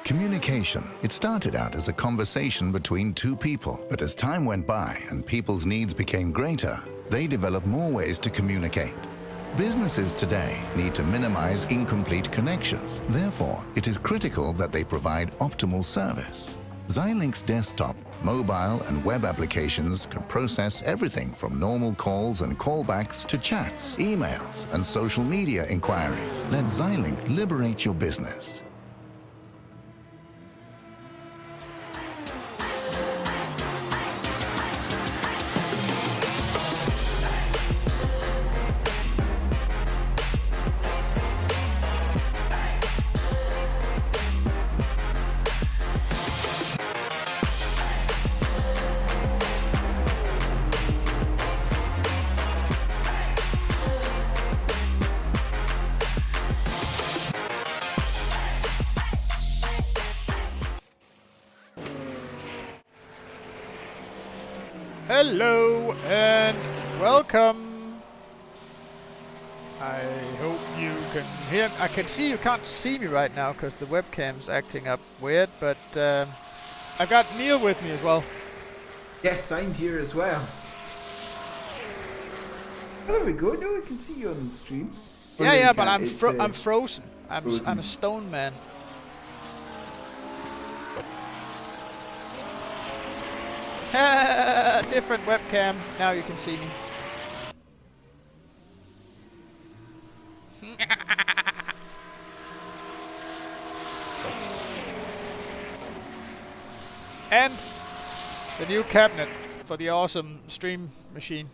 Communication. It started out as a conversation between two people, but as time went by and people's needs became greater, they developed more ways to communicate. Businesses today need to minimize incomplete connections. Therefore, it is critical that they provide optimal service. Xilinx desktop, mobile and web applications can process everything from normal calls and callbacks to chats, emails, and social media inquiries. Let Xilinx liberate your business. Hello and welcome. I hope you can hear. I can see you can't see me right now because the webcam's acting up weird, but I've got Neil with me as well. Yes, I'm here as well. Oh, there we go. No, I can see you on the stream. Yeah, but I'm frozen. Frozen. I'm a stone man. Different webcam. Now you can see me. And the new cabinet for the awesome stream machine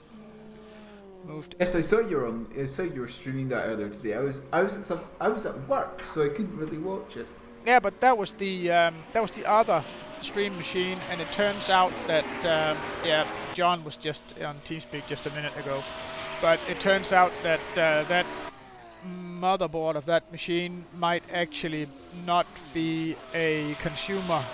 moved. Yes, I saw you were streaming that earlier today. I was at work, so I couldn't really watch it. Yeah, but that was the other stream machine, and it turns out that John was just on TeamSpeak just a minute ago, but it turns out that that motherboard of that machine might actually not be a consumer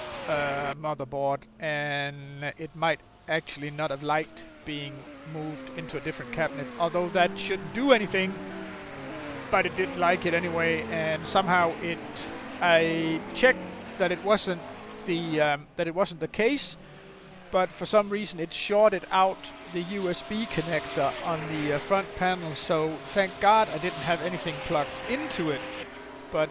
motherboard, and it might actually not have liked being moved into a different cabinet, although that shouldn't do anything, but it didn't like it anyway, and somehow I checked that it wasn't the case, but for some reason it shorted out the USB connector on the front panel, so thank God I didn't have anything plugged into it. But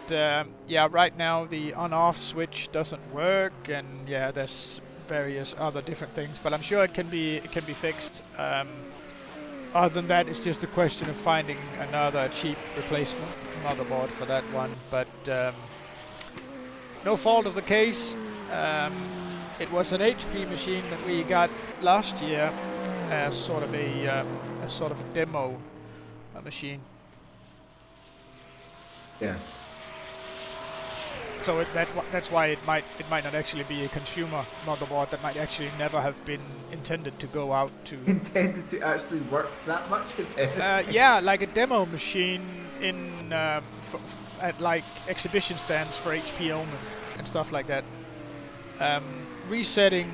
yeah, right now the on-off switch doesn't work, and yeah, there's various other different things, but I'm sure it can be fixed. Other than that, it's just a question of finding another cheap replacement motherboard for that one, but no fault of the case. It was an HP machine that we got last year as sort of a demo machine. Yeah. So that's why it might not actually be a consumer motherboard. That might actually never have been intended to go out to. Intended to actually work that much with it. Yeah, like a demo machine in at like exhibition stands for HP Omen and stuff like that. Resetting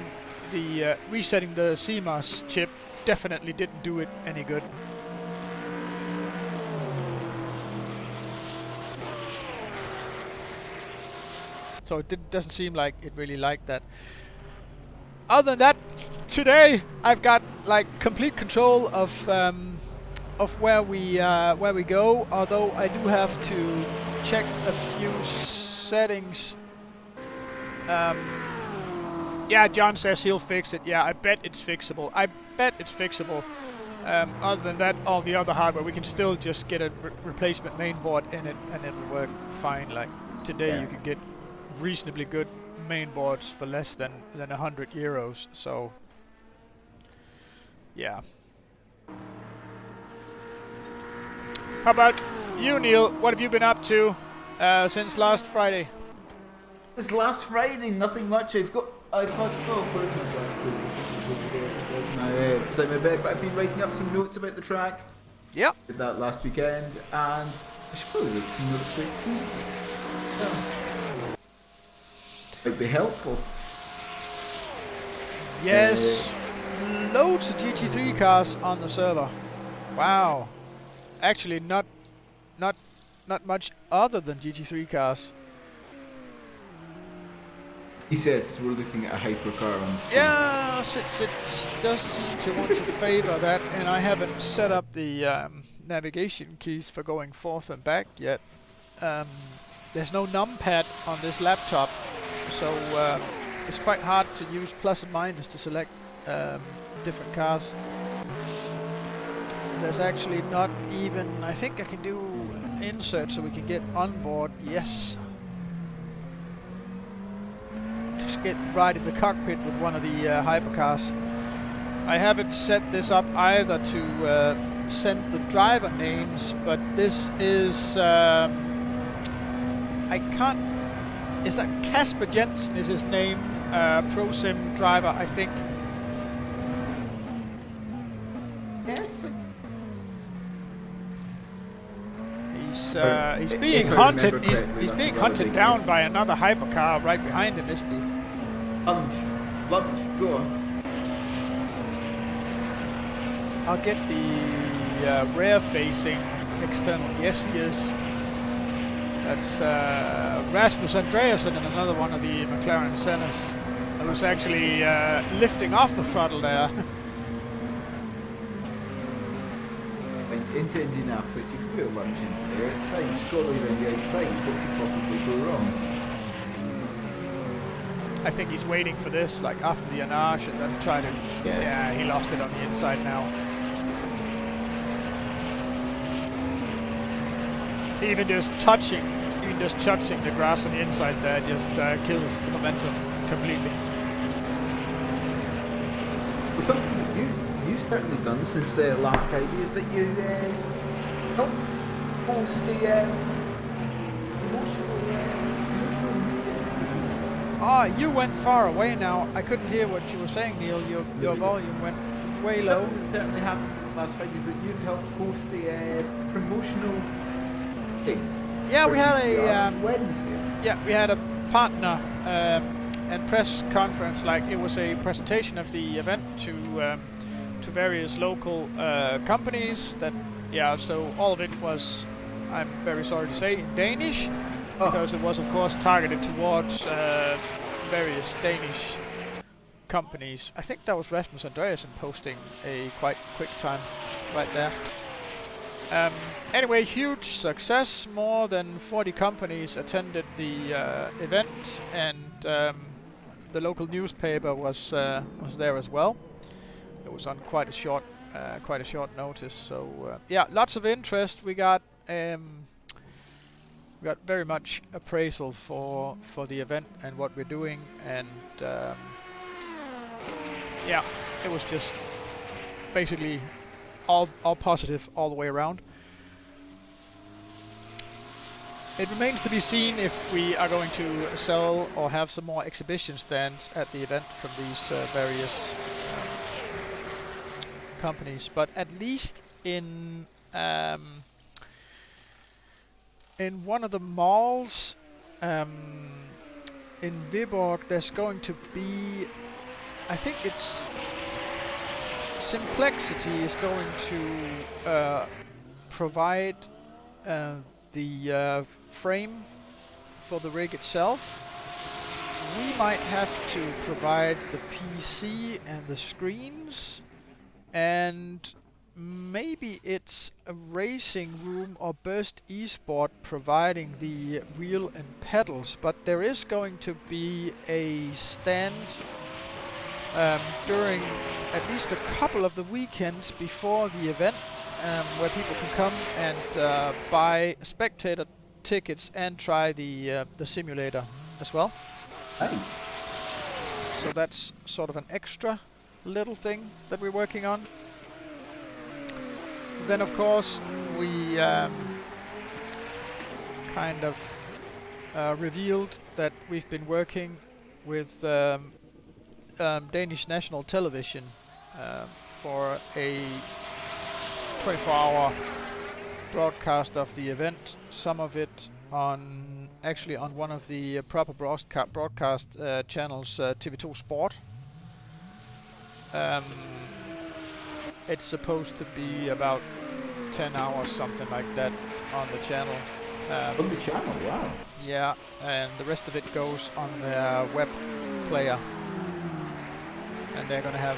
the CMOS chip definitely didn't do it any good. So it doesn't seem like it really liked that. Other than that, today I've got like complete control of where we go. Although I do have to check a few settings. Yeah, John says he'll fix it. Yeah, I bet it's fixable. Other than that, all the other hardware, we can still just get a replacement mainboard in it, and it'll work fine. Like today, you can get reasonably good mainboards for less than €100. So, yeah. How about you, Neil? What have you been up to since last Friday? This last Friday, nothing much. I've had beside my bed, but I've been writing up some notes about the track. Yep. Did that last weekend, and I should probably write some notes about teams. Might be helpful. Yes. Loads of GT3 cars on the server. Wow. Actually, not much other than GT3 cars. He says we're looking at a hypercar on stream. Yes, it does seem to want to favor that, and I haven't set up the navigation keys for going forth and back yet. There's no numpad on this laptop, so it's quite hard to use plus and minus to select different cars. There's actually not even, I think I can do insert so we can get on board, yes. To get right in the cockpit with one of the hypercars. I haven't set this up either to send the driver names, but this is, I can't, is that Kasper Jensen is his name, ProSim driver, I think. Yes. He's being hunted. He's being hunted down by another hypercar right behind him, isn't he? Lunge, go on. I'll get the rear-facing external. Yes, he is. That's Rasmus Andreasen and another one of the McLaren Sennas, who's actually lifting off the throttle there. Into Indianapolis, you can do a lunge into there, it's fine, just go around the outside, what could possibly go wrong? I think he's waiting for this, like after the Anage, and then try to... Yeah, he lost it on the inside now. Even just touching the grass on the inside there just kills the momentum completely. Well, something that you've certainly done since last Friday is that you helped host a emotional meeting. Ah, you went far away now. I couldn't hear what you were saying, Neil. Your volume went way low. Something that certainly happened since last Friday is that you've helped host a promotional thing. Yeah, we had a Wednesday. Yeah, we had a partner and press conference. Like it was a presentation of the event to various local companies. So all of it was, I'm very sorry to say, in Danish, because it was of course targeted towards various Danish companies. I think that was Rasmus Andreasen posting a quite quick time right there. Anyway, huge success. More than 40 companies attended the event, and the local newspaper was there as well. It was on quite a short notice. So yeah, lots of interest. We got very much appraisal for the event and what we're doing, and yeah, it was just basically all positive all the way around. It remains to be seen if we are going to sell or have some more exhibition stands at the event from these various companies. But at least in one of the malls in Viborg, there's going to be, I think it's Simplexity is going to provide the frame for the rig itself. We might have to provide the PC and the screens, and maybe it's a racing room or Burst Esport providing the wheel and pedals, but there is going to be a stand during at least a couple of the weekends before the event, where people can come and buy spectator tickets and try the simulator as well. Nice. So that's sort of an extra little thing that we're working on. Then of course we kind of revealed that we've been working with Danish national television for a 24-hour broadcast of the event. Some of it on one of the proper broadcast channels, TV2 Sport. It's supposed to be about 10 hours, something like that, on the channel. On the channel, wow. Yeah, and the rest of it goes on their web player. And they're gonna have,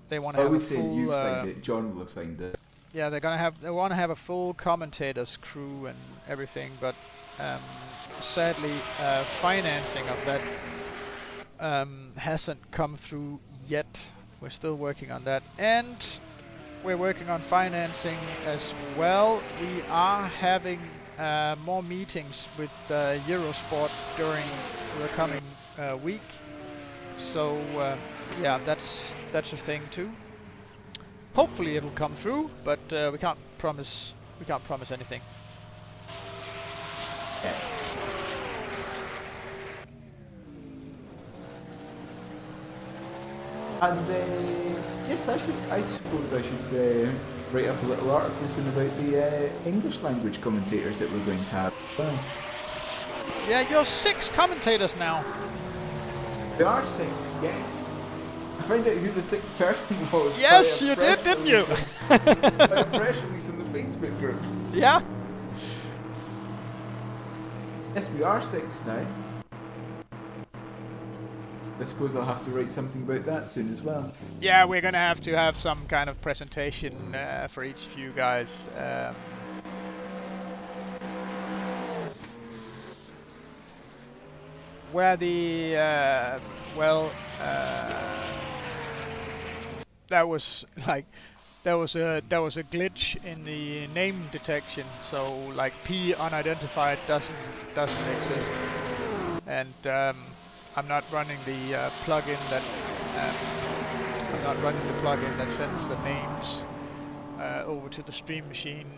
they want to I have a would say full. you've signed it. John will have signed it. Yeah, they want to have a full commentators crew and everything, but sadly, financing of that hasn't come through yet. We're still working on that, and we're working on financing as well. We are having more meetings with Eurosport during the coming week. So yeah, that's a thing too. Hopefully it'll come through, but we can't promise anything. And yes, I suppose I should say write up a little article soon about the English language commentators that we're going to have. Yeah, you're 6 commentators now. There are 6, yes. I found out who the 6th person was. Yes, by a you press did, didn't you? release by a press release in the Facebook group. Yeah. Yes, we are 6 now. I suppose I'll have to write something about that soon as well. Yeah, we're gonna have to have some kind of presentation for each of you guys. Where the that was like there was a glitch in the name detection, so like P unidentified doesn't exist, and I'm not running the plugin that sends the names over to the stream machine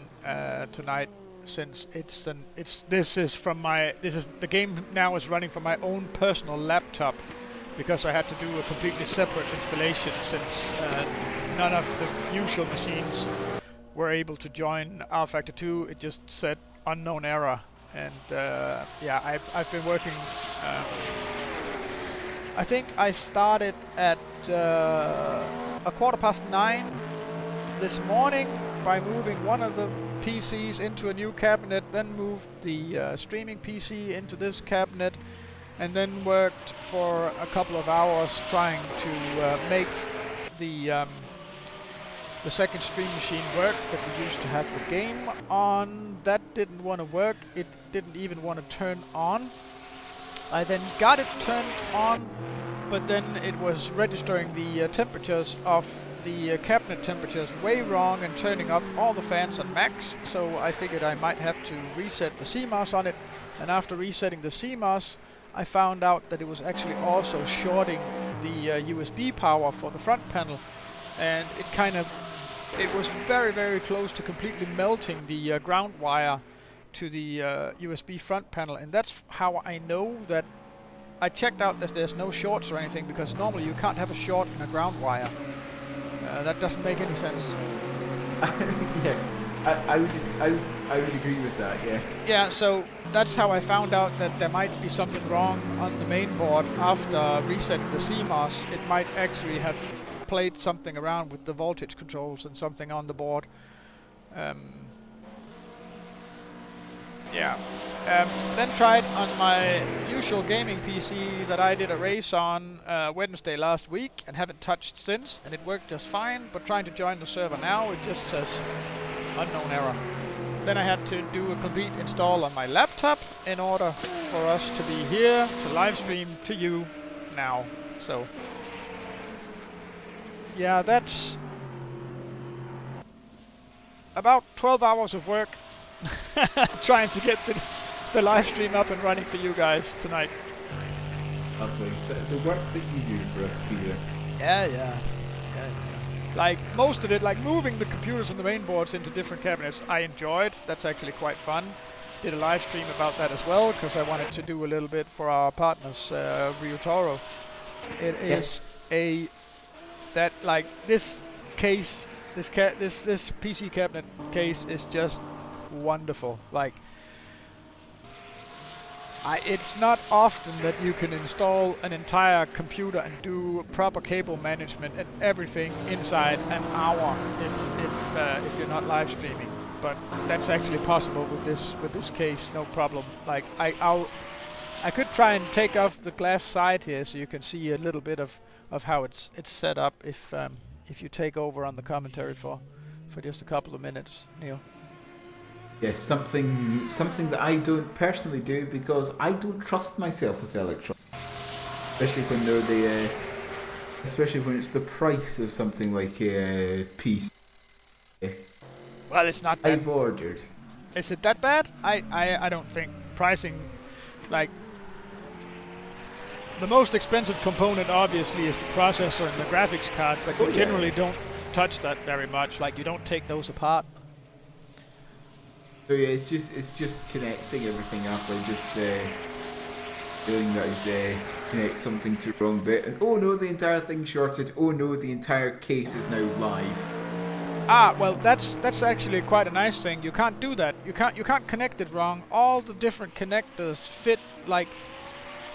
tonight, since the game now is running from my own personal laptop, because I had to do a completely separate installation since none of the usual machines were able to join rFactor 2. It just said unknown error, and yeah, I've been working. I think I started at 9:15 this morning by moving one of the PCs into a new cabinet, then moved the streaming PC into this cabinet, and then worked for a couple of hours trying to make the second stream machine work that we used to have the game on. That didn't want to work. It didn't even want to turn on. I then got it turned on, but then it was registering the temperatures of the cabinet temperatures way wrong and turning up all the fans on max, so I figured I might have to reset the CMOS on it, and after resetting the CMOS I found out that it was actually also shorting the USB power for the front panel, and it was very, very close to completely melting the ground wire to the USB front panel, and that's how I know that I checked out that there's no shorts or anything, because normally you can't have a short in a ground wire. That doesn't make any sense. Yes, I would agree with that. Yeah. Yeah, so that's how I found out that there might be something wrong on the main board after resetting the CMOS. It might actually have played something around with the voltage controls and something on the board. Yeah. Then tried on my usual gaming PC that I did a race on Wednesday last week and haven't touched since, and it worked just fine, but trying to join the server now, it just says unknown error. Then I had to do a complete install on my laptop in order for us to be here to live stream to you now. So yeah, that's about 12 hours of work trying to get the live stream up and running for you guys tonight. Lovely. The work that you do for us, Peter. Yeah. Like most of it, like moving the computers and the main boards into different cabinets, I enjoyed. That's actually quite fun. Did a live stream about that as well, because I wanted to do a little bit for our partners, Rio Toro. It is this case, this PC cabinet case is just wonderful. Like, it's not often that you can install an entire computer and do proper cable management and everything inside an hour if you're not live streaming. but that's actually possible with this case, no problem. Like I could try and take off the glass side here so you can see a little bit of how it's set up if you take over on the commentary for just a couple of minutes, Neil. Yes, something that I don't personally do because I don't trust myself with electronics, especially when they're especially when it's the price of something like a PC. Well, it's not that. I've ordered. Is it that bad? I don't think pricing, like, the most expensive component obviously is the processor and the graphics card, but you generally don't touch that very much. Like, you don't take those apart. So yeah, it's just connecting everything up and just feeling that I'd connect something to the wrong bit, and oh no, the entire thing shorted. Oh no, the entire case is now live. Ah, well, that's actually quite a nice thing. You can't do that. You can't connect it wrong. All the different connectors fit, like,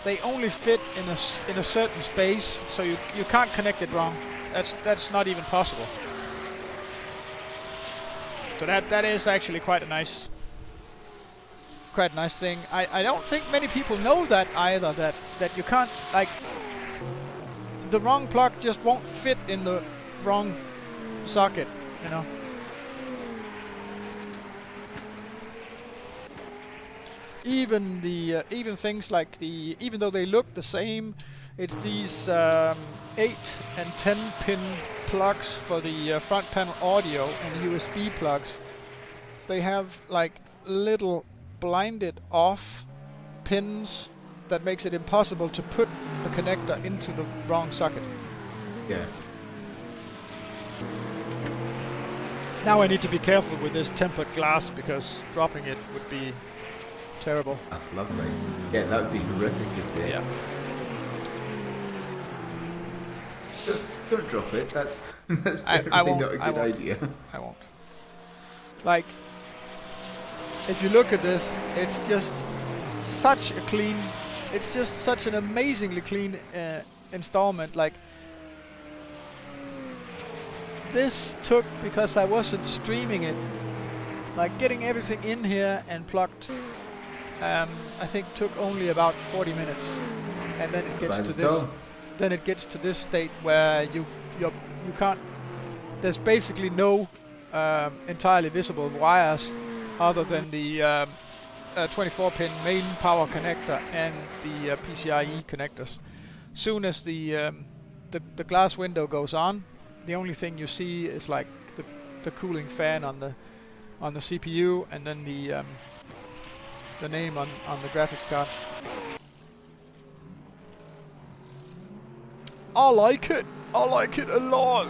they only fit in a certain space, so you can't connect it wrong. That's not even possible. So that is actually quite a nice thing. I don't think many people know that either, that you can't, like, the wrong plug just won't fit in the wrong socket, you know. Even even things like even though they look the same, it's these 8 and 10 pin plugs for the front panel audio and USB plugs. They have like little blinded off pins that makes it impossible to put the connector into the wrong socket. Yeah. Now I need to be careful with this tempered glass because dropping it would be terrible. That's lovely. Yeah, that would be horrific if they... Yeah. Don't drop it. That's generally I won't, not a good idea. I won't. Like, if you look at this, it's just such a clean... It's just such an amazingly clean installment. Like, this took, because I wasn't streaming it, like getting everything in here and plugged, I think took only about 40 minutes, and then it gets to this. Then it gets to this state where you can't. There's basically no entirely visible wires other than the 24-pin main power connector and the PCIe connectors. Soon as the glass window goes on, the only thing you see is like the cooling fan on the CPU, and then the name on the graphics card. I like it a lot.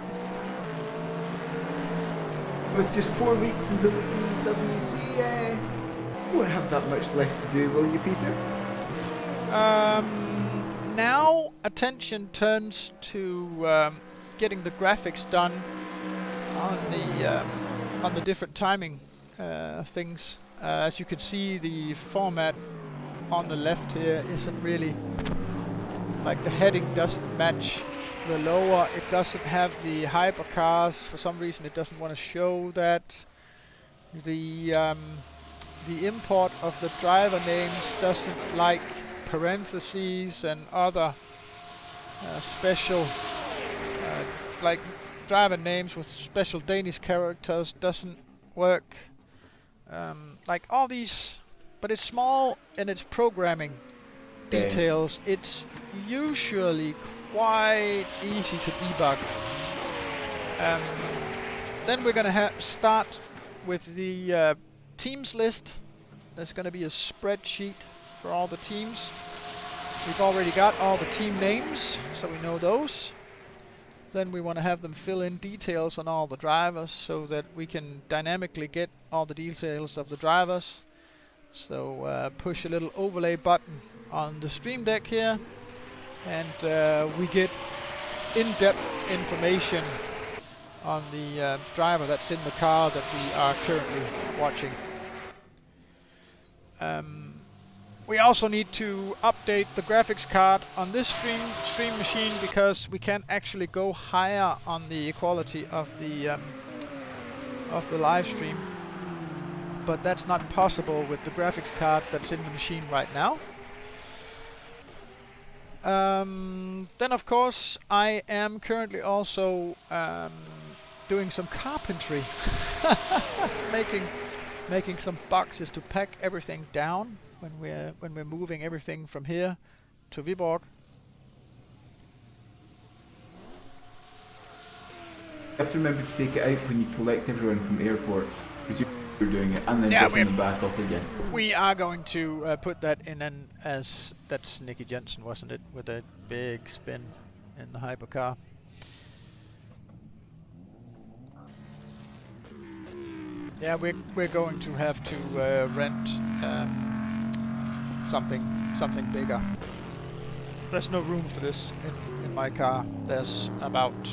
With just 4 weeks until the EWC, you won't have that much left to do, will you, Peter? Now attention turns to getting the graphics done on the different timing things. As you can see, the format on the left here isn't really, like, the heading doesn't match the lower. It doesn't have the hypercars. For some reason it doesn't want to show that. The import of the driver names doesn't like parentheses and other special like driver names with special Danish characters doesn't work. Like all these, but it's small and it's programming details. It's usually quite easy to debug. Then we're gonna start with the teams list. There's gonna be a spreadsheet for all the teams. We've already got all the team names, so we know those. Then we want to have them fill in details on all the drivers so that we can dynamically get all the details of the drivers. So push a little overlay button on the stream deck here, and we get in-depth information on the driver that's in the car that we are currently watching. We also need to update the graphics card on this stream machine because we can't actually go higher on the quality of the live stream. but that's not possible with the graphics card that's in the machine right now. Then of course I am currently also doing some carpentry, making some boxes to pack everything down when we're moving everything from here to Viborg. You have to remember to take it out when you collect everyone from airports, because you're doing it, and then dropping them back off again. We are going to put that in as that's Nicky Jensen, wasn't it, with a big spin in the hypercar. Yeah, we're going to have to rent something bigger. There's no room for this in my car. There's about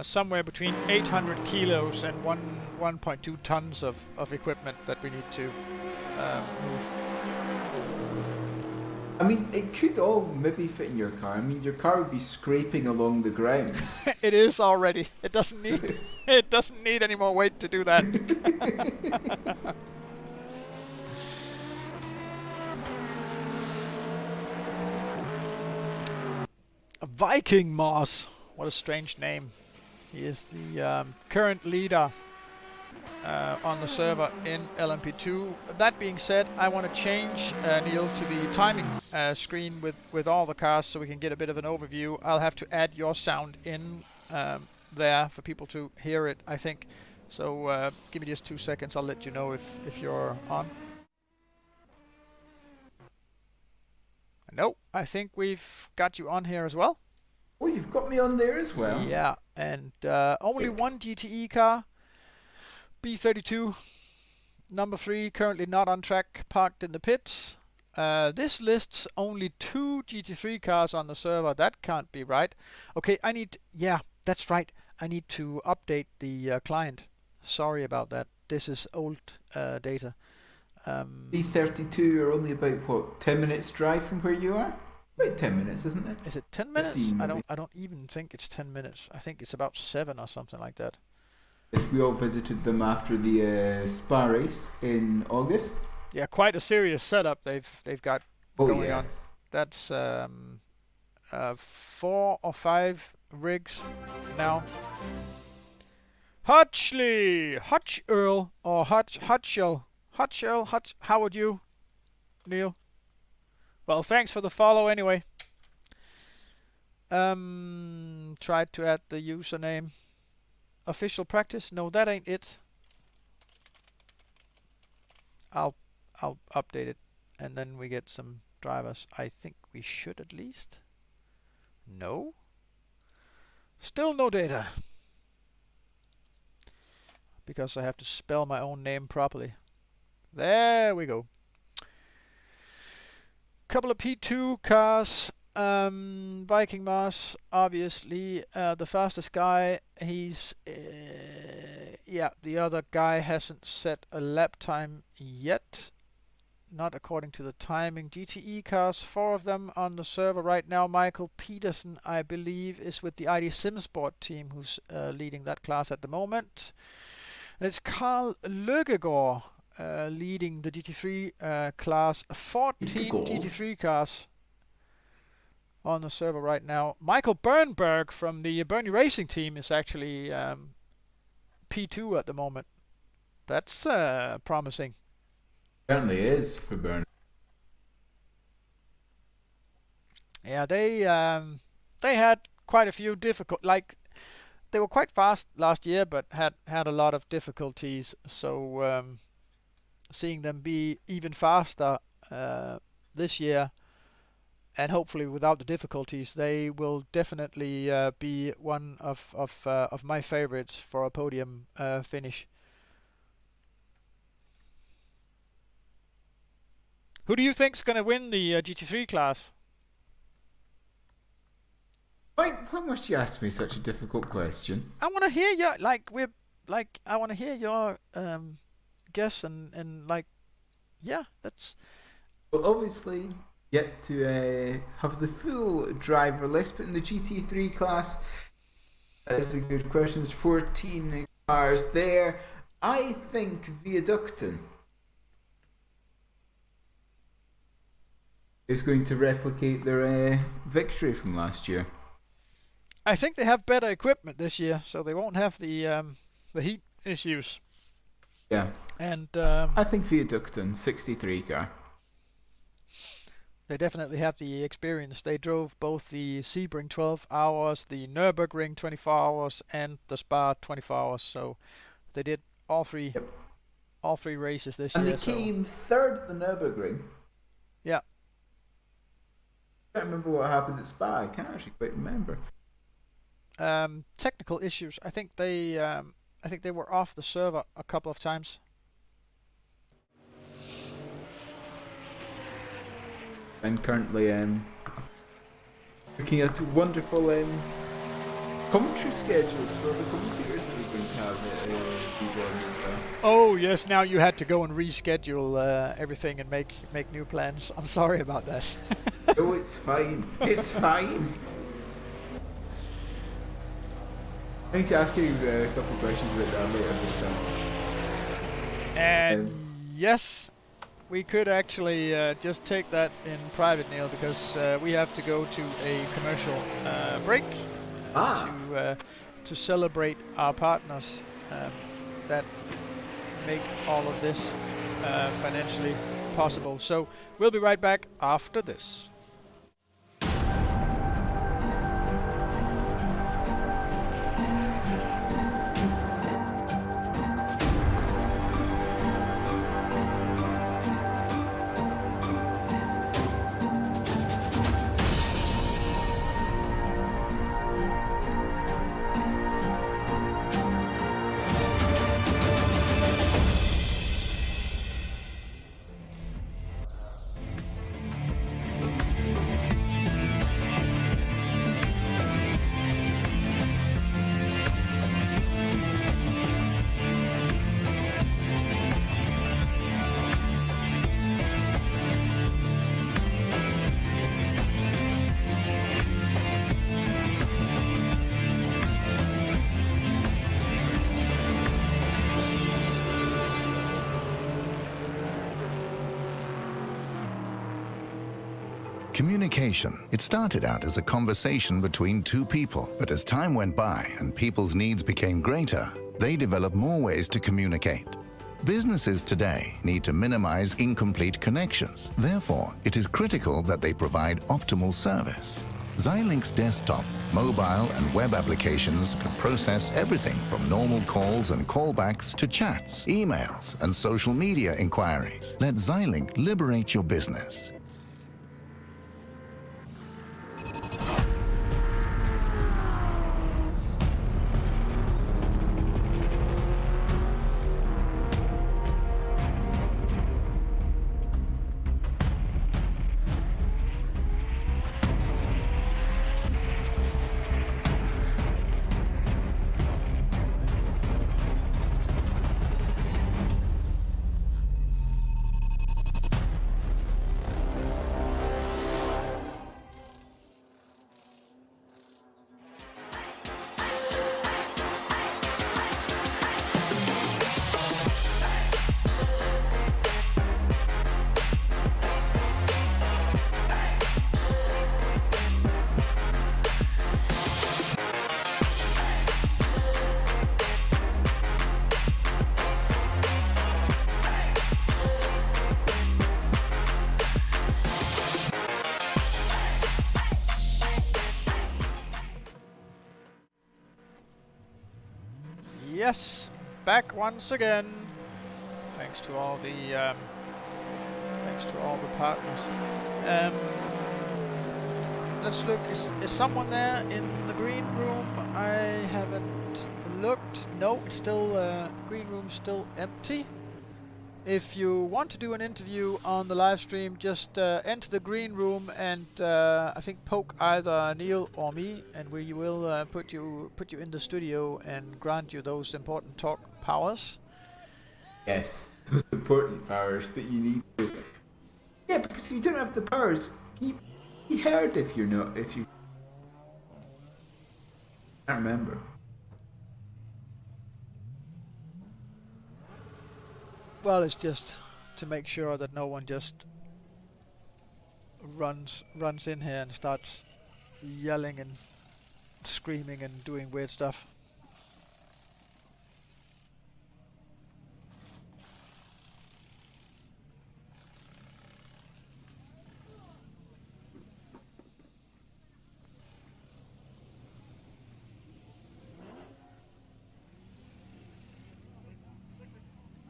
somewhere between 800 kilos and 1.2 tons of equipment that we need to move. I mean, it could all maybe fit in your car. I mean, your car would be scraping along the ground. It is already. It doesn't need any more weight to do that. Viking Moss. What a strange name. He is the current leader on the server in LMP2. That being said, I want to change, Neil, to the timing screen with all the cars so we can get a bit of an overview. I'll have to add your sound in there for people to hear it, I think. So give me just 2 seconds. I'll let you know if you're on. No, I think we've got you on here as well. Oh, you've got me on there as well. Yeah, and only one GTE car, B32, number 3, currently not on track, parked in the pits. This lists only 2 GT3 cars on the server. That can't be right. Okay, yeah, that's right. I need to update the client. Sorry about that. This is old data. B32 are only about, what, 10 minutes drive from where you are? About 10 minutes, isn't it? Is it 10 minutes? I don't even think it's 10 minutes. I think it's about 7 or something like that. Yes, we all visited them after the Spa race in August. Yeah, quite a serious setup they've got going on. That's 4 or 5 rigs now. Hutchley, Hutch-Earl or Hutchell. How would you, Neil? Well, thanks for the follow anyway. Tried to add the username. Official practice? No, that ain't it. I'll update it, and then we get some drivers. I think we should at least. No. Still no data. Because I have to spell my own name properly. There we go. Couple of P2 cars. Viking Mars, obviously the fastest guy. He's the other guy hasn't set a lap time yet, not according to the timing. GTE cars, 4 of them on the server right now. Michael Peterson, I believe, is with the ID SimSport team, who's leading that class at the moment, and it's Carl Løkkegaard leading the GT3 class. 14 GT3 cars on the server right now. Michael Bernberg from the Bernie Racing team is actually P2 at the moment. That's promising. Certainly is for Bernie. Yeah, they had quite a few they were quite fast last year, but had a lot of difficulties. So seeing them be even faster this year, and hopefully without the difficulties, they will definitely be one of my favorites for a podium finish. Who do you think's going to win the GT3 class? Why must you ask me such a difficult question? I want to hear your I want to hear your guess and that's. Well, obviously, yet to have the full driver list, but in the GT3 class, that is a good question. There's 14 cars there. I think Viaducton is going to replicate their victory from last year. I think they have better equipment this year, so they won't have the heat issues. Yeah. And I think Viaducton, 63 car. they definitely have the experience. They drove both the Sebring 12 hours, the Nürburgring 24 hours, and the Spa 24 hours. So they did all three races this And year. they came third at the Nürburgring. Yeah. I can't remember what happened at Spa. I can't actually quite remember. Technical issues. I think they were off the server a couple of times. I'm currently looking at wonderful commentary schedules for the commentators that we're going to have at V1 as well. Oh yes, now you had to go and reschedule everything and make new plans. I'm sorry about that. Oh, it's fine. It's fine. I need to ask you a couple of questions about that later. And yes, we could actually just take that in private, Neil, because we have to go to a commercial break to celebrate our partners that make all of this financially possible. So we'll be right back after this. Communication. It started out as a conversation between two people, but as time went by and people's needs became greater, they developed more ways to communicate. Businesses today need to minimize incomplete connections. Therefore, it is critical that they provide optimal service. Xilinx desktop, mobile and web applications can process everything from normal calls and callbacks to chats, emails, and social media inquiries. Let Xilinx liberate your business. Yes, back once again. Thanks to all the partners. Let's look. Is someone there in the green room? I haven't looked. No, it's still green room still empty. If you want to do an interview on the live stream, just enter the green room and I think poke either Neil or me, and we will put you in the studio and grant you those important talk powers. Yes, those important powers that you need to. Yeah, because you don't have the powers. Can you be heard if you're not? If you can't remember. Well, it's just to make sure that no one just runs in here and starts yelling and screaming and doing weird stuff.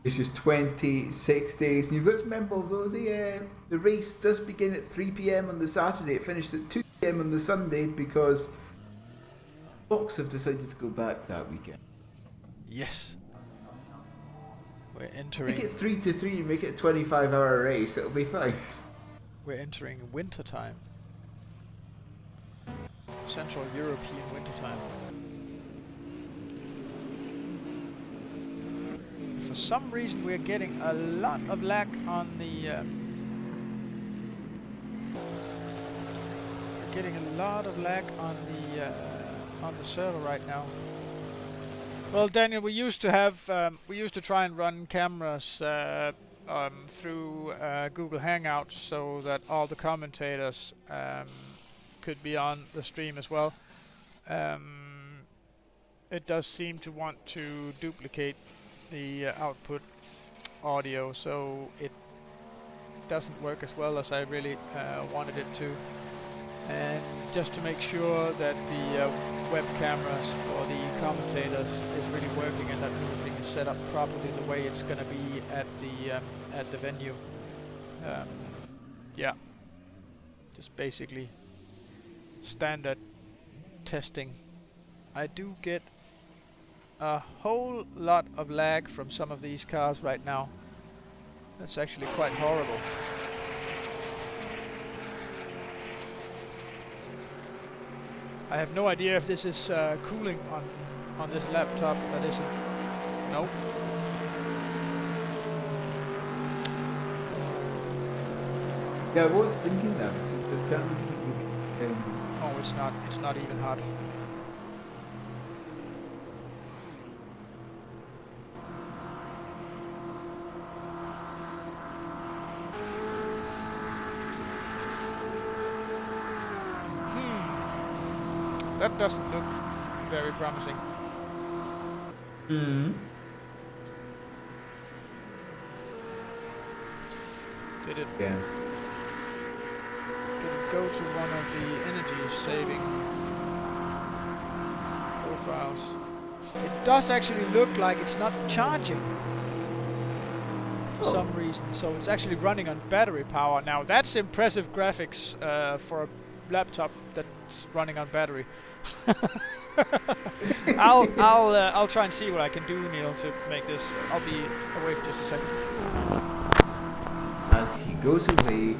It's just 26 days, and you've got to remember, although the race does begin at 3 p.m. on the Saturday, it finished at 2 p.m. on the Sunday because Fox have decided to go back that weekend. Yes. We're entering. Make it 3 to 3, make it a 25-hour race, it'll be fine. We're entering winter time. Central European winter time. For some reason we're getting a lot of lag on the server right now. Well, Daniel, we used to try and run cameras through Google Hangouts so that all the commentators could be on the stream as well. It does seem to want to duplicate the output audio, so it doesn't work as well as I really wanted it to. And just to make sure that the web cameras for the commentators is really working and that everything is set up properly the way it's going to be at the venue. Yeah, just basically standard testing. I do get a whole lot of lag from some of these cars right now. That's actually quite horrible. I have no idea if this is cooling on this laptop. That isn't. Nope. Yeah, I was thinking that. It certainly doesn't look... Oh, it's not. It's not even hot. That doesn't look very promising. Mm-hmm. Did it Yeah. go to one of the energy saving profiles? It does actually look like it's not charging for some reason, so it's actually running on battery power. Now that's impressive graphics for a laptop that's running on battery. I'll try and see what I can do, Neil, to make this. I'll be away for just a second. As he goes away,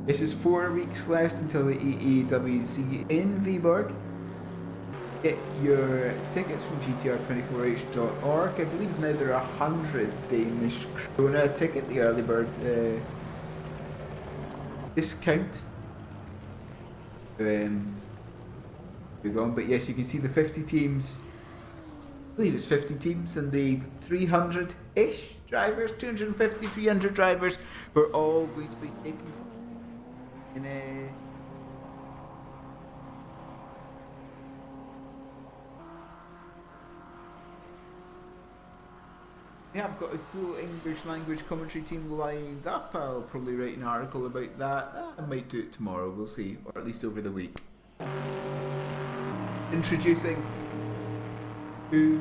this is 4 weeks left until the EEWC in Viborg. Get your tickets from gtr24h.org. I believe now they're 100 Danish krone a ticket, the early bird discount. We've gone, but yes, you can see the 50 teams. I believe it's 50 teams and the 300-ish drivers, 250, 300 drivers, who are all going to be taking in a... Yeah, I've got a full English language commentary team lined up. I'll probably write an article about that. I might do it tomorrow, we'll see, or at least over the week. Introducing who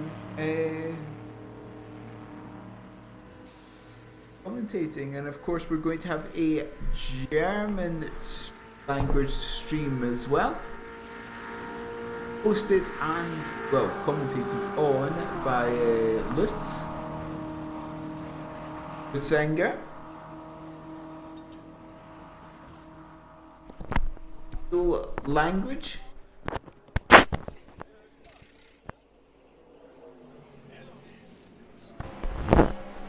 commentating, and of course we're going to have a German language stream as well, hosted and, well, commentated on by Lutz Lutzanger. Dual language.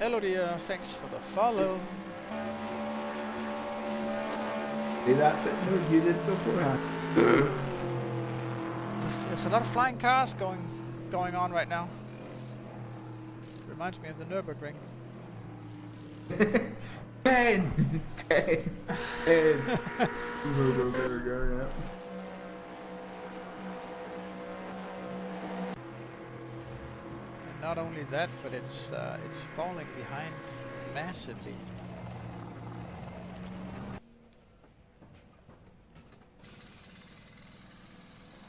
Hello dear, thanks for the follow. Say that, but no, you did beforehand. There's a lot of flying cars going on right now. Reminds me of the Nürburgring. 10! 10! 10! There we go, yeah. And not only that, but it's falling behind massively.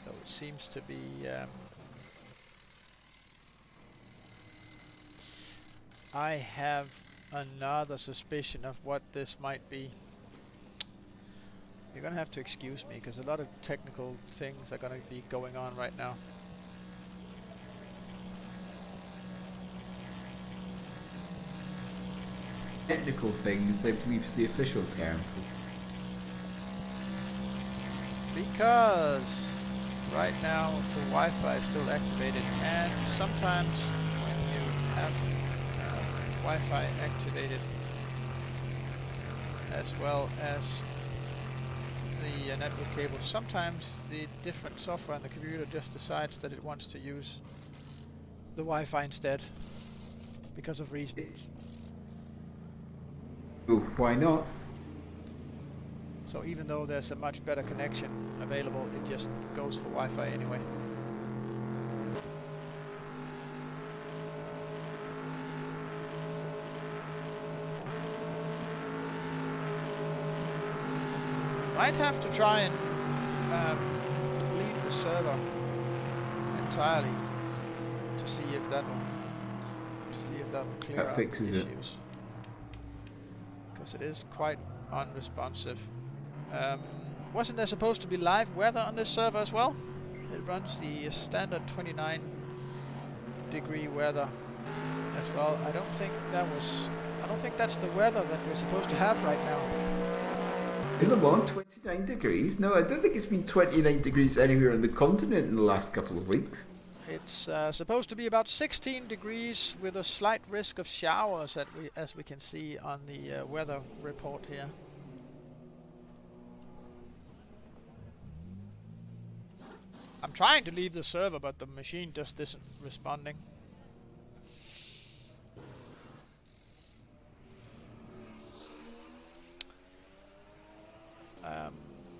So it seems to be I have another suspicion of what this might be. You're gonna have to excuse me because a lot of technical things are gonna be going on right now. Technical things, I believe, is the official term for. Because right now the Wi-Fi is still activated, and sometimes when you have Wi-Fi activated as well as the network cable, sometimes the different software on the computer just decides that it wants to use the Wi-Fi instead because of reasons. Oh, why not? So even though there's a much better connection available, it just goes for Wi-Fi anyway. Might have to try and leave the server entirely to see if that will clear That out fixes it. issues. Because it is quite unresponsive. Wasn't there supposed to be live weather on this server as well? It runs the standard 29-degree weather as well. I don't think that's the weather that we're supposed to have right now. In Le Mans, 29 degrees? No, I don't think it's been 29 degrees anywhere on the continent in the last couple of weeks. It's supposed to be about 16 degrees with a slight risk of showers, as we can see on the weather report here. I'm trying to leave the server, but the machine just isn't responding.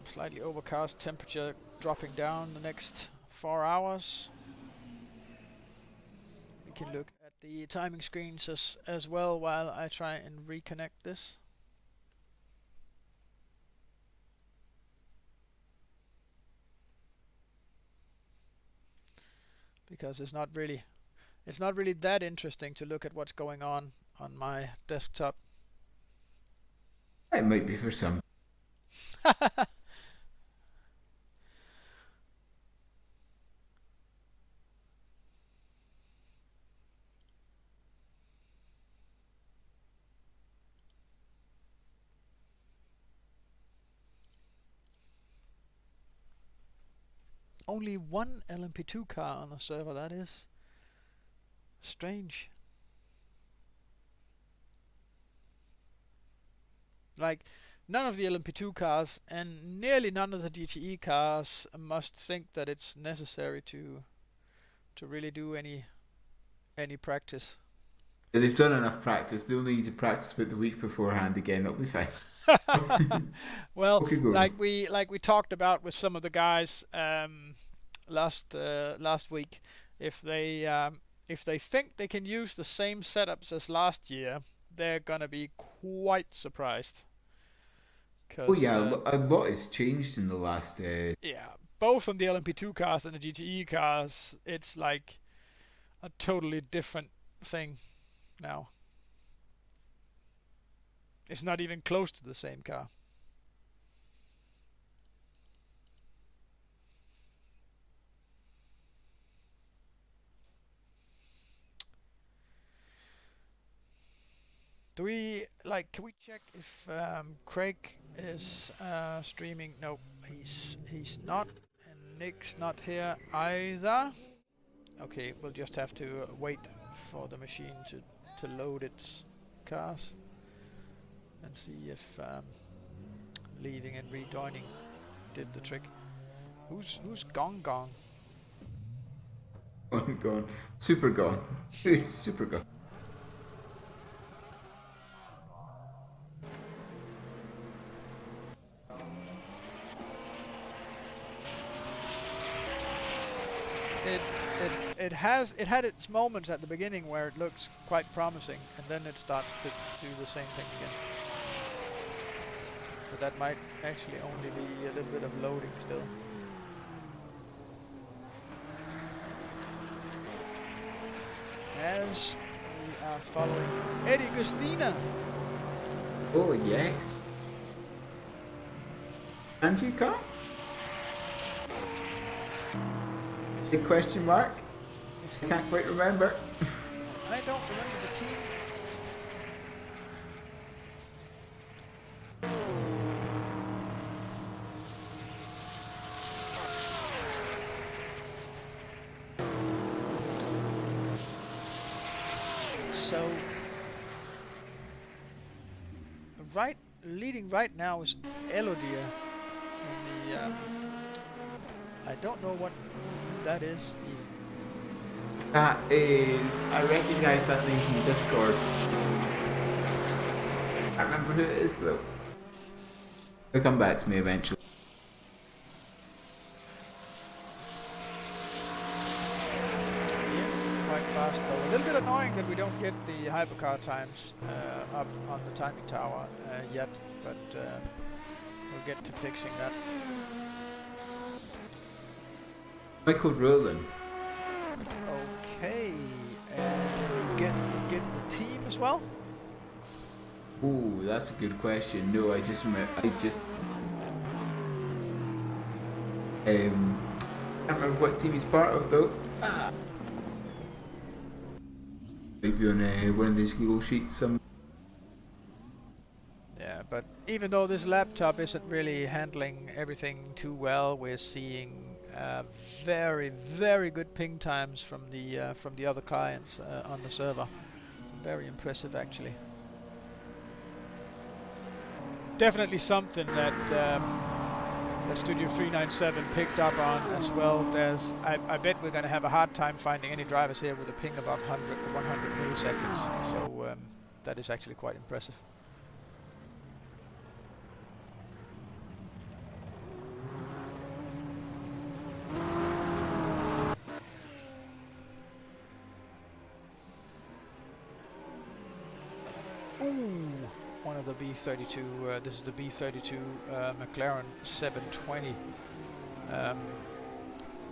Slightly overcast, temperature dropping down the next 4 hours. We can look at the timing screens as well while I try and reconnect this. Because it's not really that interesting to look at what's going on my desktop. It might be for some. Only one LMP2 car on the server, that is strange. Like, none of the LMP2 cars and nearly none of the GTE cars must think that it's necessary to really do any practice. Yeah, they've done enough practice. They only need to practice about the week beforehand again. It'll be fine. Well, Okay, go like we talked about with some of the guys last week, if they think they can use the same setups as last year, they're gonna be quite surprised. Oh yeah, a lot has changed in the last. Yeah, both on the LMP2 cars and the GTE cars, it's like a totally different thing now. It's not even close to the same car. Can we check if Craig is streaming? No, he's not, and Nick's not here either. Okay, we'll just have to wait for the machine to load its cars and see if leaving and rejoining did the trick. Who's Gong Gong? Gone. Super gone. It's super gone. it had its moments at the beginning where it looks quite promising, and then it starts to do the same thing again. But that might actually only be a little bit of loading still. As we are following Eddie Gustina. Oh yes. Andrew car? The question mark? I can't quite remember. I don't remember the team. So, leading right now is Elodie in the. I don't know what that is. That is, I recognise that name from Discord. I remember who it is though. It'll come back to me eventually. Yes, quite fast though. A little bit annoying that we don't get the hypercar times up on the timing tower yet, but we'll get to fixing that. Michael Rowland. Okay, and we get the team as well. Ooh, that's a good question. No, I can't remember what team he's part of though. Maybe on one of these Google sheets. Yeah, but even though this laptop isn't really handling everything too well, we're seeing very, very good ping times from the other clients on the server. It's very impressive, actually. Definitely something that that Studio 397 picked up on as well. I bet we're going to have a hard time finding any drivers here with a ping above 100 milliseconds. So that is actually quite impressive. One of the B32, this is the B32 McLaren 720.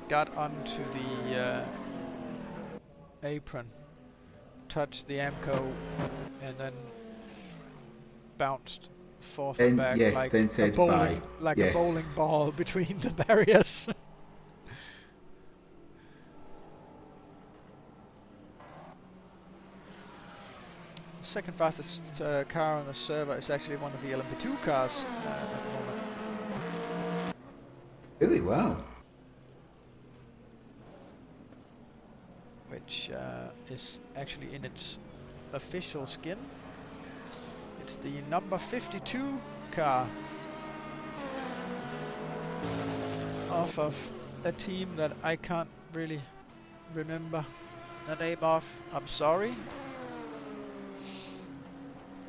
Got onto the apron, touched the AMCO, and then bounced forth and back like, then said bye. Like a bowling ball between the barriers. Second fastest car on the server is actually one of the LMP2 cars at the moment. Really? Wow. Which is actually in its official skin. It's the number 52 car off of a team that I can't really remember the name of. I'm sorry.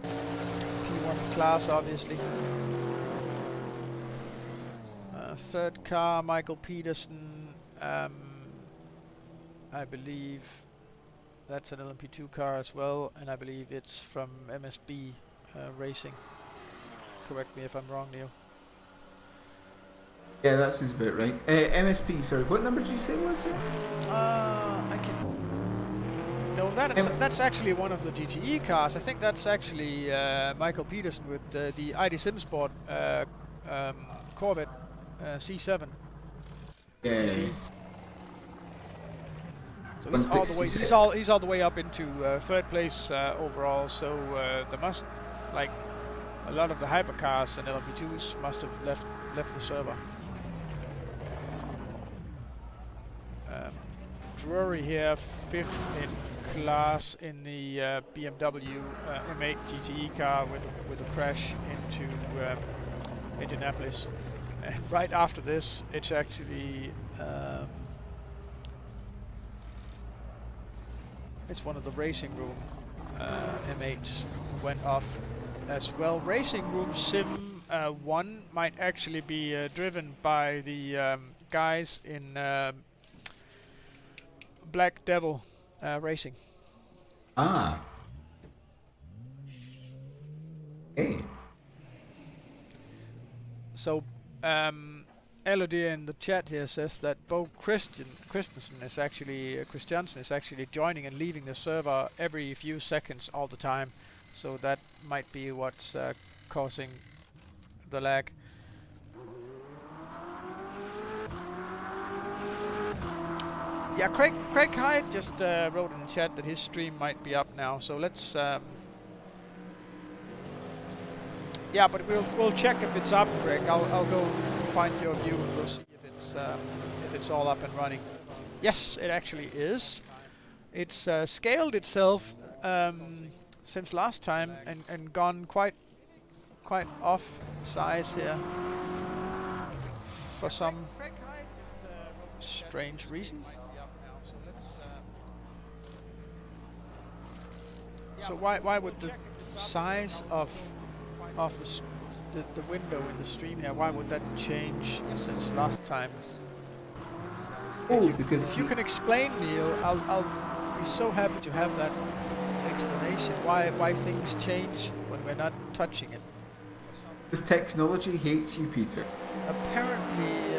P1 class, obviously. Third car, Michael Peterson. I believe that's an LMP2 car as well, and I believe it's from MSB Racing. Correct me if I'm wrong, Neil. Yeah, that seems about right. MSP, sorry, what number did you say was it? I can. No, that's actually one of the GTE cars. I think that's actually Michael Peterson with the ID Sim Sport Corvette C7. Yeah. So he's all the way up into third place overall. So there must, like, a lot of the hypercars and LMP2s must have left the server. Drury here, 5th in class in the BMW M8 GTE car with a crash into Indianapolis. And right after this, it's actually it's one of the Racing Room M8s who went off as well. Racing Room Sim 1 might actually be driven by the guys in Black Devil Racing. Ah. Hey. So, Elodie in the chat here says that Bo Christensen is actually joining and leaving the server every few seconds all the time. So that might be what's causing the lag. Yeah, Craig Hyde just wrote in the chat that his stream might be up now. So let's. Yeah, but we'll check if it's up, Craig. I'll go find your view and we'll see if it's all up and running. Yes, it actually is. It's scaled itself since last time and gone quite off size here for some strange reason. So why would the size of the window in the stream here, why would that change since last time? Oh, because if you can explain, Neil, I'll be so happy to have that explanation. Why things change when we're not touching it. This technology hates you, Peter. Apparently,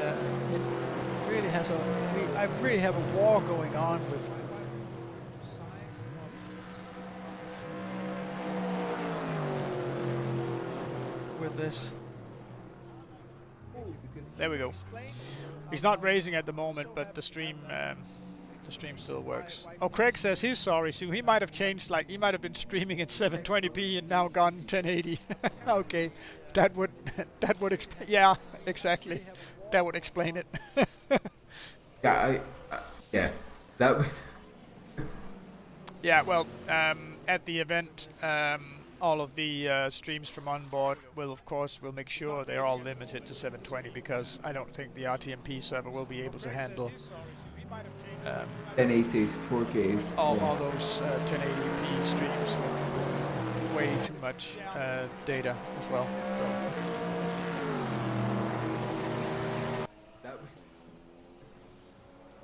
it really has I really have a war going on with this. There we go. He's not racing at the moment, but the stream still works. Oh, Craig says he's sorry, so he might have changed. Like he might have been streaming at 720p and now gone 1080. Okay, that would explain. Yeah, exactly. That would explain it. Yeah, yeah, that would. Yeah, well, at the event, all of the streams from onboard will make sure they're all limited to 720 because I don't think the RTMP server will be able to handle 1080s, 4Ks. All those 1080p streams with way too much data as well. So.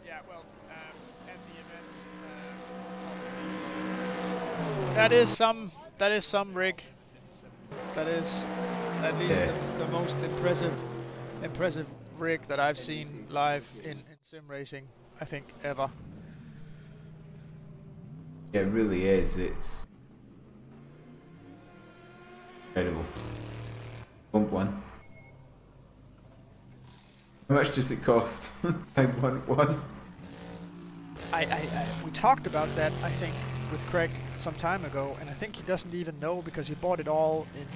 Yeah, well, at the event, that is some rig. That is at least the most impressive rig that I've seen live in sim racing, I think, ever. Yeah, it really is. It's incredible. Want one? How much does it cost? I want one. We talked about that, I think, with Craig some time ago, and I think he doesn't even know because he bought it all in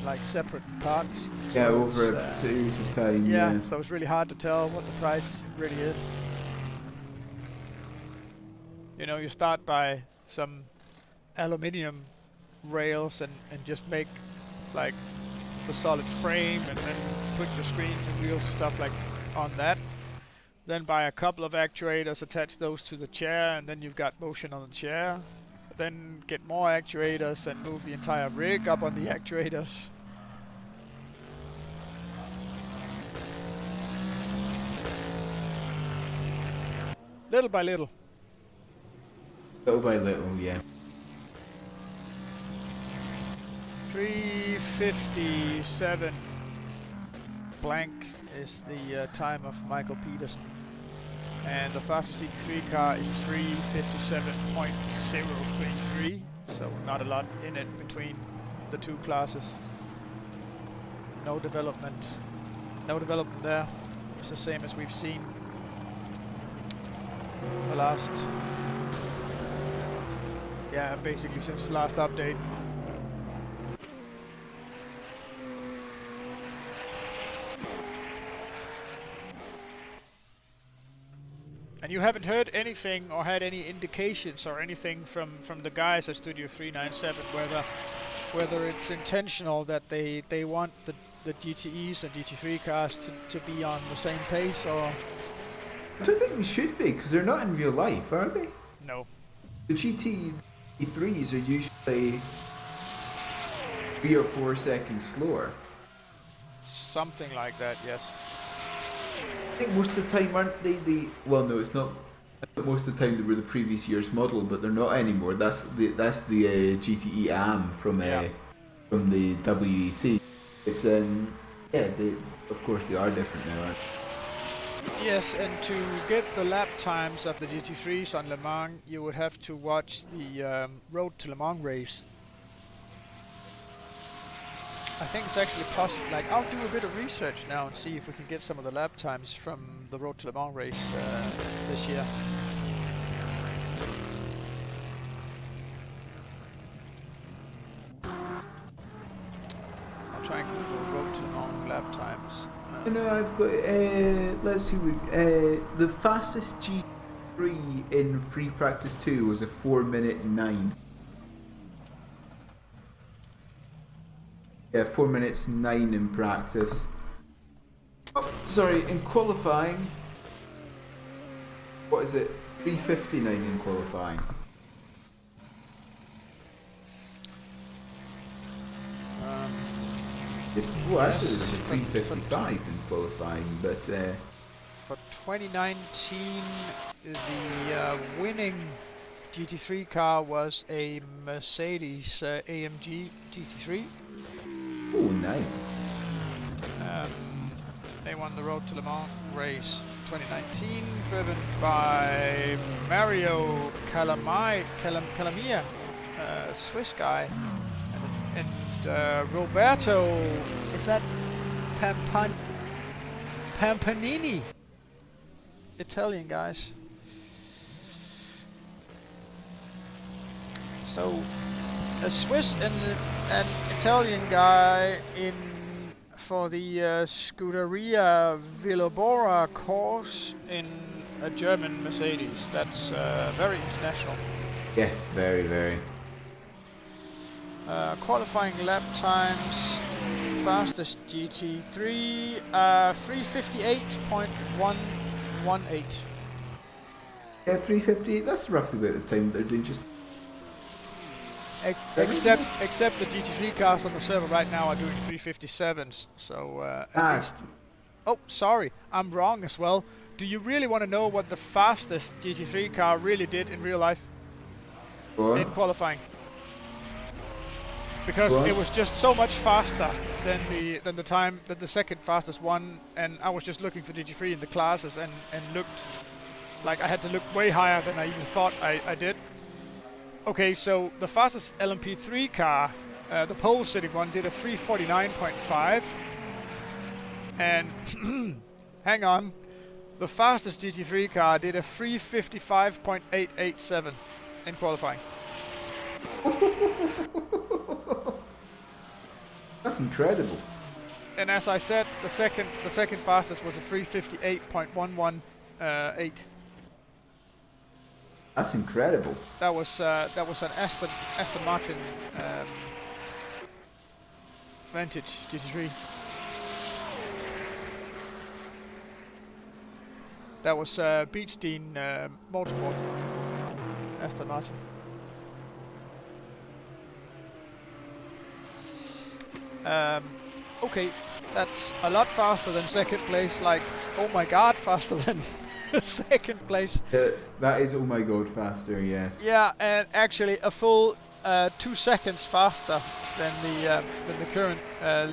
like separate parts. Yeah, so over a series of time. Yeah, so it's really hard to tell what the price really is. You know, you start by some aluminium rails and just make like the solid frame and then put your screens and wheels and stuff like on that. Then buy a couple of actuators, attach those to the chair, and then you've got motion on the chair. Then get more actuators and move the entire rig up on the actuators. Little by little. Little by little, yeah. 3:57 blank is the time of Michael Peterson. And the fastest GT3 car is 3:57.033, so not a lot in it between the two classes. No development there. It's the same as we've seen the last, basically since the last update. And you haven't heard anything or had any indications or anything from the guys at Studio 397 whether it's intentional that they want the GTEs and GT3 cars to be on the same pace, or? I don't think they should be, because they're not in real life, are they? No. The GT3s are usually 3 or 4 seconds slower. Something like that, yes. I think most of the time, aren't they? Well, no, it's not Most of the time they were the previous year's model, but they're not anymore. That's the GTE AM from the WEC. It's of course they are different now, aren't they? Yes, and to get the lap times of the GT3s on Le Mans, you would have to watch the Road to Le Mans race. I think it's actually possible. Like, I'll do a bit of research now and see if we can get some of the lap times from the Road to Le Mans race this year. I'll try and Google Road to Le Mans lap times. I've got. Let's see. The fastest G3 in free practice 2 was a 4:09. Yeah, 4:09 in practice. Oh, sorry, in qualifying. What is it? 3:59 in qualifying. Actually, it was a 3:55 in qualifying, but for 2019, the winning GT3 car was a Mercedes AMG GT3. oh, nice. They won the Road to Le Mans race 2019, driven by Mario Calamia, Swiss guy, and Roberto, is that Pampanini? Italian guys. So a Swiss and an Italian guy for the Scuderia Villabora course in a German Mercedes. That's very international. Yes, very, very. Qualifying lap times, fastest GT3, 3:58.118. Yeah, 3:58. That's roughly about the time they're doing. Just Except the GT3 cars on the server right now are doing 3:57s. So at least. Oh, sorry, I'm wrong as well. Do you really want to know what the fastest GT3 car really did in real life? what? In qualifying? Because What? it was just so much faster than the second fastest one, and I was just looking for GT3 in the classes and looked like I had to look way higher than I even thought I did. Okay, so the fastest LMP3 car, the pole sitting one, did a 3:49.5, and hang on, the fastest GT3 car did a 3:55.887 in qualifying. That's incredible. And as I said, the second fastest was a 3:58.118. That's incredible. That was an Aston Martin Vantage GT3. That was Beechstein Motorsport Aston Martin. Okay, that's a lot faster than second place. Like, oh my god, faster than second place. That is, oh my god, faster, yes. Yeah, and actually a full 2 seconds faster than the current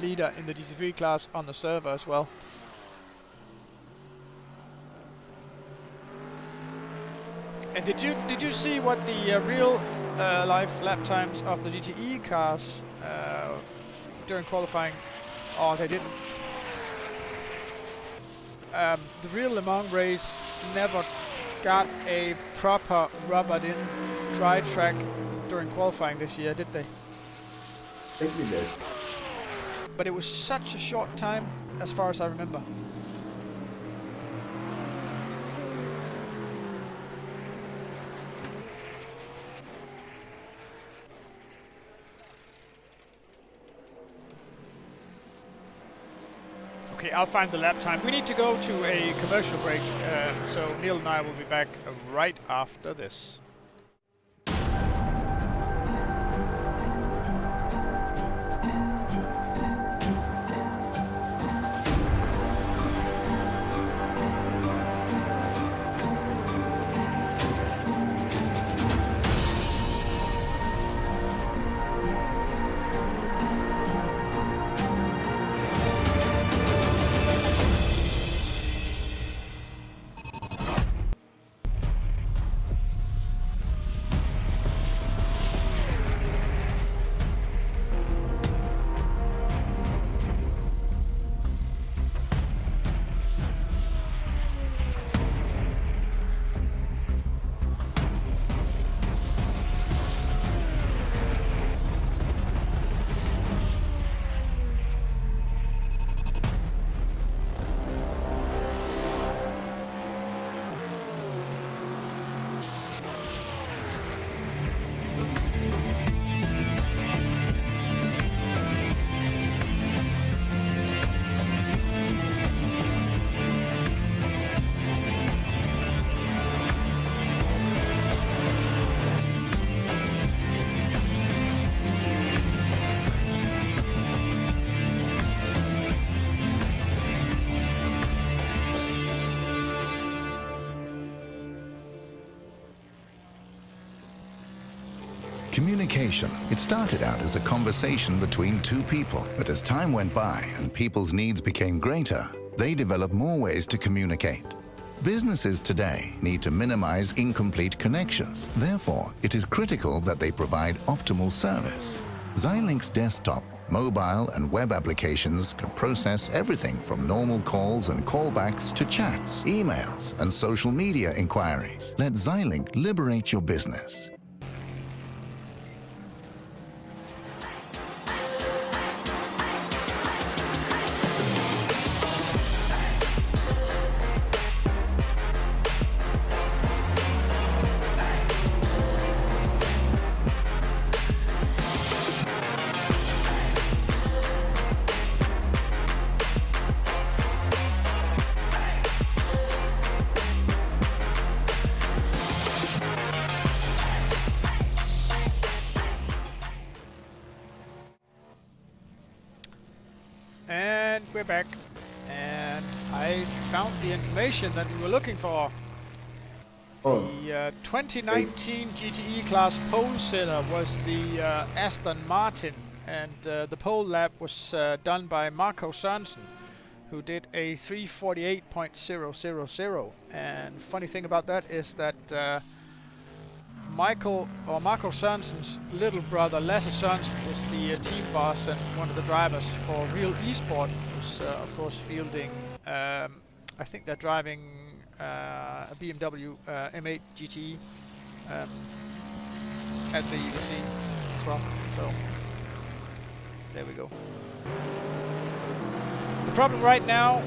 leader in the GT3 class on the server as well. And did you see what the real life lap times of the GTE cars during qualifying? Oh, they didn't. The real Le Mans race never got a proper rubbered-in dry track during qualifying this year, did they? I think they did. But it was such a short time, as far as I remember. Okay, I'll find the lap time. We need to go to a commercial break, so Neil and I will be back right after this. Communication. It started out as a conversation between two people, but as time went by and people's needs became greater, they developed more ways to communicate. Businesses today need to minimize incomplete connections. Therefore, it is critical that they provide optimal service. Xilinx desktop, mobile and web applications can process everything from normal calls and callbacks to chats, emails, and social media inquiries. Let Xilinx liberate your business. And we're back, and I found the information that we were looking for. Oh, The 2019 GTE class pole sitter was the Aston Martin, and the pole lap was done by Marco Sørensen, who did a 348.000. And funny thing about that is that Marco Sørensen's little brother Lasse Sørensen is the team boss and one of the drivers for Real Esport, who's of course fielding. I think they're driving a BMW M8 GTE at the UC as well. So there we go. The problem right now,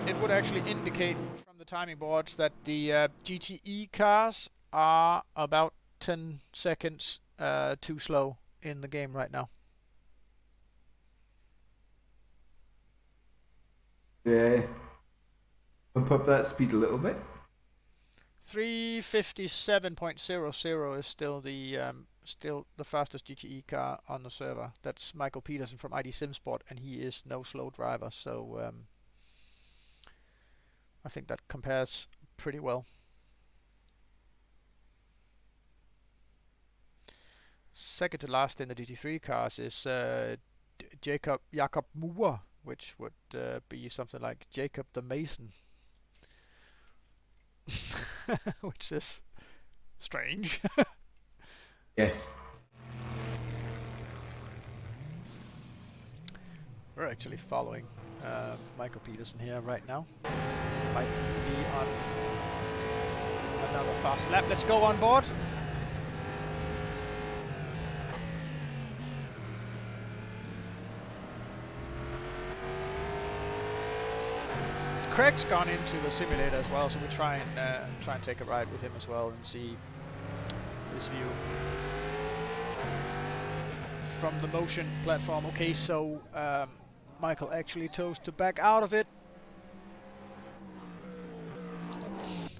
it would actually indicate from the timing boards that the GTE cars are about 10 seconds too slow in the game right now. yeah. Pump up that speed a little bit. 357.00 is still the fastest GTE car on the server. That's Michael Peterson from ID SimSport, and he is no slow driver, so I think that compares pretty well. Second to last in the GT3 cars is Jakob Moore, which would be something like Jacob the Mason, which is strange. Yes. We're actually following Michael Peterson here right now. So might be on another fast lap. Let's go on board. Craig's gone into the simulator as well, so we try and take a ride with him as well and see his view from the motion platform. Okay, so Michael actually chose to back out of it.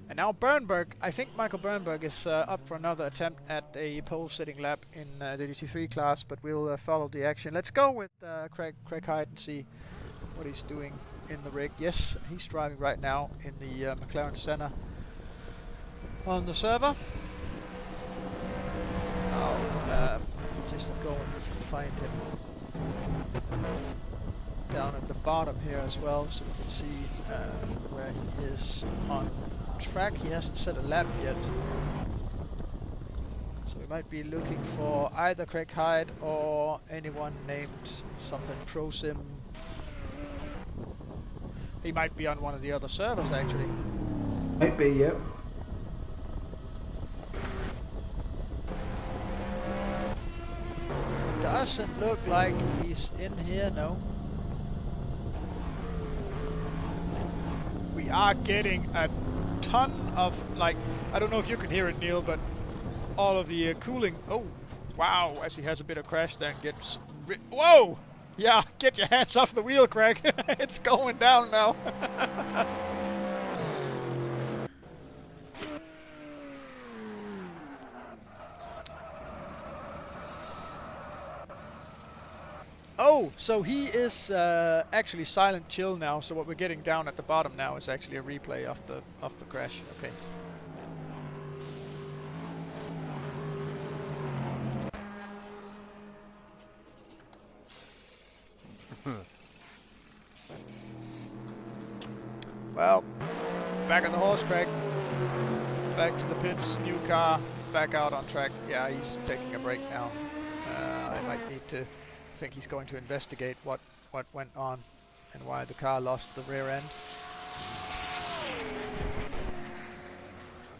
And now Bernberg, I think Michael Bernberg is up for another attempt at a pole sitting lap in the GT3 class, but we'll follow the action. Let's go with Craig Hyde and see what he's doing in the rig. Yes, he's driving right now in the McLaren Senna on the server. I'll just go and find him down at the bottom here as well, so we can see where he is on track. He hasn't set a lap yet, so we might be looking for either Craig Hyde or anyone named something ProSim. He might be on one of the other servers actually. Might be, yep. Doesn't look like he's in here, no. We are getting a ton of, like, I don't know if you can hear it, Neil, but all of the cooling. Oh, wow, as he has a bit of crash then gets... Whoa! Yeah, get your hands off the wheel, Craig. It's going down now. Oh, so he is actually silent chill now. So what we're getting down at the bottom now is actually a replay of the crash. Okay. Well, back on the horse, Craig. Back to the pits, new car, back out on track. Yeah, he's taking a break now. I might need to think he's going to investigate what went on and why the car lost the rear end.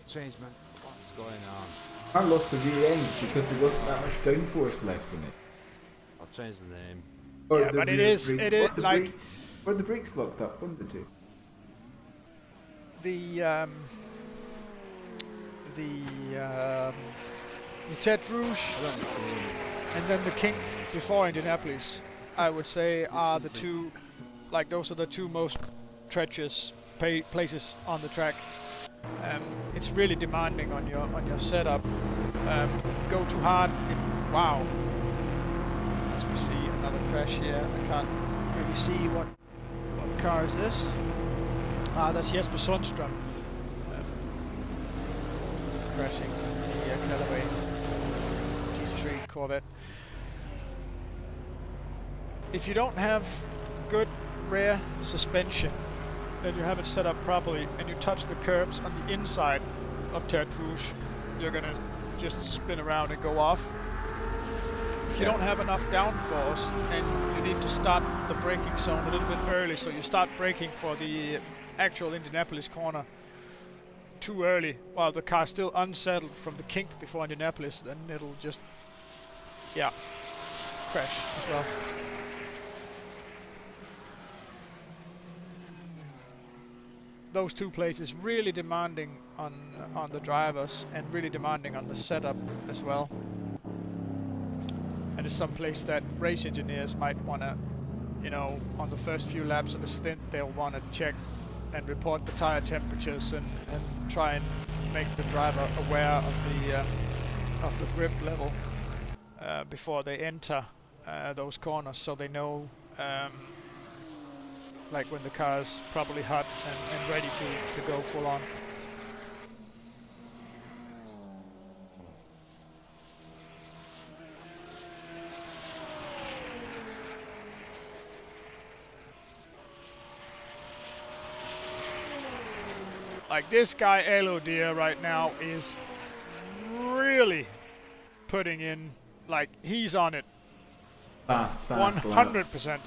Change, man. What's going on? I lost the rear end because there wasn't that much downforce left in it. I'll change the name. Or Yeah, the but it rear is brake- like or the brakes locked up, one of the two. the Tête Rouge I don't need to name and then the Kink before Indianapolis, I would say, are the two, like those are the two most treacherous places on the track. It's really demanding on your setup. Go too hard. Wow. As we see another crash here, I can't really see what car is this. That's Jesper Sundström crashing the Callaway GT3 Corvette. If you don't have good rear suspension, then you have it set up properly, and you touch the curbs on the inside of Tête Rouge, you're gonna just spin around and go off. If you don't have enough downforce, and you need to start the braking zone a little bit early, so you start braking for the actual Indianapolis corner too early while the car's still unsettled from the kink before Indianapolis, then it'll just, yeah, crash as well. Those two places really demanding on the drivers and really demanding on the setup as well. And it's some place that race engineers might want to, you know, on the first few laps of a stint, they'll want to check and report the tire temperatures and try and make the driver aware of the grip level before they enter those corners, so they know like when the car is properly hot and ready to go full on. Like this guy Elodie right now is really putting in, like he's on it Fast 100%.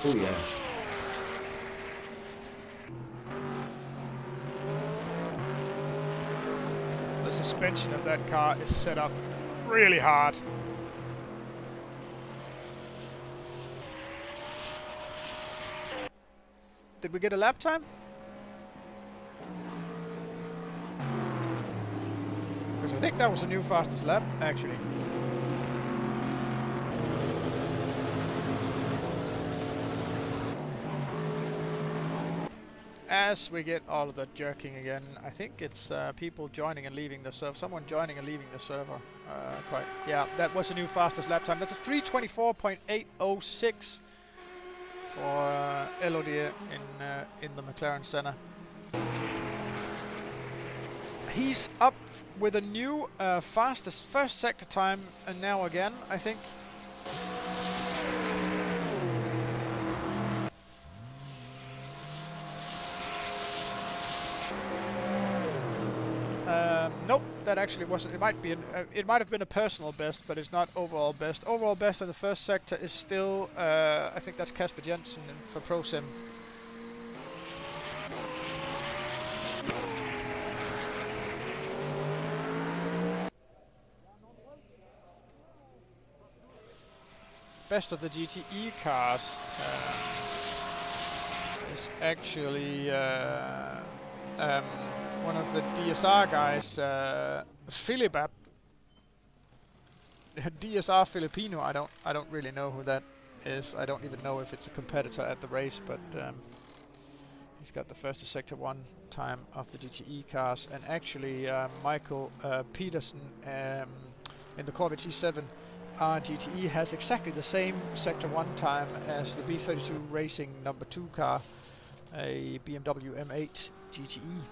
Oh yeah. The suspension of that car is set up really hard. Did we get a lap time? Because I think that was a new fastest lap, actually. As we get all of the jerking again, I think it's people joining and leaving the server. Someone joining and leaving the server. Yeah, that was a new fastest lap time. That's a 3:24.806 for Elodie in the McLaren Senna. He's up with a new fastest first sector time, and now again, I think. Nope, that actually wasn't. It might be. It might have been a personal best, but it's not overall best. Overall best in the first sector is still. I think that's Kasper Jensen for Pro Sim. Best of the GTE cars is actually one of the DSR guys, Philibap. DSR Filipino. I don't really know who that is. I don't even know if it's a competitor at the race, but he's got the first to sector 1 time of the GTE cars, and actually Michael Peterson in the Corvette G7 GTE has exactly the same sector 1 time as the B32 Racing number 2 car, a BMW M8 GTE.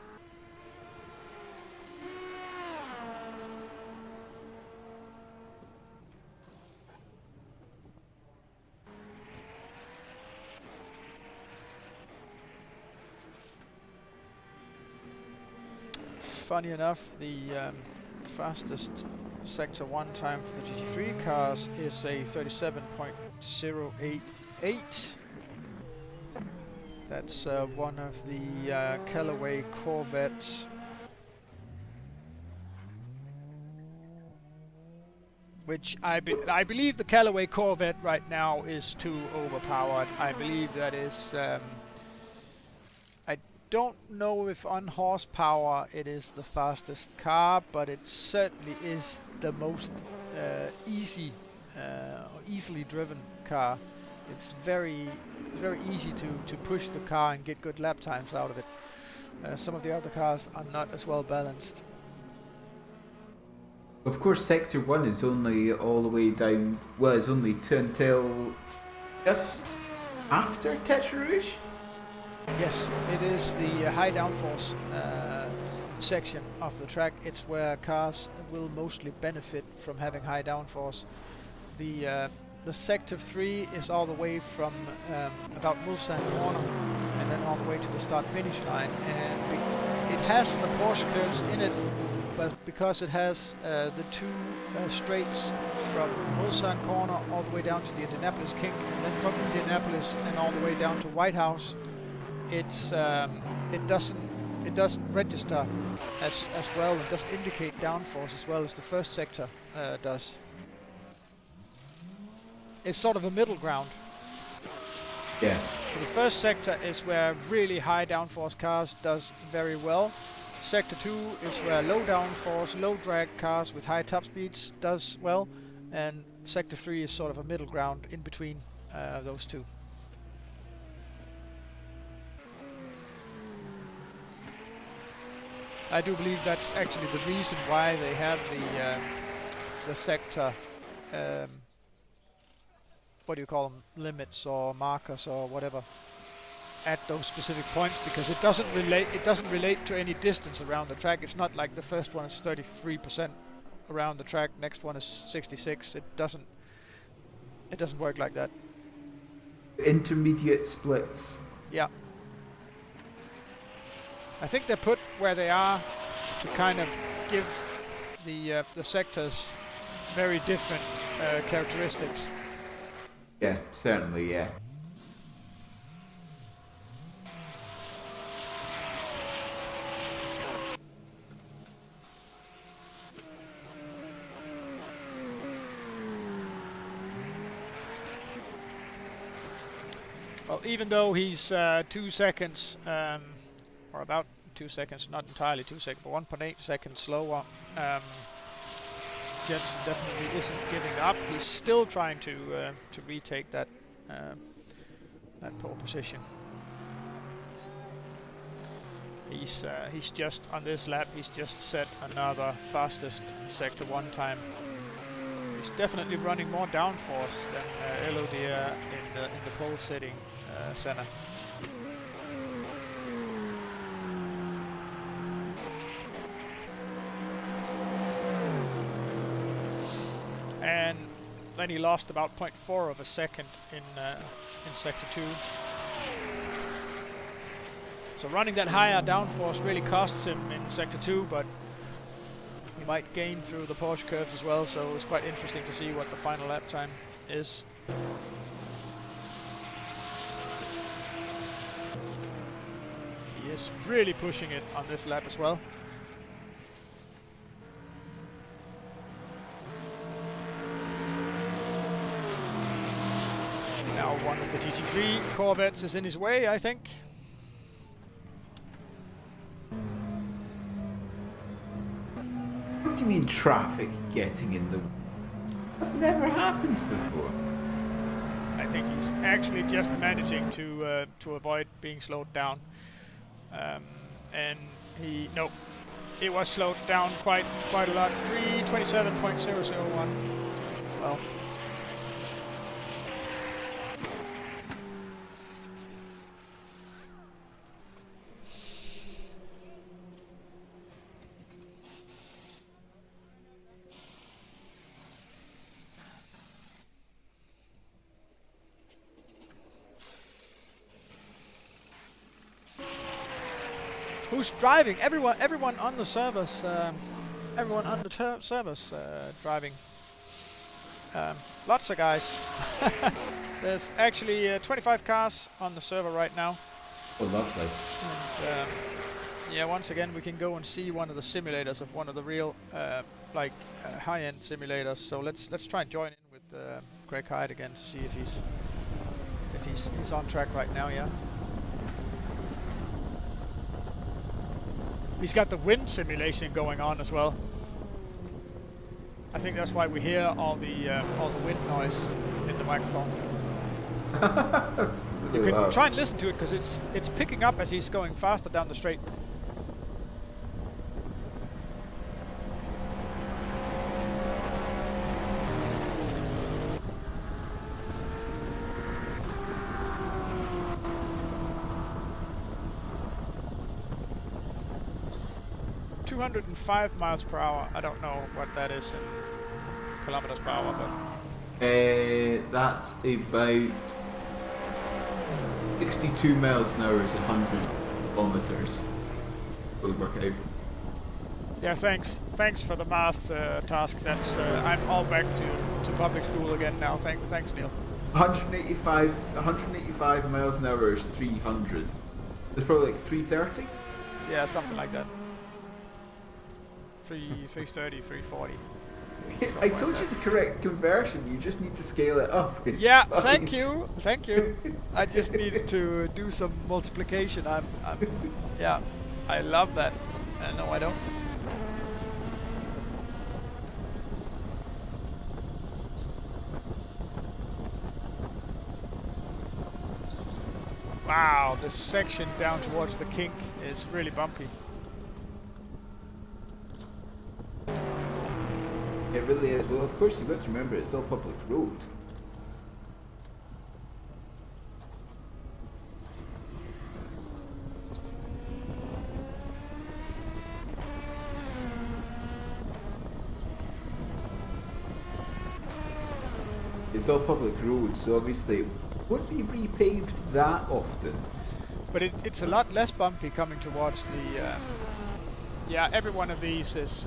funny enough, the fastest Sector 1 time for the GT3 cars is a 37.088. That's one of the Callaway Corvettes. Which I believe the Callaway Corvette right now is too overpowered. I believe that is... I don't know if on horsepower it is the fastest car, but it certainly is the most easily driven car. It's very easy to push the car and get good lap times out of it. Some of the other cars are not as well balanced. Of course, Sector 1 is only all the way down, well, it's only until just after Tetra Rouge? Yes, it is the high downforce section of the track. It's where cars will mostly benefit from having high downforce. The Sector 3 is all the way from about Mulsanne corner and then all the way to the start-finish line. And it has the Porsche curves in it, but because it has the two straights from Mulsanne corner all the way down to the Indianapolis kink, and then from Indianapolis and all the way down to White House, it doesn't register as well, and doesn't indicate downforce as well as the first sector does. It's sort of a middle ground. Yeah. So the first sector is where really high downforce cars does very well. Sector 2 is where low downforce, low drag cars with high top speeds does well, and Sector 3 is sort of a middle ground in between those two. I do believe that's actually the reason why they have the sector, what do you call them, limits or markers or whatever, at those specific points, because it doesn't relate to any distance around the track. It's not like the first one is 33% around the track, next one is 66. It doesn't work like that. Intermediate splits. Yeah. I think they're put where they are to kind of give the sectors very different characteristics. Yeah, certainly, yeah. Well, even though he's 2 seconds, or about 2 seconds, not entirely 2 seconds, but 1.8 seconds slower, Jensen definitely isn't giving up. He's still trying to retake that pole position. He's just on this lap. He's just set another fastest Sector 1 time. He's definitely running more downforce than Elodie in the pole setting center. And then he lost about 0.4 of a second in Sector 2. So running that higher downforce really costs him in Sector 2, but he might gain through the Porsche curves as well, so it's quite interesting to see what the final lap time is. He is really pushing it on this lap as well. Now one of the GT3 Corvettes is in his way, I think. What do you mean traffic getting in the way? That's never happened before. I think he's actually just managing to avoid being slowed down. And it was slowed down quite a lot. 3:27.001. Well. who's driving? Everyone on the servers. Everyone on the servers driving. Lots of guys. There's actually 25 cars on the server right now. Oh, lovely. And yeah, once again we can go and see one of the simulators of one of the real high-end simulators. So let's try and join in with Greg Hyde again to see if he's on track right now. Yeah. He's got the wind simulation going on as well. I think that's why we hear all the wind noise in the microphone. You can try and listen to it because it's picking up as he's going faster down the straight. .205 miles per hour. I don't know what that is in kilometers per hour, but that's about 62 miles an hour is 100 kilometers. Will work out. Yeah, thanks for the math task. That's I'm all back to public school again now. Thanks, Neil. 185 miles an hour is 300. It's probably like 330. Yeah, something like that. 330, 340. I told you the correct conversion. You just need to scale it up. It's Yeah, fine. thank you. I just needed to do some multiplication. Yeah, I love that. No, I don't. Wow, this section down towards the kink is really bumpy. It really is. Well, of course, you've got to remember it's all public road. It's all public road, so obviously it wouldn't be repaved that often. But it's a lot less bumpy coming towards the... yeah, every one of these is...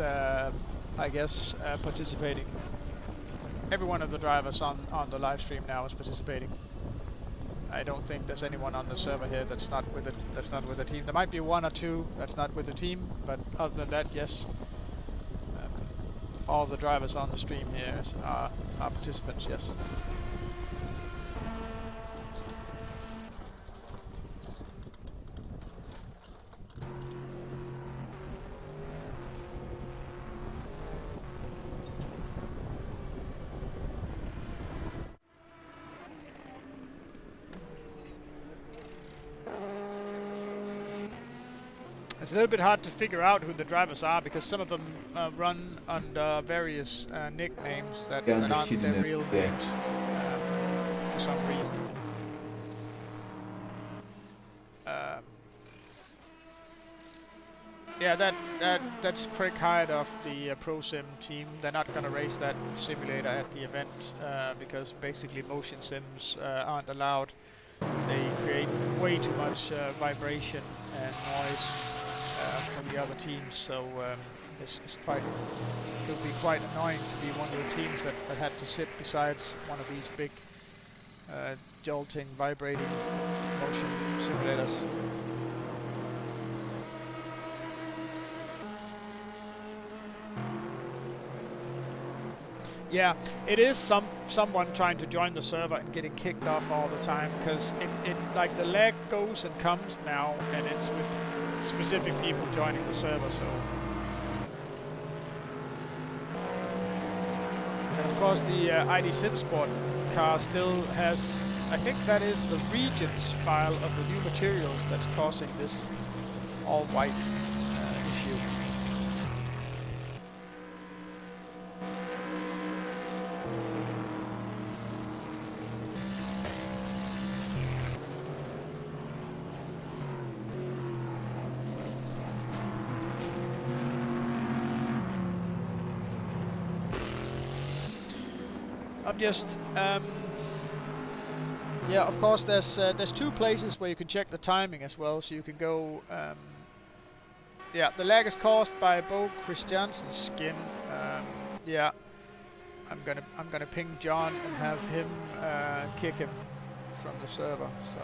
I guess participating. Every one of the drivers on the live stream now is participating. I don't think there's anyone on the server here that's not with the team. There might be one or two that's not with the team, but other than that, yes. All the drivers on the stream here are participants. Yes. It's a little bit hard to figure out who the drivers are because some of them run under various nicknames that aren't their real names for some reason. Yeah, that's Craig Hyde of the ProSim team. They're not going to race that simulator at the event because basically motion sims aren't allowed. They create way too much vibration and noise from the other teams, so it would be quite annoying to be one of the teams that had to sit besides one of these big jolting, vibrating motion simulators. Yeah, it is someone trying to join the server and getting kicked off all the time because it like the lag goes and comes now, and it's with specific people joining the server. So, and of course the ID SimSport car still has, I think that is the regions file of the new materials that's causing this all white issue. I'm just, yeah, of course there's two places where you can check the timing as well, so you can go Yeah, the lag is caused by Bo Christiansen's skin. Yeah, I'm gonna ping John and have him kick him from the server. So.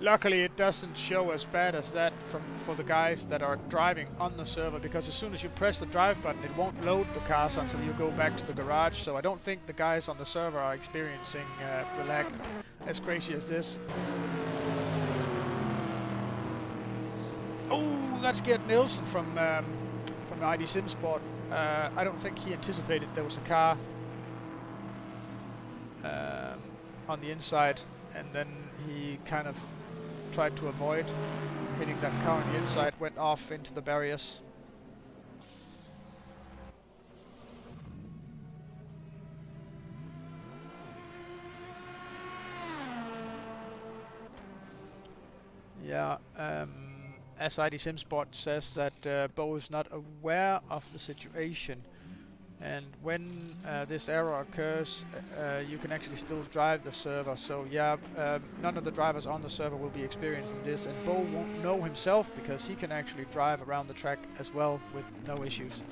Luckily, it doesn't show as bad as that for the guys that are driving on the server, because as soon as you press the drive button, it won't load the cars until you go back to the garage. So I don't think the guys on the server are experiencing the lag as crazy as this. Oh, that's Gert Nielsen from ID Sim Sport. I don't think he anticipated there was a car on the inside, and then he kind of tried to avoid hitting that car on the inside, went off into the barriers. Yeah, as ID Sim Sport says that Bo is not aware of the situation, and when this error occurs, you can actually still drive the server. So yeah, none of the drivers on the server will be experiencing this, and Bo won't know himself because he can actually drive around the track as well with no issues.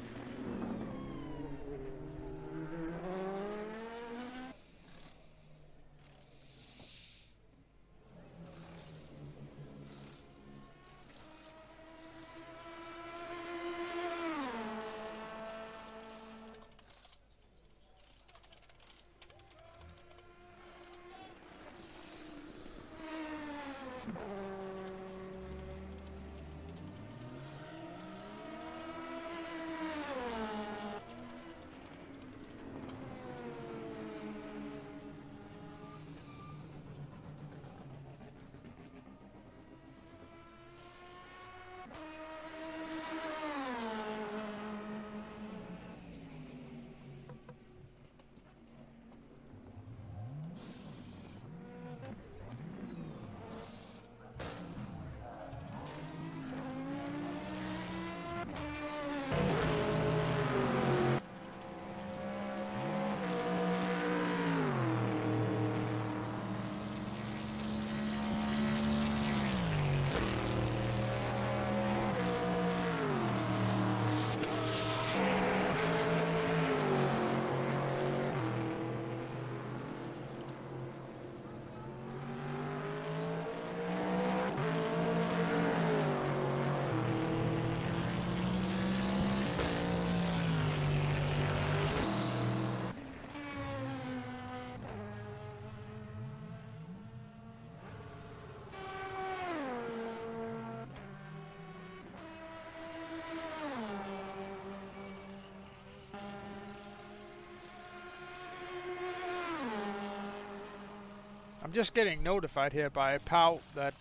I'm just getting notified here by POW that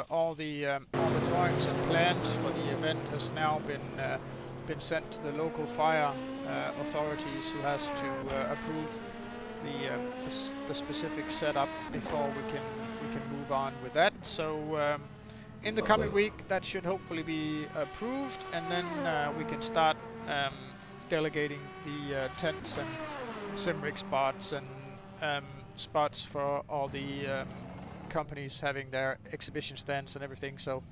all the drawings and plans for the event has now been sent to the local fire authorities, who has to approve the specific setup before we can move on with that. So in the coming week, that should hopefully be approved, and then we can start delegating the tents and Simrig spots and spots for all the companies having their exhibition stands and everything. So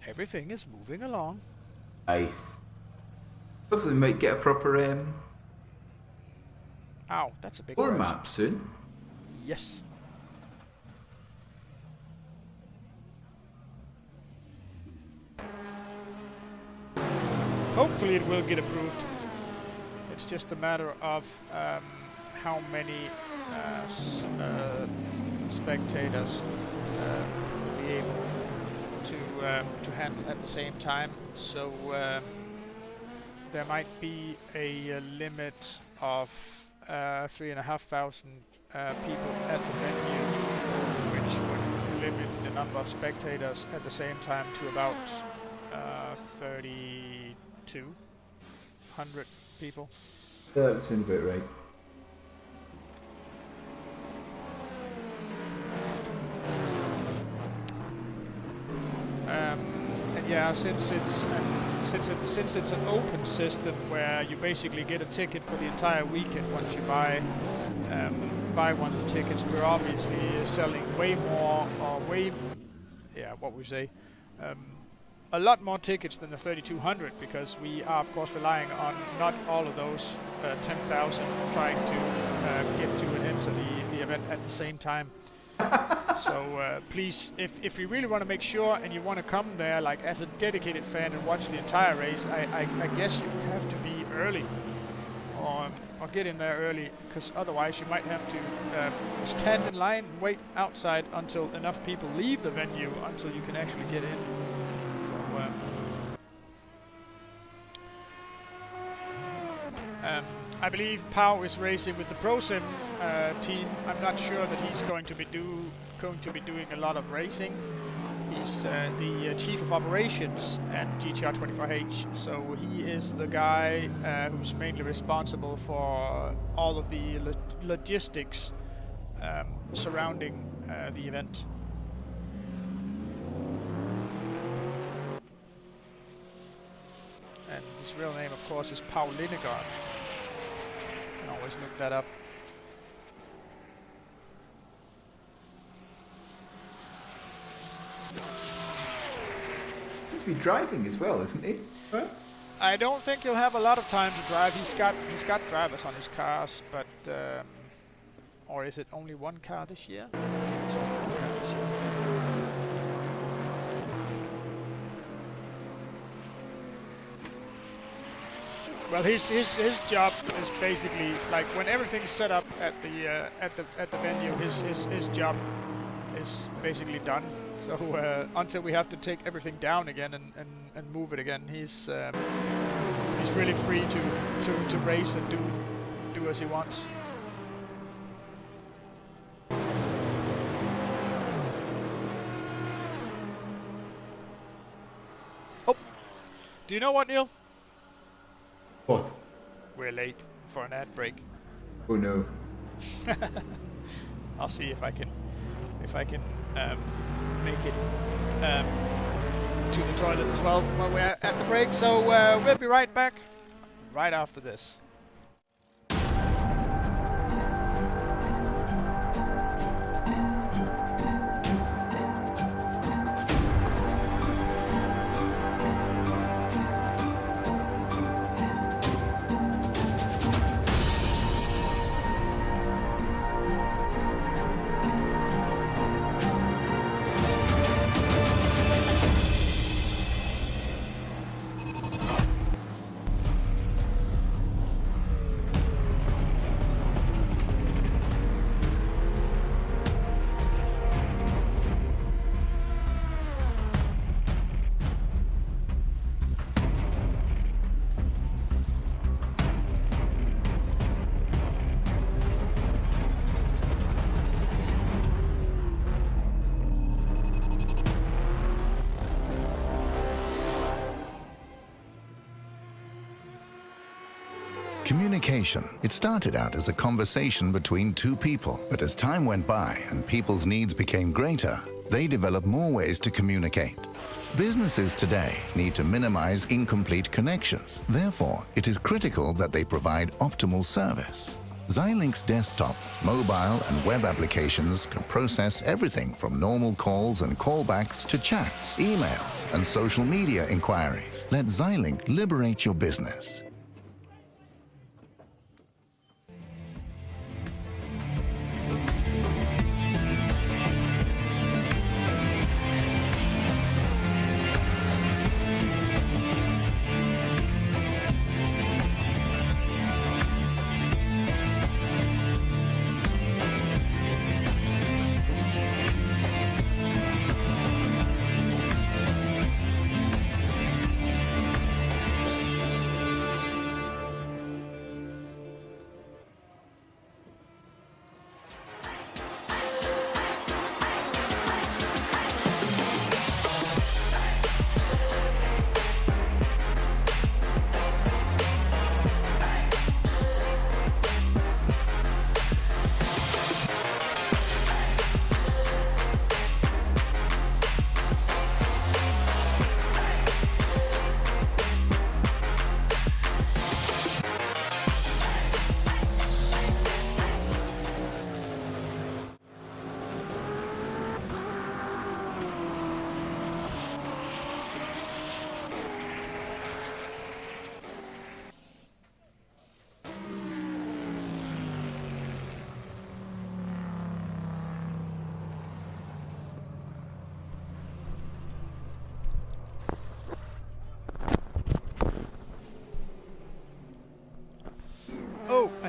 everything is moving along. Nice. Hopefully we might get a proper Ow, that's a big floor rush. map soon. Yes. Hopefully it will get approved. It's just a matter of how many spectators will be able to handle at the same time. So there might be a limit of 3,500 people at the venue, which would limit number of spectators at the same time to about 3,200 people. That sounds about right. And yeah, since it's an open system where you basically get a ticket for the entire weekend once you buy one of the tickets, we're obviously selling way more, or what we say, a lot more tickets than the 3,200, because we are of course relying on not all of those 10,000 trying to get to and enter the event at the same time. So please, if you really want to make sure and you want to come there like as a dedicated fan and watch the entire race, I guess you have to be early or get in there early, because otherwise you might have to stand in line and wait outside until enough people leave the venue until you can actually get in. So I believe Pau is racing with the ProSim team. I'm not sure that he's going to be doing a lot of racing. He's the chief of operations at GTR 24H, so he is the guy who's mainly responsible for all of the logistics surrounding the event. And his real name, of course, is Pau Linegaard. You can always look that up. He's be driving as well, isn't he? Huh? I don't think he'll have a lot of time to drive. He's got drivers on his cars, but or is it only one car this year? It's only one car this year. Well, his job is basically like when everything's set up at the venue. His job is basically done. So until we have to take everything down again and move it again, he's really free to race and do as he wants. Oh, do you know what, Neil? What? We're late for an ad break. Oh no. I'll see if I can make it to the toilet as well while we're at the break. So we'll be right back right after this. Communication. It started out as a conversation between two people, but as time went by and people's needs became greater, they developed more ways to communicate. Businesses today need to minimize incomplete connections. Therefore, it is critical that they provide optimal service. Xilinx desktop, mobile and web applications can process everything from normal calls and callbacks to chats, emails and social media inquiries. Let Xilinx liberate your business.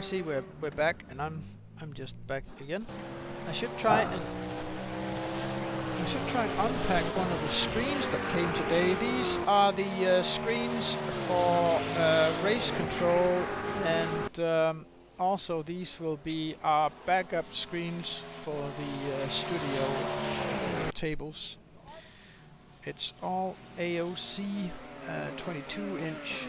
see we're back, and I'm just back again. I should try and unpack one of the screens that came today. These are the screens for race control, and also these will be our backup screens for the studio tables. It's all AOC 22-inch.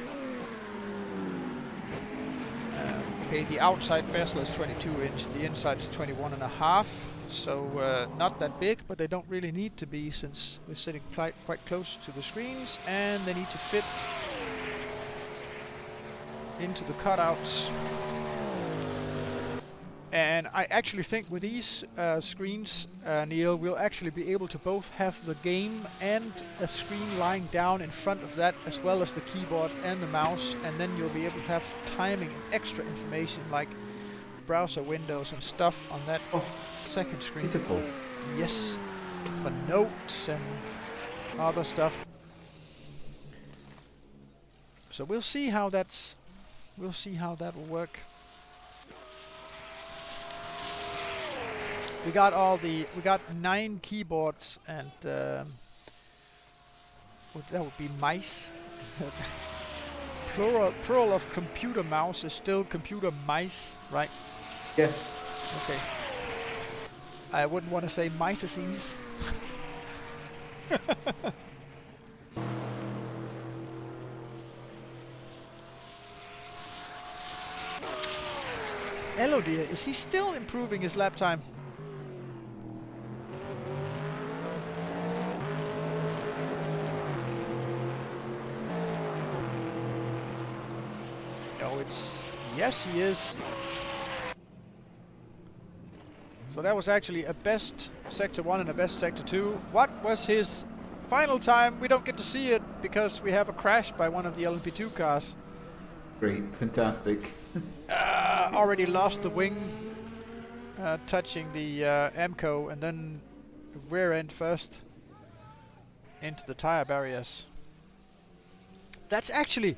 Okay, the outside bezel is 22-inch, the inside is 21.5, so not that big, but they don't really need to be since we're sitting quite close to the screens, and they need to fit into the cutouts. And I actually think with these screens, Neil, we'll actually be able to both have the game and a screen lying down in front of that, as well as the keyboard and the mouse, and then you'll be able to have timing and extra information like browser windows and stuff on that second screen. Beautiful. Yes, for notes and other stuff. So we'll see how that'll work. We got 9 keyboards and that would be mice. Plural of computer mouse is still computer mice, right? Yeah. Okay. I wouldn't want to say mices. Hello dear, is he still improving his lap time? Yes, he is. So that was actually a best Sector 1 and a best Sector 2. What was his final time? We don't get to see it because we have a crash by one of the LMP2 cars. Great, fantastic. Already lost the wing, touching the Amco, and then rear end first into the tire barriers. That's actually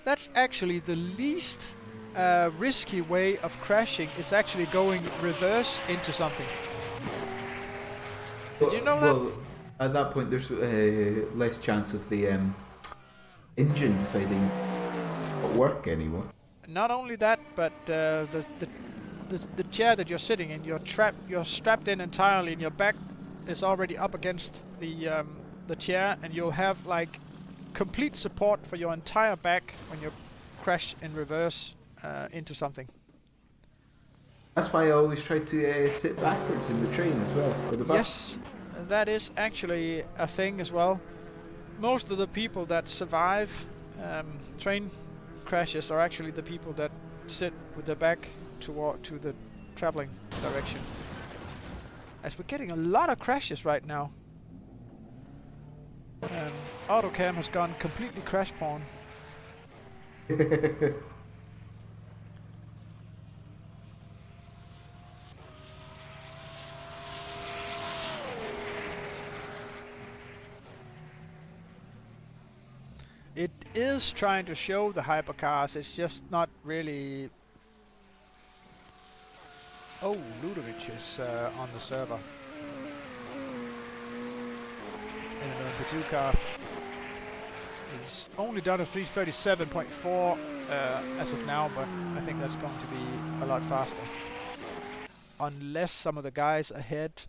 the least risky way of crashing, is actually going reverse into something. Did you know that? Well, at that point there's less chance of the engine deciding what work anymore. Not only that, but the chair that you're sitting in, you're strapped in entirely, and your back is already up against the chair, and you'll have like complete support for your entire back when you crash in reverse into something. That's why I always try to sit backwards in the train as well, or the bus. Yes, that is actually a thing as well. Most of the people that survive train crashes are actually the people that sit with their back to the traveling direction. As we're getting a lot of crashes right now. Autocam has gone completely crash porn. It is trying to show the hypercars, it's just not really... Oh, Ludovic is on the server. In an LMP2 car. He's only done a 337.4 as of now, but I think that's going to be a lot faster. Unless some of the guys ahead...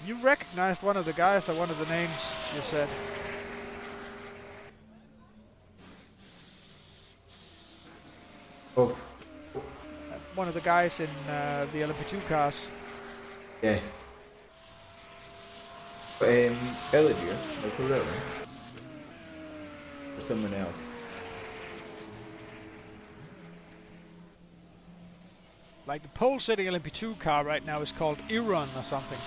You recognized one of the guys or one of the names you said. Of One of the guys in the LMP2 cars. yes. Ellidier, like Corella. Or someone else. Like the pole sitting LMP2 car right now is called Iron or something.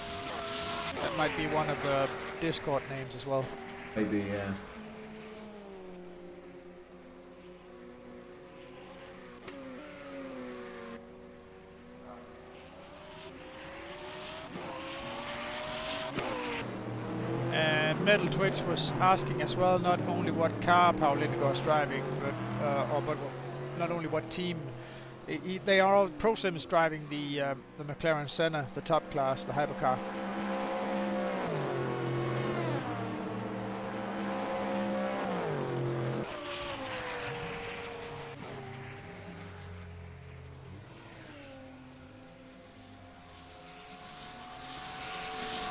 That might be one of the Discord names as well. Maybe, yeah. And Metal Twitch was asking as well, not only what car Paul Lindegård is driving, but not only what team. They are all Pro Sims driving the McLaren Senna, the top class, the hypercar.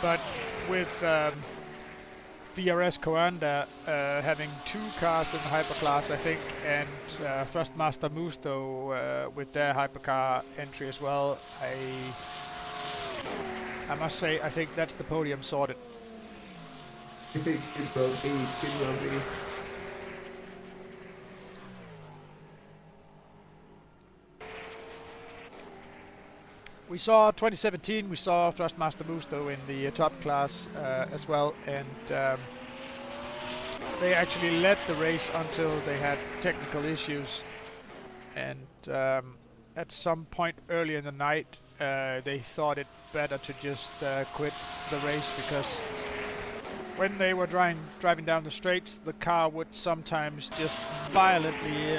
But with DRS Coanda having 2 cars in the hyperclass, I think, and Thrustmaster Musto with their hypercar entry as well, I must say, I think that's the podium sorted. Could well be, could well be. We saw 2017, we saw Thrustmaster Musto in the top class as well, and they actually led the race until they had technical issues, and at some point early in the night they thought it better to just quit the race, because when they were driving down the straights, the car would sometimes just violently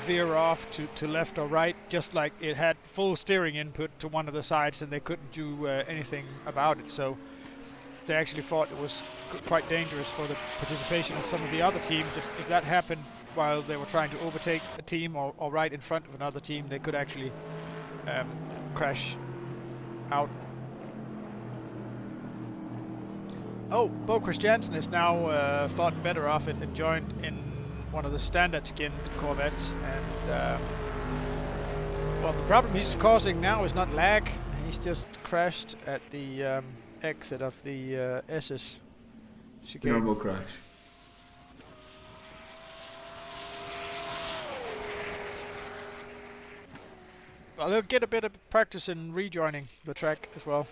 veer off to left or right, just like it had full steering input to one of the sides and they couldn't do anything about it. So they actually thought it was quite dangerous for the participation of some of the other teams. If that happened while they were trying to overtake a team or right in front of another team, they could actually crash out. Oh, Bo Christiansen is now thought better of it and joined in one of the standard skinned Corvettes, and well, the problem he's causing now is not lag. He's just crashed at the exit of the SS chicane. Normal crash. Well, he'll get a bit of practice in rejoining the track as well.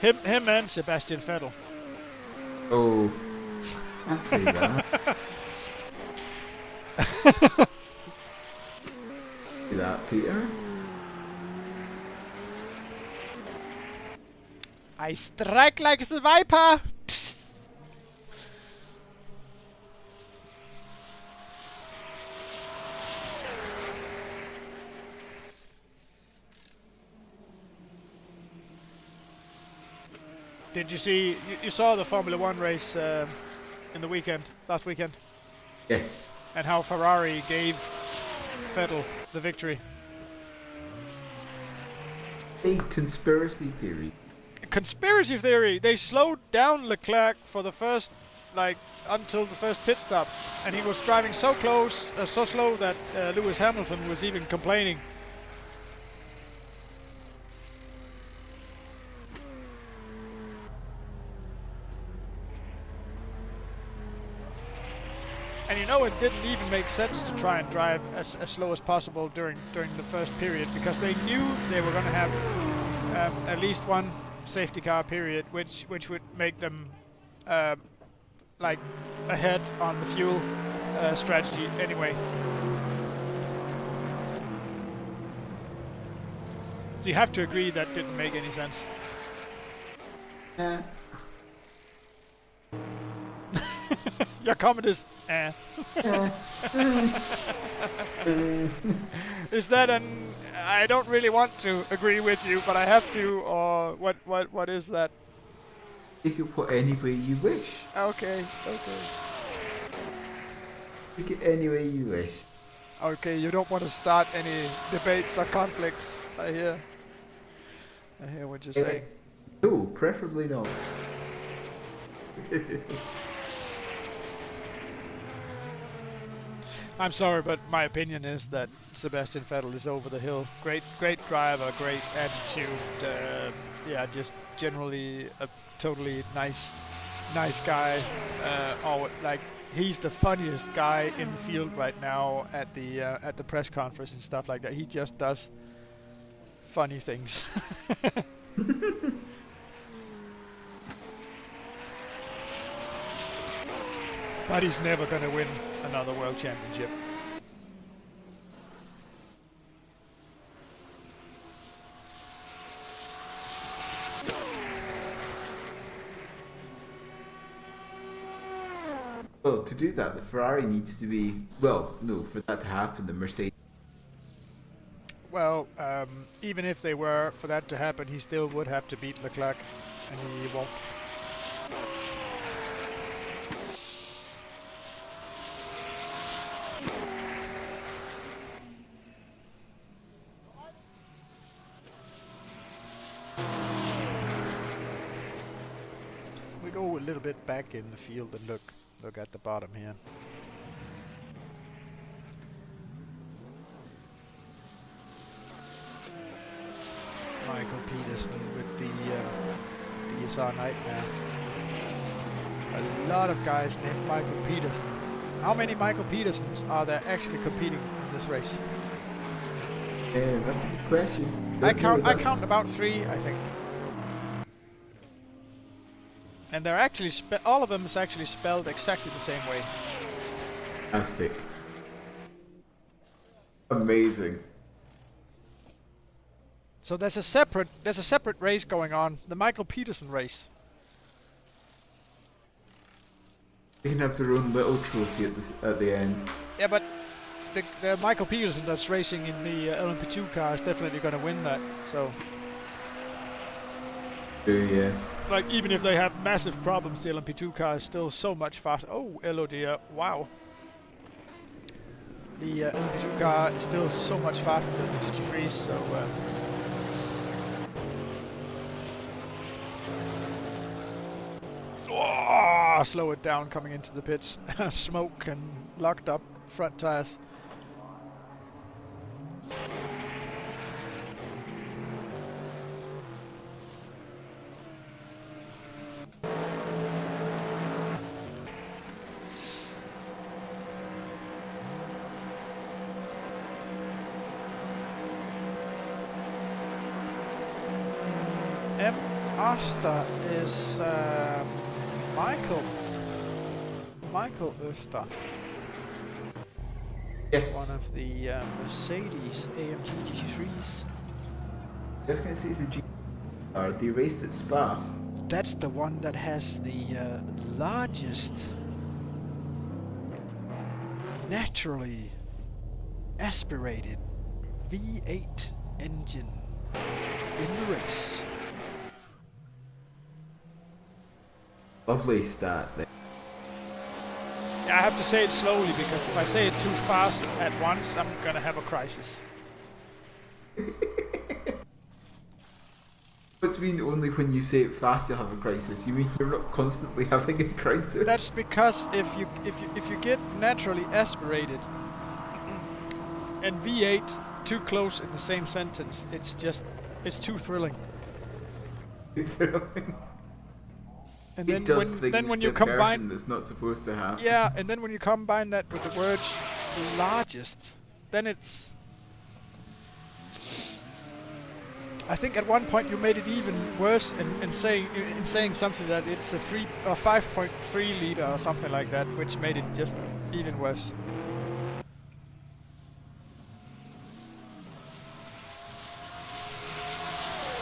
Him and Sebastian Vettel. Oh, I'd say that. See that, Peter? I strike like the Viper! Did you see? You saw the Formula One race in the last weekend, Yes. and how Ferrari gave Vettel the victory. A conspiracy theory. Conspiracy theory. They slowed down Leclerc for the first, until the first pit stop, and he was driving so close, so slow that Lewis Hamilton was even complaining. And you know, it didn't even make sense to try and drive as slow as possible during the first period, because they knew they were going to have at least one safety car period, which would make them ahead on the fuel strategy anyway. So you have to agree that didn't make any sense. Your comment is, eh. Is that an, I don't really want to agree with you, but I have to, or what is that? Take it what any way you wish. Okay. Take it any way you wish. Okay, you don't want to start any debates or conflicts, I hear what you're saying. No, preferably not. I'm sorry, but my opinion is that Sebastian Vettel is over the hill. Great driver, great attitude. Just generally a totally nice guy. He's the funniest guy in the field right now at the press conference and stuff like that. He just does funny things. But he's never going to win another world championship. well, to do that, the Ferrari needs to be, well, no, for that to happen, the Mercedes. Well, even if they were for that to happen, he still would have to beat Leclerc, and he won't. We go a little bit back in the field and look at the bottom here. Michael Peterson with the DSR Nightmare. A lot of guys named Michael Peterson. How many Michael Petersons are there actually competing in this race? Yeah, that's a good question. I count about 3, I think. And they're actually all of them is actually spelled exactly the same way. Fantastic. Amazing. So there's a separate race going on, the Michael Peterson race. They can have their own little trophy at the end. Yeah, but the Michael Peterson that's racing in the LMP2 car is definitely going to win that. So, Yes. like, even if they have massive problems, the LMP2 car is still so much faster. Oh, hello dear. Wow. The LMP2 car is still so much faster than the GT3, so... slow it down coming into the pits. Smoke and locked up front tires. M. Asta is Michael Oster. Yes. One of the Mercedes AMG GT3s. I was going to say it's a G. They raced at Spa. That's the one that has the largest naturally aspirated V8 engine in the race. Lovely stat there. Yeah, I have to say it slowly because if I say it too fast at once, I'm gonna have a crisis. What do you mean only when you say it fast you'll have a crisis? You mean you're not constantly having a crisis? That's because if you get naturally aspirated and V8 too close in the same sentence, it's too thrilling. And it does things then when to you a combine person that's not supposed to happen. yeah, and then when you combine that with the word largest, then it's. I think at one point you made it even worse in saying something that it's a 5.3 liter or something like that, which made it just even worse.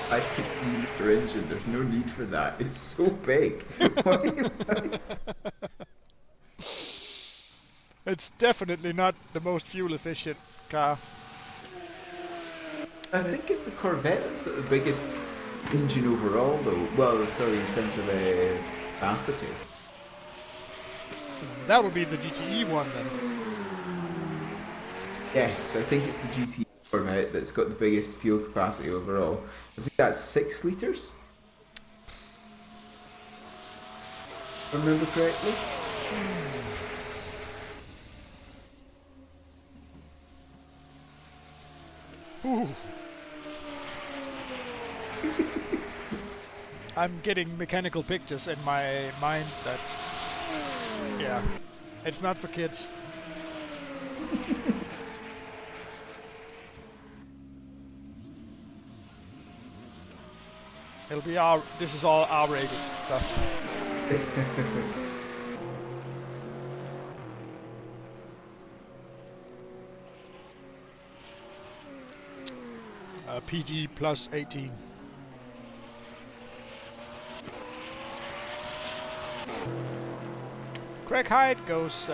I picked the engine. There's no need for that. It's so big. It's definitely not the most fuel efficient car. I think it's the Corvette that's got the biggest engine overall, though. Well, sorry, in terms of capacity. That would be the GTE one then. Yes, I think it's the GT Corvette that's got the biggest fuel capacity overall. I think that's 6 litres. If I remember correctly. Ooh. I'm getting mechanical pictures in my mind that, yeah, it's not for kids. It'll be this is all R-rated stuff. PG plus 18. Craig Hyde goes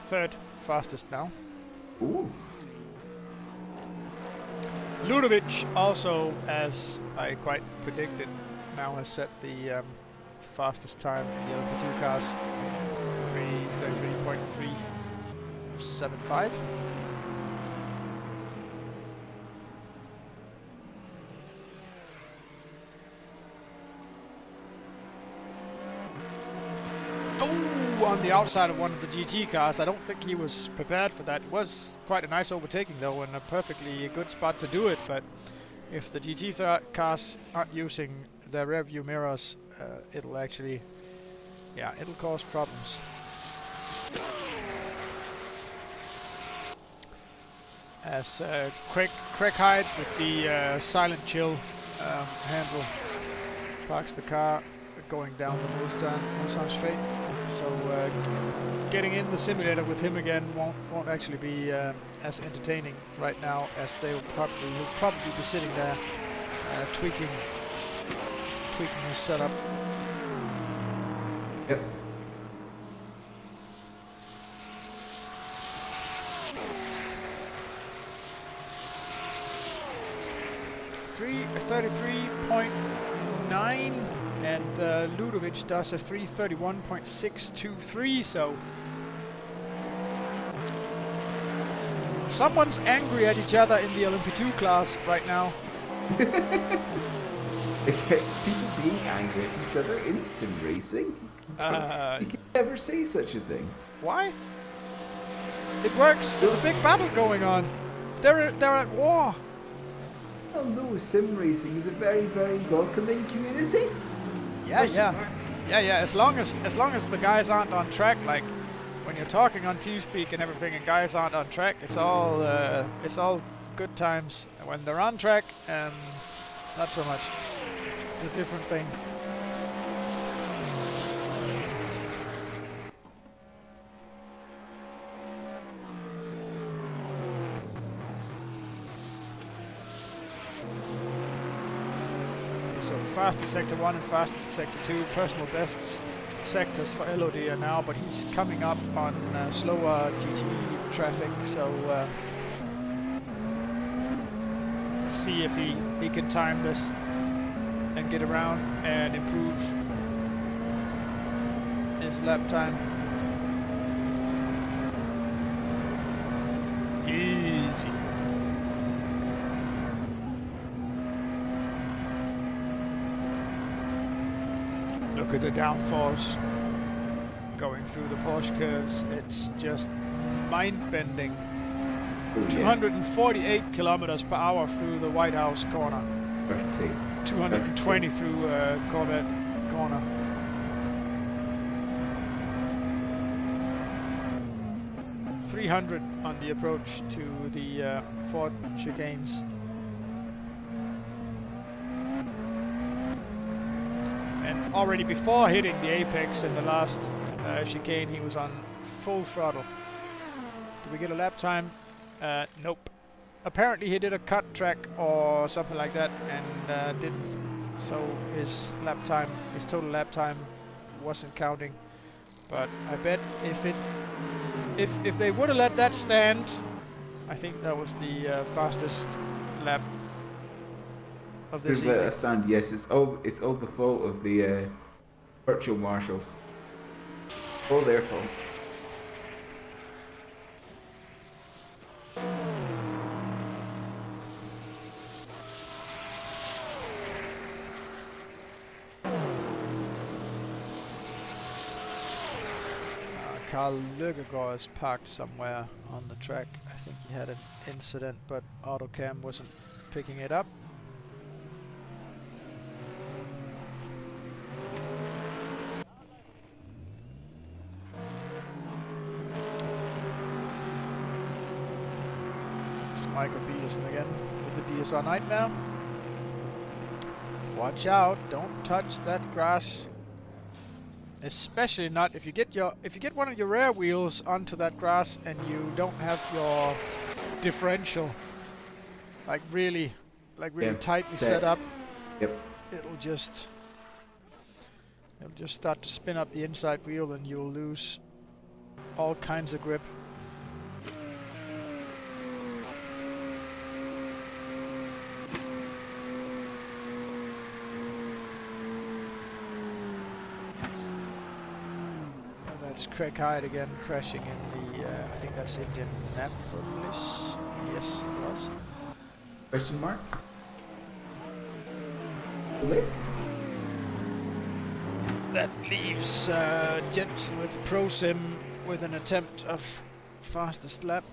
third fastest now. Ooh. Ludovic also, as I quite predicted, now has set the fastest time in the LMP2 cars. 3:33.375. Oh, on the outside of one of the GT cars. I don't think he was prepared for that. It was quite a nice overtaking though, and a perfectly good spot to do it. But if the GT cars aren't using their rear view mirrors, it'll actually, it'll cause problems. As Craig Hyde with the silent chill handle parks the car going down the Mulsanne Straight. So getting in the simulator with him again won't actually be as entertaining right now, as he'll probably be sitting there tweaking his setup. Yep. A 33.9, and Ludovic does a 3:31.623. So someone's angry at each other in the LMP2 class right now. People being angry at each other in sim racing? You can never say such a thing. Why? It works. There's a big battle going on. They're at war. Well, no, sim racing is a very, very welcoming community. Yeah. As long as the guys aren't on track, like when you're talking on TeamSpeak and everything, and guys aren't on track, it's all good times. When they're on track, not so much. It's a different thing. So fastest sector 1 and fastest sector 2, personal bests sectors for Elodie now, but he's coming up on slower GT traffic, so let's see if he can time this and get around and improve his lap time. Easy. Look at the downforce going through the Porsche curves. It's just mind-bending. Oh, yeah. 248 kilometers per hour through the White House corner. 30. 220 through Corvette corner. .300 on the approach to the Ford chicanes. And already before hitting the apex in the last chicane, he was on full throttle. Did we get a lap time? Nope. Apparently he did a cut track or something like that and didn't. So his total lap time wasn't counting. But I bet if they would have let that stand, I think that was the fastest lap of this Let evening. that stand. Yes, it's all the fault of the virtual marshals. All their fault. Carl Løkkegaard is parked somewhere on the track. I think he had an incident, but AutoCam wasn't picking it up. It's Michael Peterson again with the DSR Nightmare. Watch out! Don't touch that grass. Especially not if you get one of your rear wheels onto that grass and you don't have your differential like really Yeah, tightly set. set up. Yep. It'll just start to spin up the inside wheel and you'll lose all kinds of grip. And that's Craig Hyde again crashing in the, I think that's Indianapolis. Yes, it was. Question mark? Liz? That leaves Jensen with Pro Sim with an attempt of fastest lap.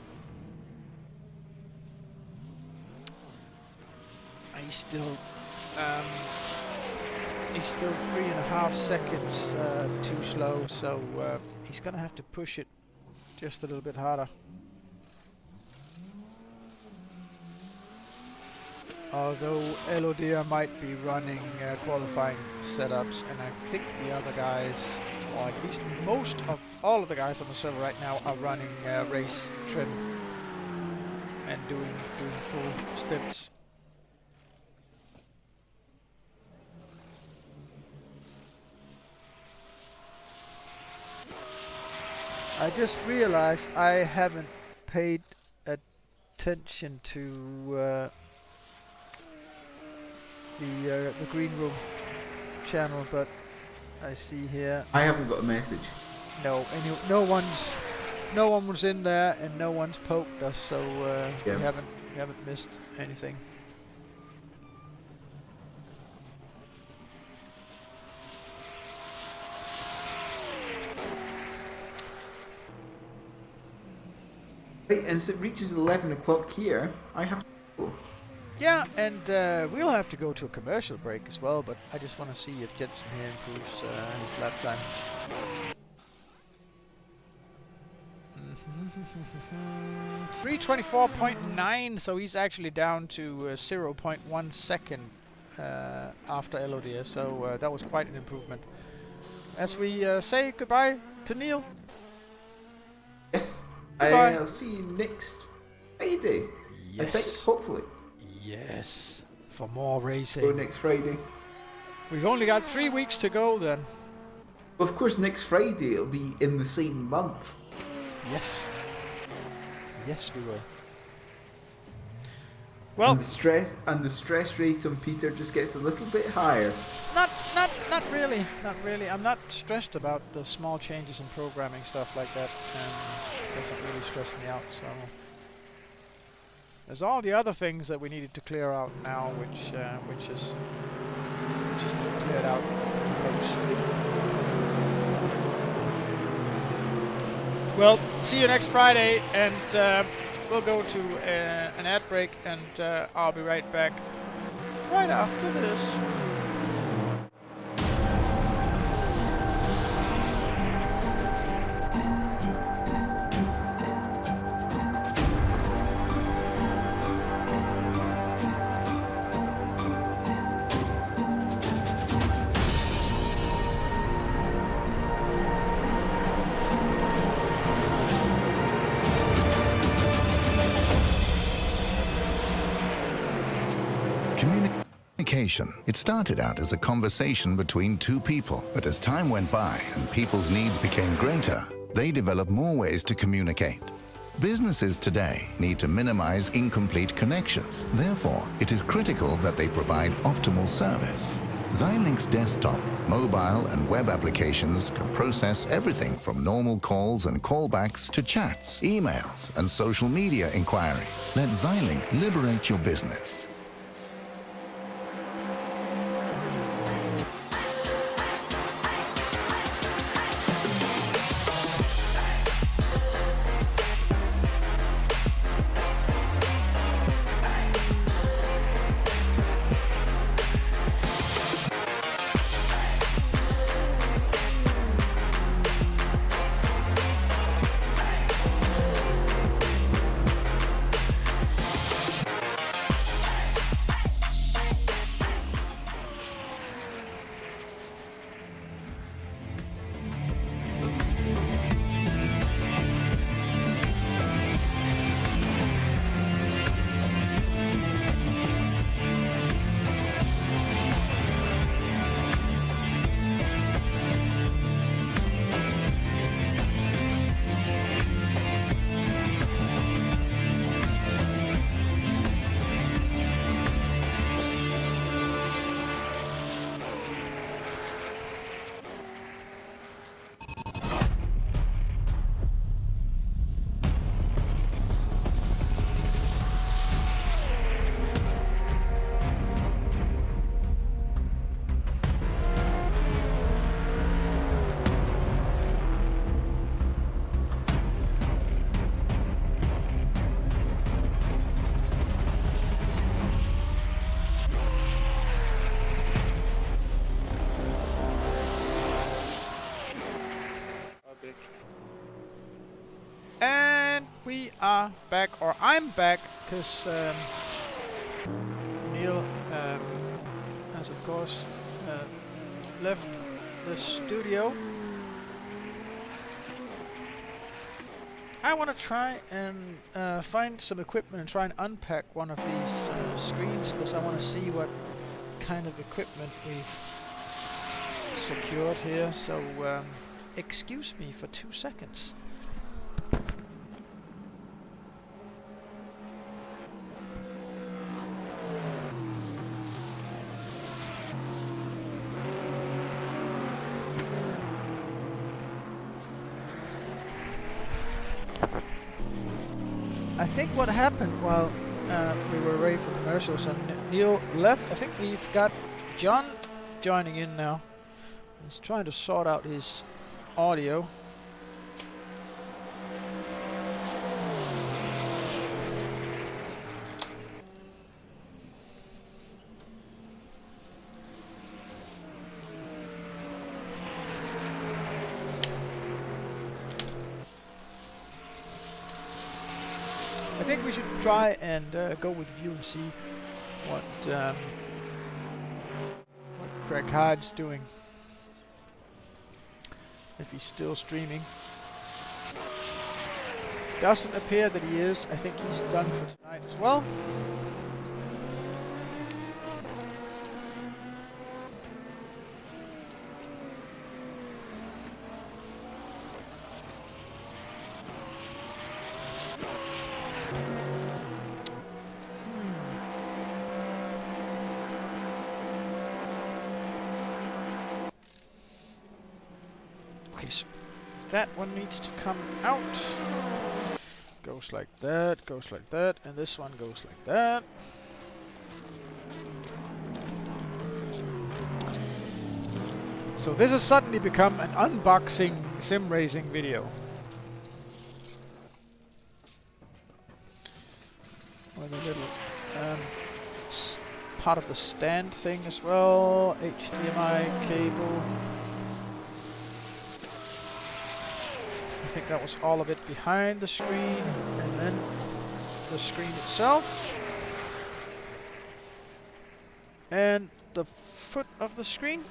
He's still 3.5 seconds too slow, so he's gonna have to push it just a little bit harder. Although Elodia might be running qualifying setups, and I think the other guys, or at least most of all of the guys on the server right now, are running race trim and doing full stints. I just realized I haven't paid attention to the Green Room channel, but I see here I haven't got a message. no one was in there and no one's poked us, so Yeah. we haven't missed anything. Right, and so it reaches 11 o'clock here. I have to go. Yeah, and we'll have to go to a commercial break as well, but I just want to see if Jensen here improves his lap time. 3:24.9, so he's actually down to 0.1 second after Elodia, so that was quite an improvement. As we say goodbye to Neil. Yes. Goodbye. I'll see you next Friday. I think, Yes. hopefully. Yes, for more racing. Go next Friday. We've only got 3 weeks to go then. Well, of course, next Friday it'll be in the same month. Yes. Yes, we will. Well, And the stress rate on Peter just gets a little bit higher. not really. Not really. I'm not stressed about the small changes in programming, stuff like that. Doesn't really stress me out. So there's all the other things that we needed to clear out now, which is been cleared out mostly. Well, see you next Friday, and we'll go to an ad break, and I'll be right back right after this. Communication. It started out as a conversation between two people, but as time went by and people's needs became greater, they developed more ways to communicate. Businesses today need to minimize incomplete connections. Therefore, it is critical that they provide optimal service. Xilinx desktop, mobile, and web applications can process everything from normal calls and callbacks to chats, emails, and social media inquiries. Let Xilinx liberate your business. are back, or I'm back, because Neil has of course left the studio. I want to try and find some equipment and try and unpack one of these screens, because I want to see what kind of equipment we've secured here. So excuse me for 2 seconds. I think what happened while we were away for commercials and Neil left, I think we've got John joining in now. He's trying to sort out his audio. I think we should try and go with view and see what Craig Hyde's doing. If he's still streaming. Doesn't appear that he is. I think he's done for tonight as well. So that one needs to come out. Goes like that, goes like that, and this one goes like that. So this has suddenly become an unboxing sim racing video. With a little part of the stand thing as well, HDMI cable. I think that was all of it behind the screen, and then the screen itself, and the foot of the screen.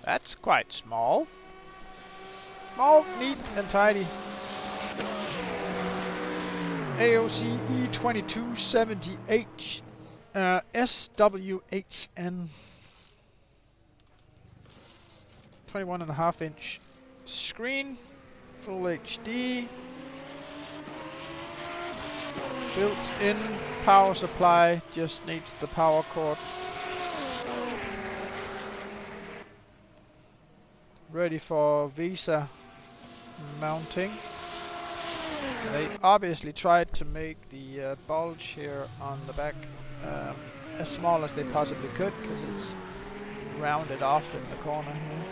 That's quite small. Small, neat, and tidy. AOC E2270H SWHN 21.5 inch screen, full HD, built-in power supply, just needs the power cord. Ready for VESA mounting. They obviously tried to make the bulge here on the back as small as they possibly could, because it's rounded off in the corner here.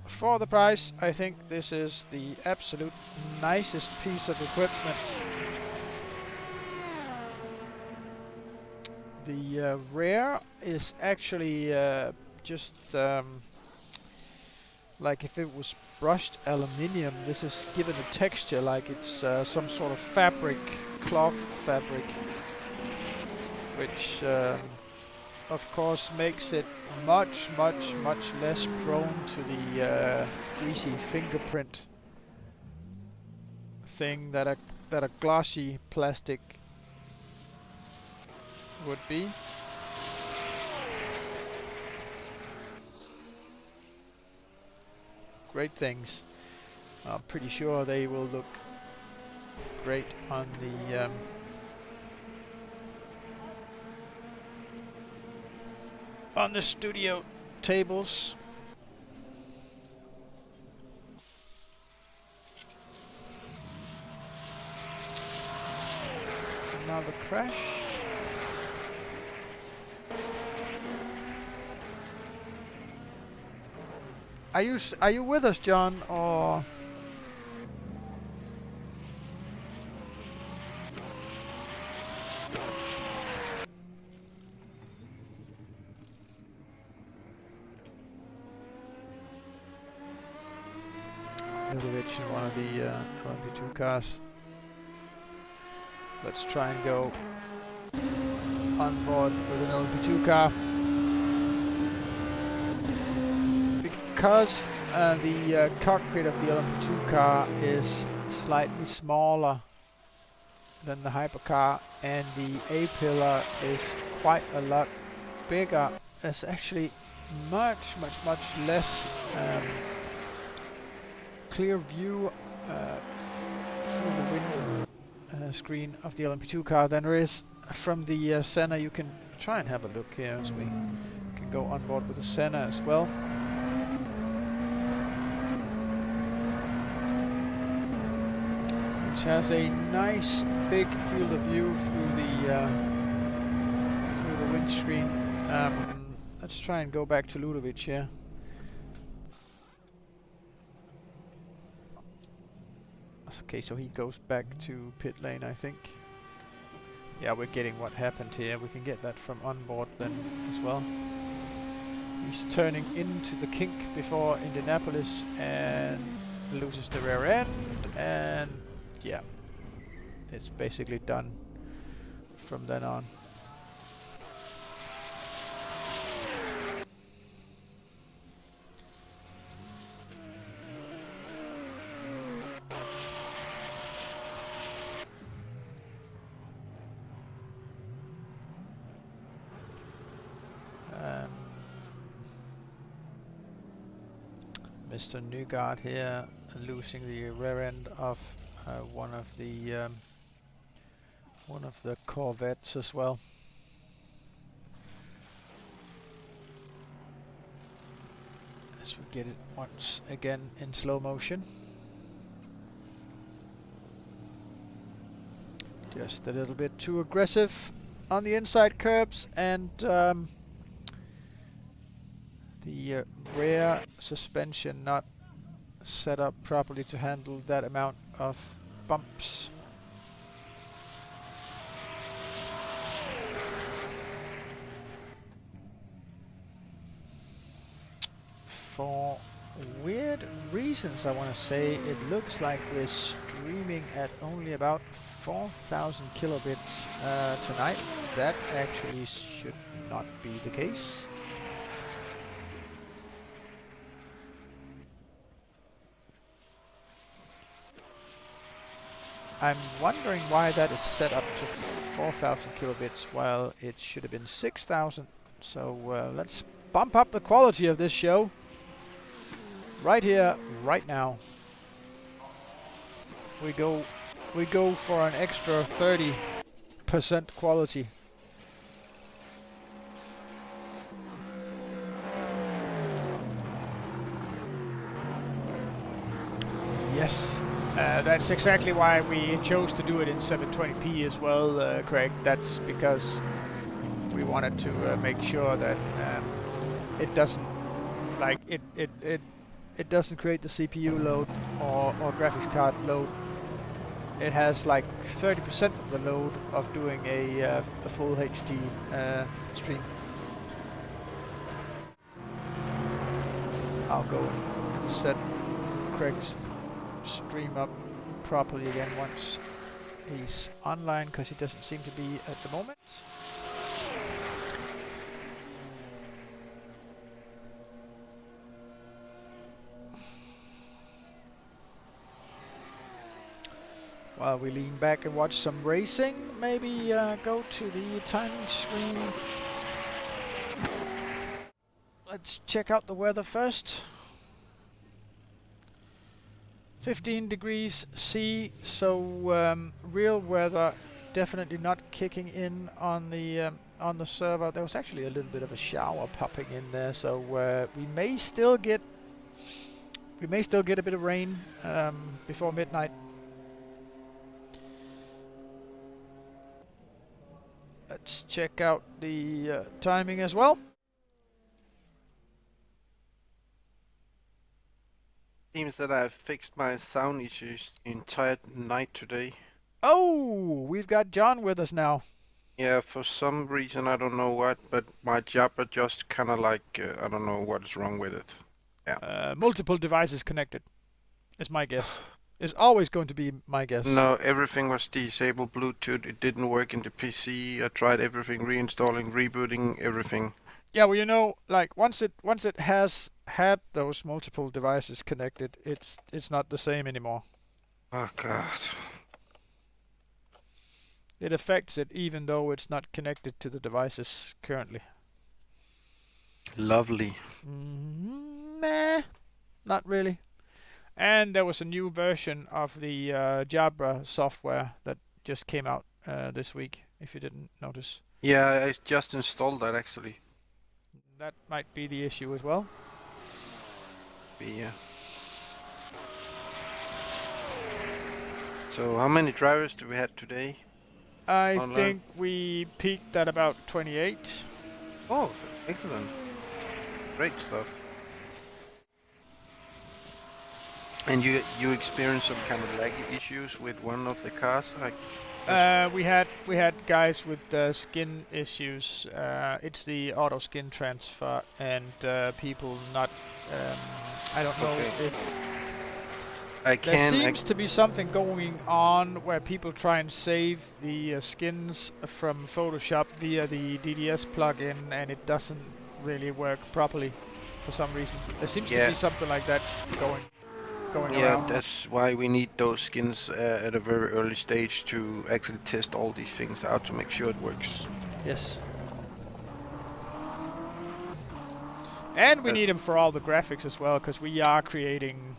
For the price, I think this is the absolute nicest piece of equipment. The rear is actually just like if it was brushed aluminium. This is given a texture like it's some sort of fabric, cloth fabric, which of course makes it much less prone to the greasy fingerprint thing that a glossy plastic would be. Great things. I'm pretty sure they will look great on the studio tables. Another crash. Are you with us, John, or? Ludovic in one of the LMP2 cars. Let's try and go on board with an LMP2 car. Because the cockpit of the LMP2 car is slightly smaller than the hypercar, and the A-pillar is quite a lot bigger. There's actually much less clear view through the window screen of the LMP2 car than there is from the Senna. You can try and have a look here as we can go on board with the Senna as well. Which has a nice big field of view through the windscreen. Let's try and go back to Ludovic here. Okay, so he goes back to pit lane, I think. Yeah, we're getting what happened here. We can get that from onboard then as well. He's turning into the kink before Indianapolis and loses the rear end, and yeah, it's basically done from then on. Mr. Nygaard here losing the rear end of one of the Corvettes as well. As we get it once again in slow motion. Just a little bit too aggressive on the inside curbs, and the rear suspension not set up properly to handle that amount of bumps. For weird reasons, I want to say, it looks like we're streaming at only about 4,000 kilobits tonight. That actually should not be the case. I'm wondering why that is set up to 4,000 kilobits while it should have been 6,000. So let's bump up the quality of this show right here, right now. We go for an extra 30% quality. Yes. That's exactly why we chose to do it in 720p as well, Craig. That's because we wanted to make sure that it doesn't it doesn't create the CPU load or graphics card load. It has like 30% of the load of doing a full HD stream. I'll go and set Craig's stream up properly again once he's online, because he doesn't seem to be at the moment. While we lean back and watch some racing, maybe go to the timing screen. Let's check out the weather first. 15 degrees C, so real weather definitely not kicking in on the server. There was actually a little bit of a shower popping in there, so we may still get a bit of rain before midnight. Let's check out the timing as well. seems that I've fixed my sound issues the entire night today. Oh, we've got John with us now. Yeah, for some reason, I don't know what, but my Jabra just kind of like, I don't know what is wrong with it. Multiple devices connected, is my guess. Is always going to be my guess. No, everything was disabled Bluetooth. It didn't work in the PC. I tried everything, reinstalling, rebooting, everything. Yeah, well, you know, like once it has had those multiple devices connected, it's not the same anymore. Oh God. It affects it even though it's not connected to the devices currently. Lovely. Meh, not really. And there was a new version of the Jabra software that just came out this week, if you didn't notice. Yeah, I just installed that actually. That might be the issue as well. Yeah. So how many drivers do we have today? I Online? think we peaked at about 28. Oh, excellent. Great stuff. And you experienced some kind of laggy issues with one of the cars? We had guys with skin issues. It's the auto skin transfer and people not. I don't know Okay. if I there can. seems to be something going on where people try and save the skins from Photoshop via the DDS plugin, and it doesn't really work properly for some reason. There seems to be something like that going Yeah, around. that's why we need those skins at a very early stage to actually test all these things out to make sure it works. Yes. And we need them for all the graphics as well, because we are creating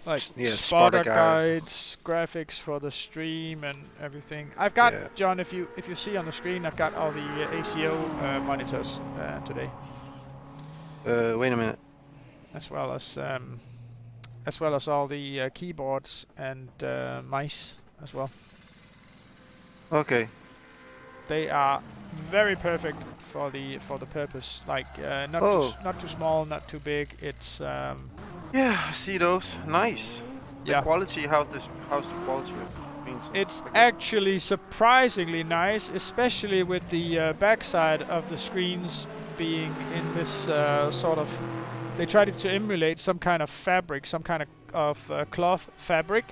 like spotter guides, graphics for the stream and everything. I've got John. If you see on the screen, I've got all the ACO monitors today. Wait a minute. As well as all the keyboards and mice as well. Okay. They are very perfect for the purpose. Like not too small, not too big. It's yeah, I see those. Nice. The yeah. quality. How's the quality of things? It's actually surprisingly nice, especially with the backside of the screens being in this sort of. They tried to emulate some kind of fabric, some kind of cloth fabric,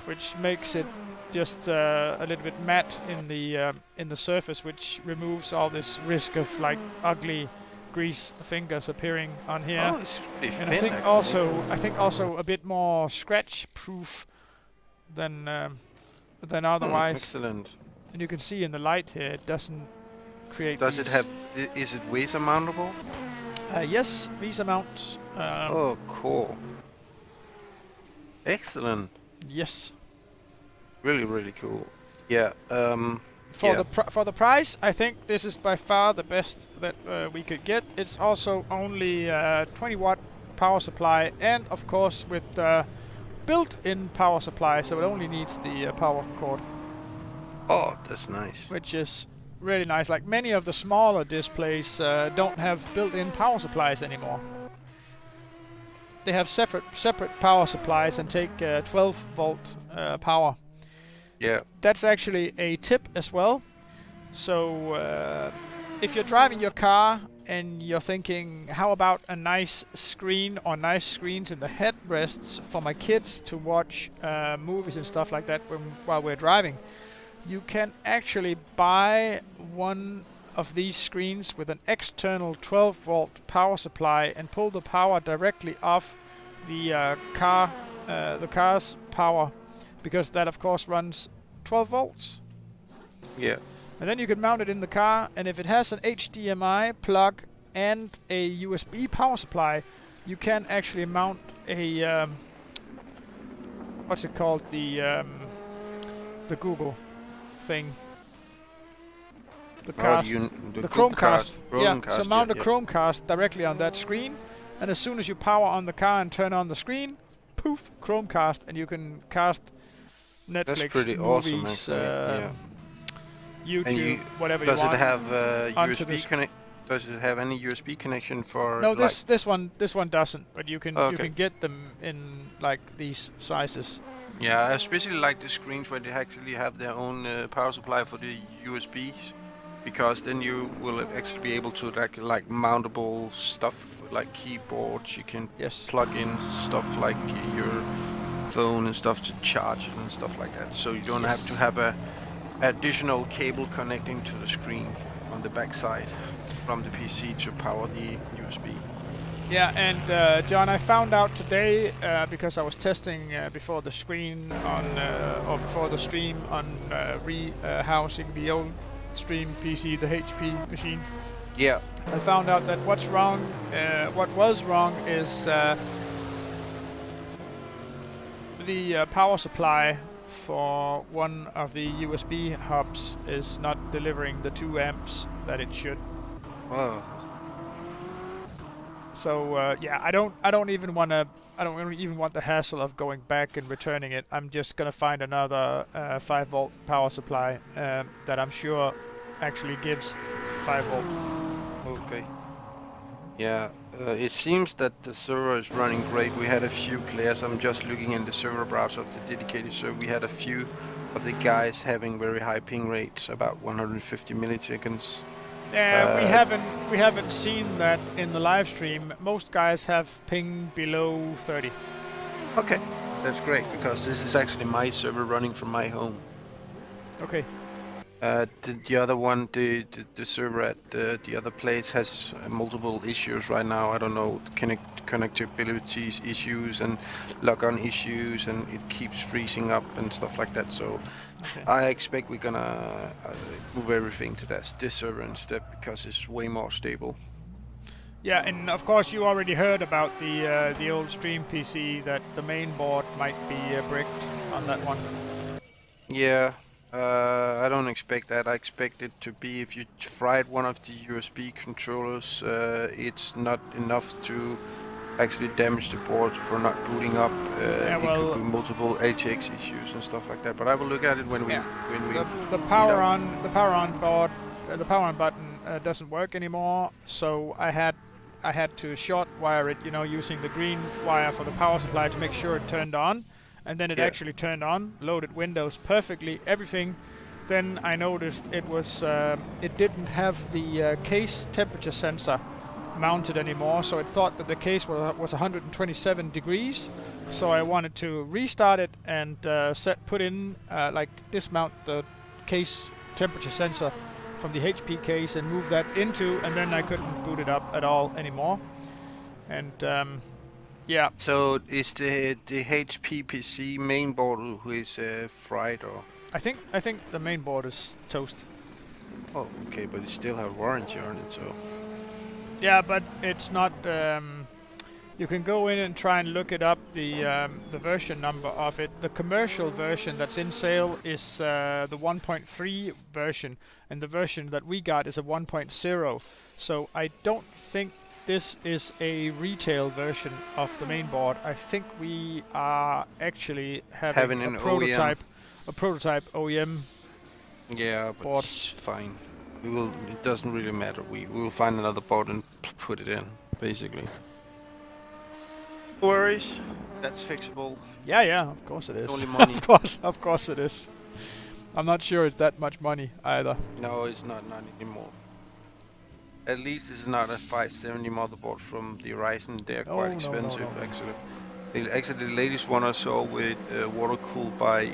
which makes it just a little bit matte in the surface, which removes all this risk of like ugly grease fingers appearing on here. Oh, it's pretty and thin, I think also a bit more scratch proof than otherwise. Excellent. And you can see in the light here, it doesn't create. Does it have? Is it VESA mountable? Yes, VESA mounts. Oh, cool. Excellent. Yes. Really, really cool. Yeah. For the price, I think this is by far the best that we could get. It's also only 20-watt power supply, and of course with built-in power supply, so it only needs the power cord. Oh, that's nice. Which is really nice. Like many of the smaller displays don't have built-in power supplies anymore. They have separate power supplies and take 12-volt power. Yeah. That's actually a tip as well. So if you're driving your car and you're thinking, how about a nice screen or nice screens in the headrests for my kids to watch movies and stuff like that while we're driving, you can actually buy one of these screens with an external 12-volt power supply and pull the power directly off the car's power, because that of course runs 12 volts. Yeah. And then you can mount it in the car, and if it has an HDMI plug and a USB power supply, you can actually mount a what's it called, the Google thing. The Chromecast. Yeah, so mount a Chromecast directly on that screen, and as soon as you power on the car and turn on the screen, poof, Chromecast, and you can cast Netflix, that's pretty movies, awesome, actually. YouTube, whatever you want. Does it have USB connect? Does it have any USB connection for? No, like, this one doesn't. But you can Okay. get them in like these sizes. Yeah, I especially like the screens where they actually have their own power supply for the USBs, because then you will actually be able to like mountable stuff like keyboards. You can Yes. plug in stuff like your phone and stuff to charge it and stuff like that. So you don't have to Yes. have a additional cable connecting to the screen on the back side from the PC to power the USB. Yeah, and John, I found out today because I was testing before the screen on or before the stream on rehousing the old stream PC, the HP machine. Yeah. I found out that what's wrong. What was wrong is the power supply for one of the USB hubs is not delivering the 2 amps that it should. Well, So yeah, I don't even want the hassle of going back and returning it. I'm just gonna find another 5-volt power supply that I'm sure actually gives 5 volt. okay. Yeah, it seems that the server is running great. We had a few players. I'm just looking in the server browser of the dedicated server. We had a few of the guys having very high ping rates, about 150 milliseconds. Yeah, we haven't seen that in the live stream. Most guys have ping below 30. Okay, that's great, because this is actually my server running from my home. Okay. The other one, the server at the other place has multiple issues right now. I don't know, connectivity issues and lock-on issues, and it keeps freezing up and stuff like that. So Okay. I expect we're gonna move everything to this server instead, because it's way more stable. Yeah, and of course you already heard about the old stream PC that the main board might be bricked on that one. Yeah. I don't expect that. I expect it to be, if you fried one of the USB controllers, it's not enough to actually damage the board for not booting up. It could be multiple ATX issues and stuff like that. But I will look at it when we the power on board, the power on button doesn't work anymore. So I had to short wire it, using the green wire for the power supply to make sure it turned on. And then it actually turned on, loaded Windows perfectly, everything. Then I noticed it was it didn't have the case temperature sensor mounted anymore, so it thought that the case was 127 degrees. So I wanted to restart it and dismount the case temperature sensor from the HP case and move that into, and then I couldn't boot it up at all anymore. And yeah. So is the HP PC main board who is fried, or? I think the main board is toast. Oh, okay, but it still have warranty on it, so. Yeah, but it's not. You can go in and try and look it up, the version number of it. The commercial version that's in sale is the 1.3 version, and the version that we got is a 1.0. So I don't think this is a retail version of the main board. I think we are actually having an a prototype, OEM. a prototype OEM. Yeah, but board. it's fine. It doesn't really matter. We will find another board and put it in, basically. No worries. That's fixable. Yeah, of course it is. Only money. of course it is. I'm not sure it's that much money either. No, it's not anymore. At least this is not a 570 motherboard from the Ryzen. They're quite expensive, actually. Actually, the latest one I saw with water cooled by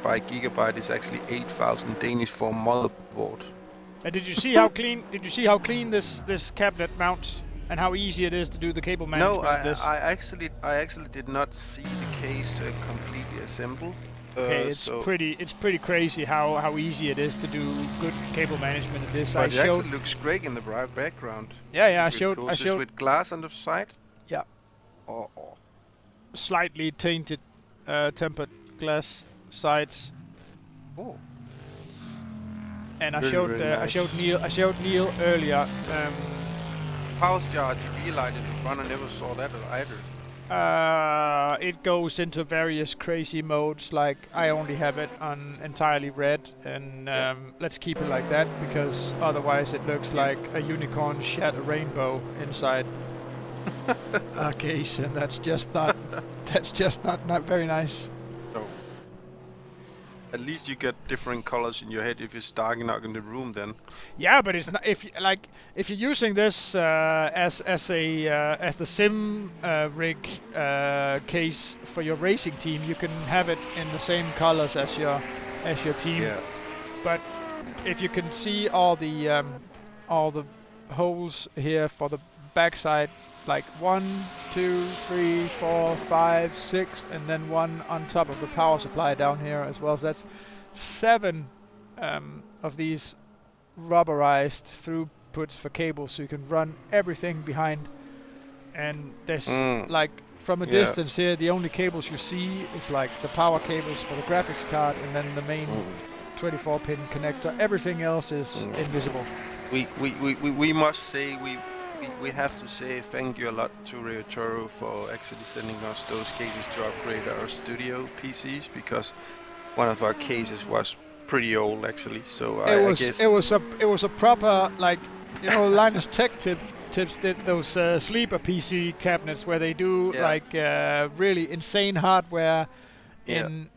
by Gigabyte is actually 8,000 Danish for a motherboard. And did you see how clean? Did you see how clean this cabinet mounts and how easy it is to do the cable management? No, of this? I actually did not see the case completely assembled. Okay, it's pretty crazy how easy it is to do good cable management of this. But it actually looks great in the background. Yeah, I showed. With glass on the side. Yeah. Oh. Slightly tainted, tempered glass sides. Oh. And I nice. I showed Neil earlier. How's the RGB light in the front? I never saw that either. It goes into various crazy modes. Like I only have it on entirely red, and let's keep it like that because otherwise it looks like a unicorn shed a rainbow inside a case, and that's just not not very nice. No. At least you get different colors in your head if it's dark enough in the room. Then. Yeah, but it's not if you're using this as the sim rig case for your racing team, you can have it in the same colors as your team. Yeah. But if you can see all the holes here for the backside, like 1, 2, 3, 4, 5, 6, and then one on top of the power supply down here as well. So that's 7 of these rubberized throughputs for cables, so you can run everything behind. And there's like from a distance here, the only cables you see is like the power cables for the graphics card, and then the main 24-pin connector. Everything else is invisible. We must say we have to say thank you a lot to Rio Toro for actually sending us those cases to upgrade our studio PCs, because one of our cases was pretty old actually. So I guess it was a proper, like, you know, Linus Tech Tips did those sleeper PC cabinets where they do like really insane hardware in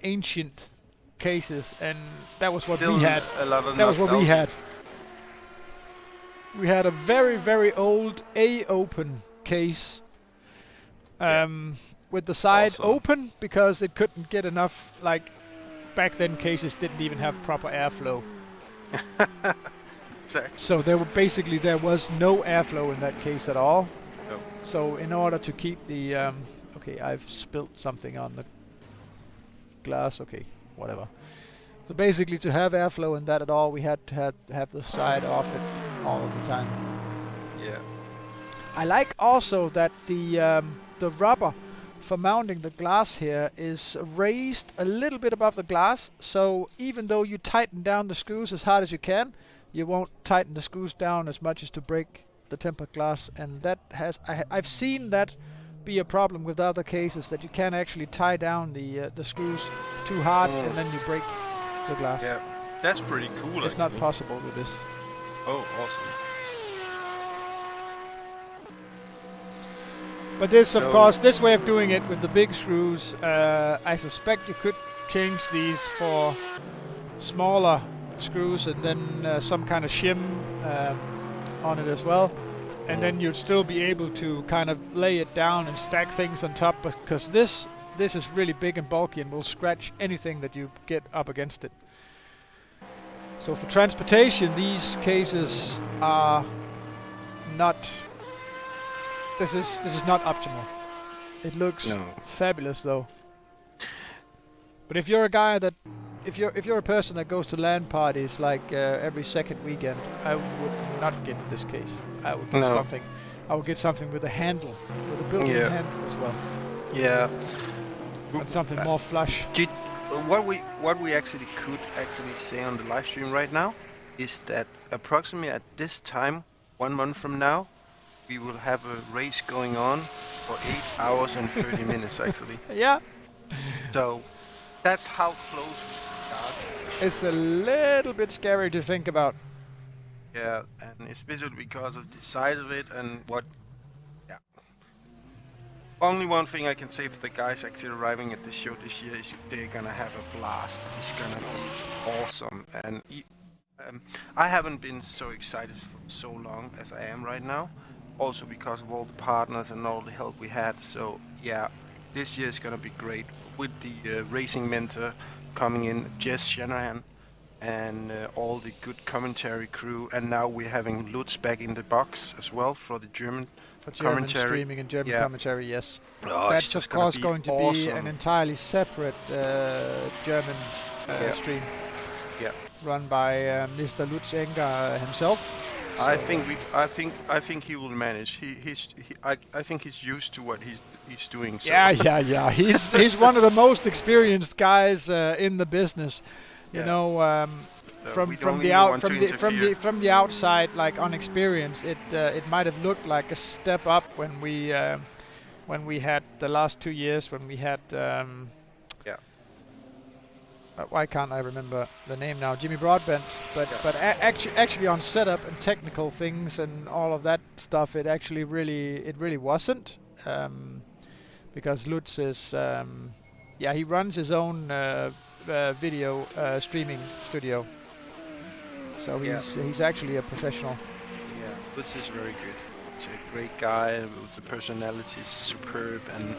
ancient cases, and that was what we had. That was what we had. We had a very, very old A-open case with the side open because it couldn't get enough. Like, back then cases didn't even have proper airflow. Exactly. So there was no airflow in that case at all. No. So in order to keep the okay, I've spilt something on the glass. Okay, whatever. So basically, to have airflow in that at all, we had to have the side off it all of the time. Yeah. I like also that the rubber for mounting the glass here is raised a little bit above the glass. So even though you tighten down the screws as hard as you can, you won't tighten the screws down as much as to break the tempered glass. And that I've seen that be a problem with other cases, that you can actually tie down the screws too hard and then you break the glass. Yeah, that's pretty cool. It's not possible with this. Oh, awesome. But this, of course, this way of doing it with the big screws, I suspect you could change these for smaller screws and then some kind of shim on it as well. And then you'd still be able to kind of lay it down and stack things on top, because this is really big and bulky and will scratch anything that you get up against it. So for transportation, these cases are not... This is not optimal. It looks fabulous though. But if you're a guy that... If you're a person that goes to LAN parties like every second weekend, I would not get this case. I would get something. I would get something with a handle, with a built-in handle as well. Yeah. And something more flush. What we actually could say on the live stream right now is that approximately at this time, 1 month from now, we will have a race going on for 8 hours and 30 minutes actually. Yeah. So that's how close we are to this. It's a little bit scary to think about. Yeah, and especially because of the size of it and what. Yeah. Only one thing I can say for the guys actually arriving at the show this year is they're gonna have a blast. It's gonna be awesome, and I haven't been so excited for so long as I am right now. Also because of all the partners and all the help we had. So yeah, this year is gonna be great with the racing mentor coming in, Jess Shanahan, and all the good commentary crew. And now we're having Lutz back in the box as well for the German commentary. Streaming and German commentary, yes. Oh, that's of course going to awesome. be an entirely separate German stream. Yeah. Run by Mr. Lutz Enger himself. So I think he will manage. I think he's used to what he's doing. So. Yeah. He's one of the most experienced guys in the business. You know, from the outside, like on experience, it might have looked like a step up when we when we had the last 2 years when we had. Yeah. Why can't I remember the name now? Jimmy Broadbent. But Yeah. but actually on setup and technical things and all of that stuff, it actually really wasn't. Because Lutz is he runs his own video streaming studio. So he's actually a professional. Yeah, Lutz is very good. He's a great guy. The personality is superb, and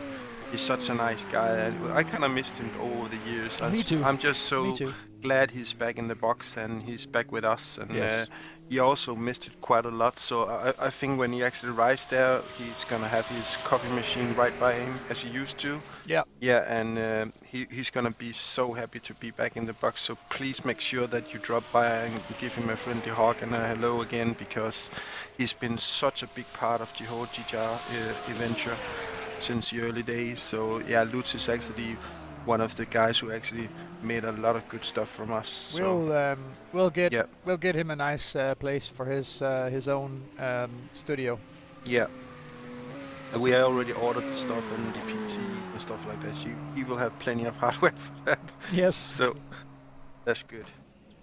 he's such a nice guy. And I kind of missed him over the years. Me too. I'm just so Me too. glad he's back in the box and he's back with us. And Yes. he also missed it quite a lot. So I think when he actually arrives there, he's gonna have his coffee machine right by him as he used to. Yeah. Yeah, and he's gonna be so happy to be back in the box. So please make sure that you drop by and give him a friendly hug and a hello again, because he's been such a big part of the whole GJR adventure since the early days. So yeah, Lutz is actually one of the guys who actually made a lot of good stuff from us. So We'll get him a nice place for his own studio. yeah. We already ordered the stuff and the PCs and stuff like that. So he will have plenty of hardware for that. Yes. So that's good.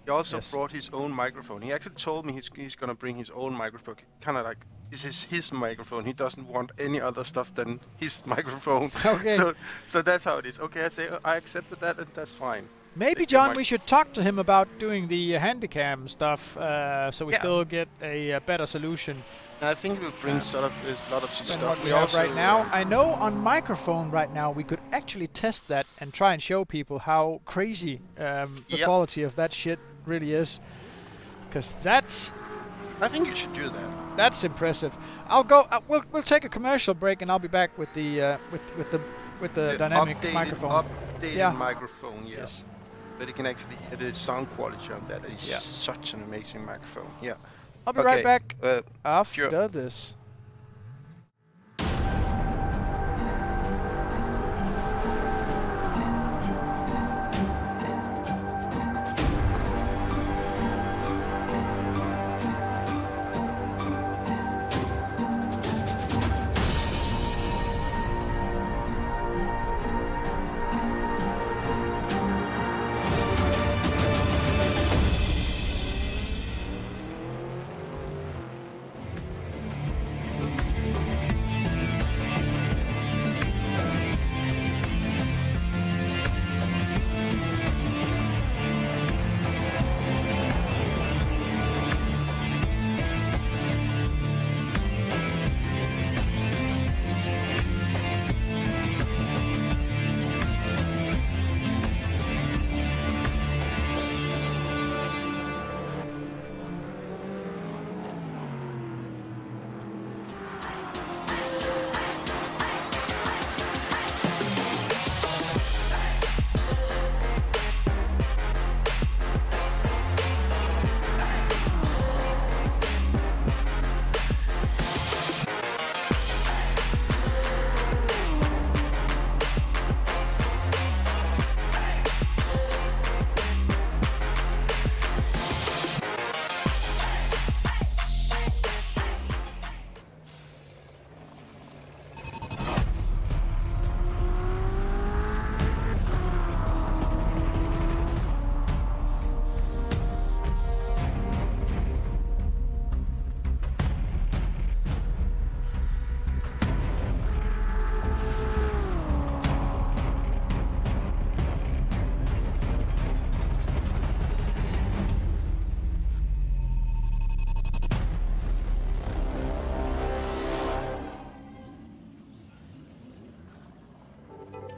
He also Yes. brought his own microphone. He actually told me he's gonna bring his own microphone. Kind of like, this is his microphone. He doesn't want any other stuff than his microphone. Okay. So that's how it is. Okay, I say I accepted that, and that's fine. Maybe, Take your John, mic- we should talk to him about doing the Handycam stuff, so we Yeah. still get a better solution And I think we'll bring sort of a lot of than stuff. what we have right now. I know on microphone right now we could actually test that and try and show people how crazy the Yep. quality of that shit really is, because I think you should do that. that's impressive. I'll go. We'll take a commercial break and I'll be back with the The dynamic updated, microphone. Updated microphone, yeah. Yes. But you can actually hear the sound quality on that. It's Yeah. such an amazing microphone. Yeah. I'll be right back after sure. this.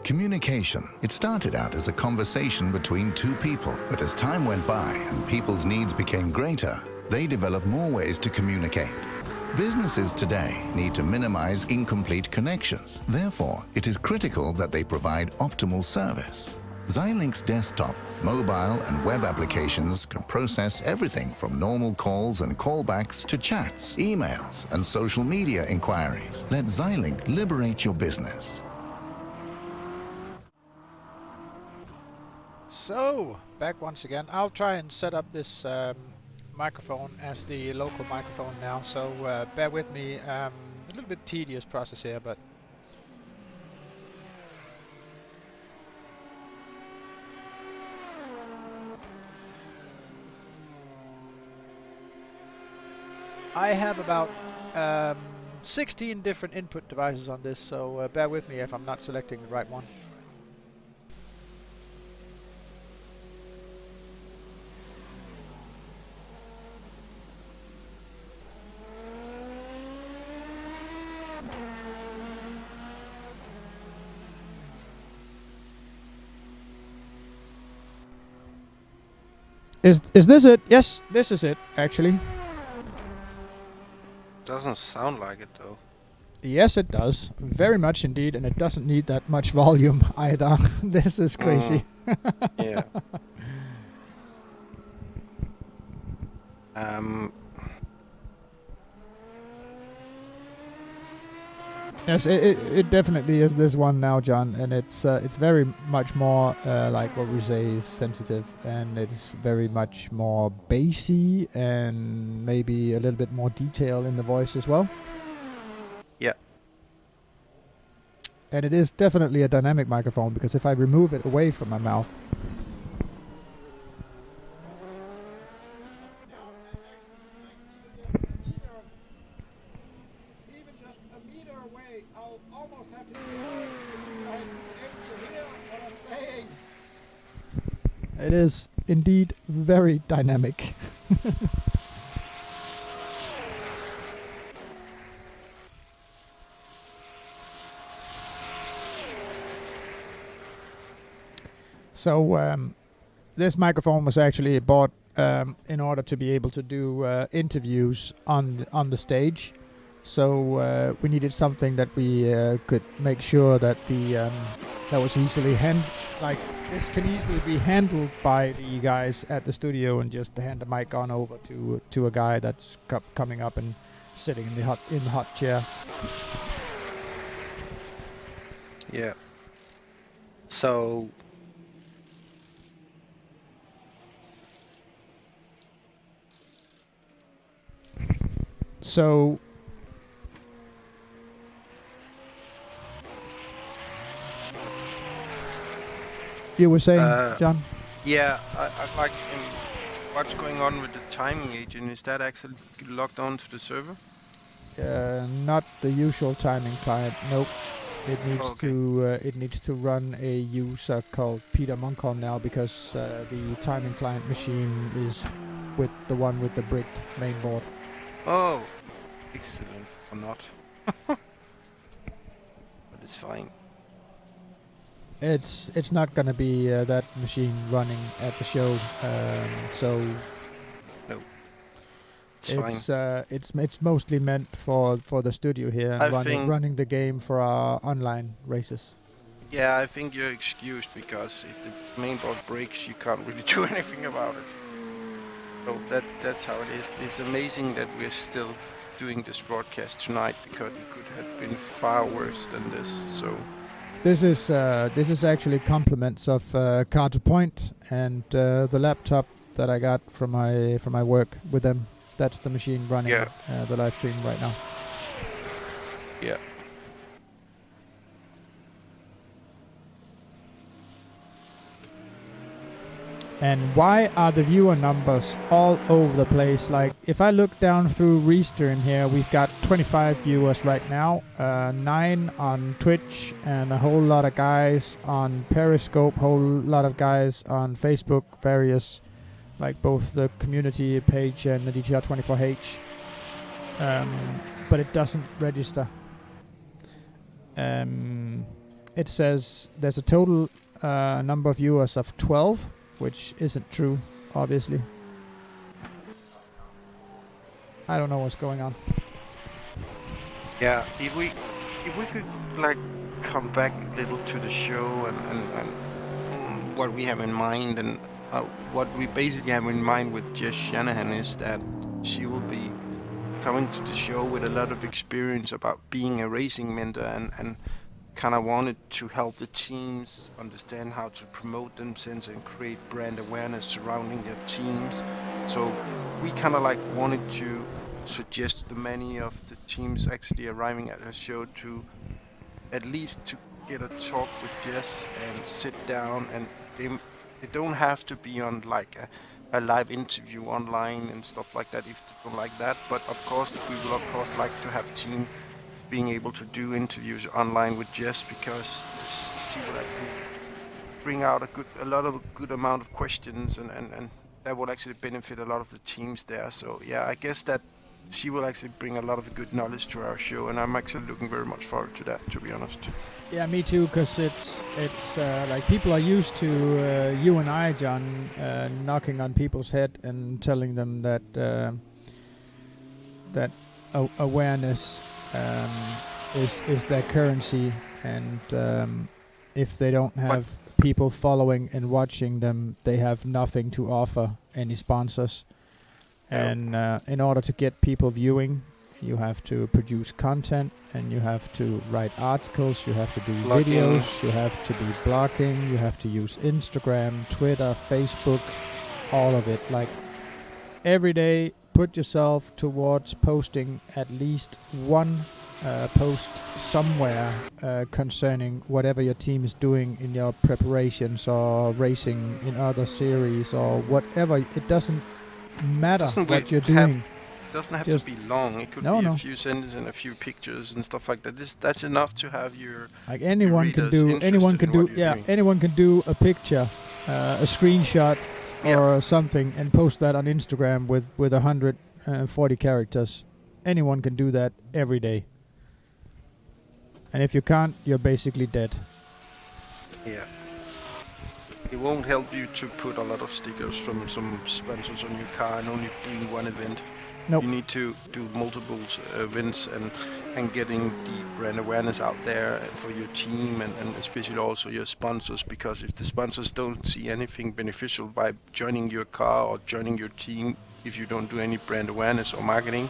Communication. It started out as a conversation between two people, but as time went by and people's needs became greater, they developed more ways to communicate. Businesses today need to minimize incomplete connections. Therefore, it is critical that they provide optimal service. Xilinx desktop, mobile and web applications can process everything from normal calls and callbacks to chats, emails, and social media inquiries. Let Xilinx liberate your business. So, back once again. I'll try and set up this microphone as the local microphone now, so bear with me. A little bit tedious process here, but I have about 16 different input devices on this, so bear with me if I'm not selecting the right one. Is this it? Yes, this is it, actually. Doesn't sound like it though. Yes, it does. Very much indeed, and it doesn't need that much volume either. This is crazy. Yeah. Yes, it definitely is this one now, John, and it's very much more like what we say is sensitive, and it's very much more bassy and maybe a little bit more detail in the voice as well. Yeah. And it is definitely a dynamic microphone, because if I remove it away from my mouth, even just a meter away, I'll almost have to be able to hear what I'm saying. It is indeed very dynamic. So this microphone was actually bought in order to be able to do interviews on the stage. So we needed something that we could make sure that that was easily this can easily be handled by the guys at the studio, and just hand the mic on over to a guy that's coming up and sitting in the hot chair. Yeah. So you were saying, John? yeah, I like what's going on with the timing agent. Is that actually logged on to the server? Not the usual timing client. Nope. It needs Okay. to run a user called Peter Munkholm now, because the timing client machine is with the one with the bricked mainboard. Oh, excellent. Or not. But it's fine. It's not gonna be that machine running at the show. So No. It's fine. it's mostly meant for the studio here, and I think- running the game for our online races. Yeah, I think you're excused, because if the mainboard breaks, you can't really do anything about it. So that's how it is. It's amazing that we're still doing this broadcast tonight, because it could have been far worse than this. So This is actually compliments of Counterpoint and the laptop that I got from my work with them. That's the machine running the live stream right now. yeah. And why are the viewer numbers all over the place? Like, if I look down through Restream here, we've got 25 viewers right now, 9 on Twitch, and a whole lot of guys on Periscope, whole lot of guys on Facebook, various, like both the community page and the DTR24H. But it doesn't register. It says there's a total number of viewers of 12. Which isn't true, obviously. I don't know what's going on. Yeah, if we could like come back a little to the show and what we have in mind, and what we basically have in mind with Jess Shanahan is that she will be coming to the show with a lot of experience about being a racing mentor, and kind of wanted to help the teams understand how to promote themselves and create brand awareness surrounding their teams. So we kind of like wanted to suggest to many of the teams actually arriving at the show to at least to get a talk with Jess and sit down, and they don't have to be on like a a live interview online and stuff like that if they don't like that. But of course, we will of course like to have team being able to do interviews online with Jess, because she will actually bring out a lot of good amount of questions, and that will actually benefit a lot of the teams there. So yeah, I guess that she will actually bring a lot of good knowledge to our show, and I'm actually looking very much forward to that, to be honest. Yeah, me too, because it's like people are used to you and I, John, knocking on people's head and telling them that awareness is their currency, and if they don't have people following and watching them, they have nothing to offer any sponsors. And in order to get people viewing, you have to produce content, and you have to write articles, you have to do videos, you have to be blogging, you have to use Instagram, Twitter, Facebook, all of it. Like, every day, put yourself towards posting at least one post somewhere concerning whatever your team is doing in your preparations or racing in other series or whatever. It doesn't matter what you're doing. It doesn't have to be long. It could be a few sentences and a few pictures and stuff like that. That's enough to have your like anyone can do. Anyone can do. Yeah, anyone can do a picture, a screenshot, or something, and post that on Instagram with 140 characters. Anyone can do that every day. And if you can't, you're basically dead. Yeah. It won't help you to put a lot of stickers from some sponsors on your car and only doing one event. Nope. You need to do multiple events and getting the brand awareness out there for your team and especially also your sponsors, because if the sponsors don't see anything beneficial by joining your car or joining your team, if you don't do any brand awareness or marketing,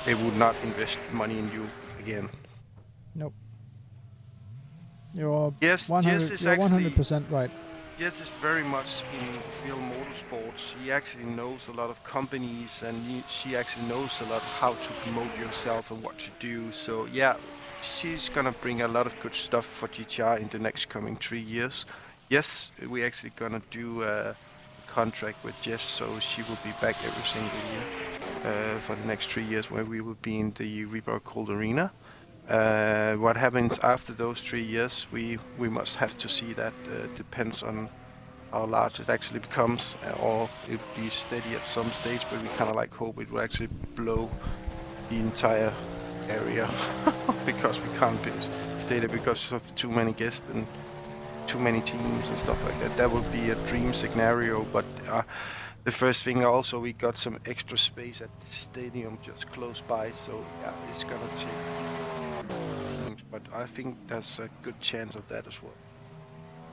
they would not invest money in you again. Nope. You're Jess is you're actually 100% right. Jess is very much in real motorsports. She actually knows a lot of companies, and she actually knows a lot of how to promote yourself and what to do. So yeah, she's gonna bring a lot of good stuff for GTR in the next coming 3 years. Yes, we're actually gonna do a contract with Jess, so she will be back every single year for the next 3 years, where we will be in the Reebok Cold Arena. What happens after those 3 years, we must have to see. That depends on how large it actually becomes, or it will be steady at some stage, but we kind of like hope it will actually blow the entire area because we can't stay there because of too many guests and too many teams and stuff like that. That would be a dream scenario, but the first thing also, we got some extra space at the stadium just close by, so yeah, it's gonna take teams, but I think there's a good chance of that as well.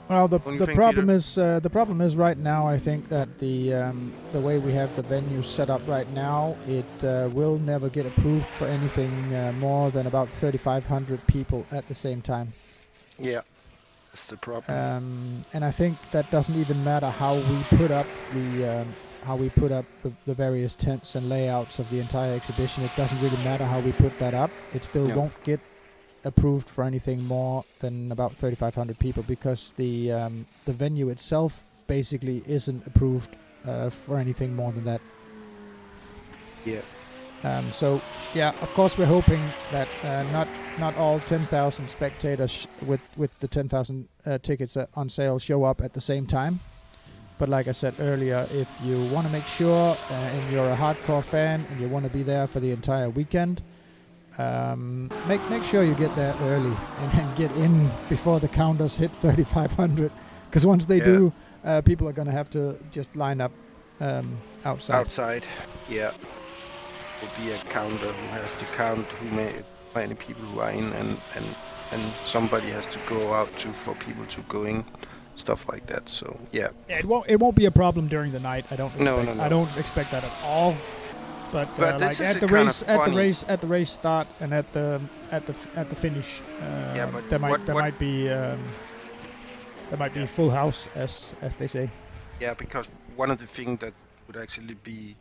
Well, the problem is right now. I think that the way we have the venue set up right now, it will never get approved for anything more than about 3,500 people at the same time. Yeah, that's the problem. And I think that doesn't even matter how we put up the various tents and layouts of the entire exhibition. It doesn't really matter how we put that up. It still won't get approved for anything more than about 3,500 people, because the venue itself basically isn't approved for anything more than that. Yeah. So yeah, of course we're hoping that not all 10,000 spectators with the 10,000 tickets on sale show up at the same time. But like I said earlier, if you want to make sure and you're a hardcore fan and you want to be there for the entire weekend, make sure you get there early and get in before the counters hit 3,500. Because once they do, people are going to have to just line up outside. Outside, yeah. Will be a counter who has to count how many people who are in, and somebody has to go out for people to go in. Stuff like that. So yeah. It won't be a problem during the night. I don't expect. No. I don't expect that at all. But this like at the race start and at the finish, there might be full house, as they say. Yeah, because one of the things that would actually be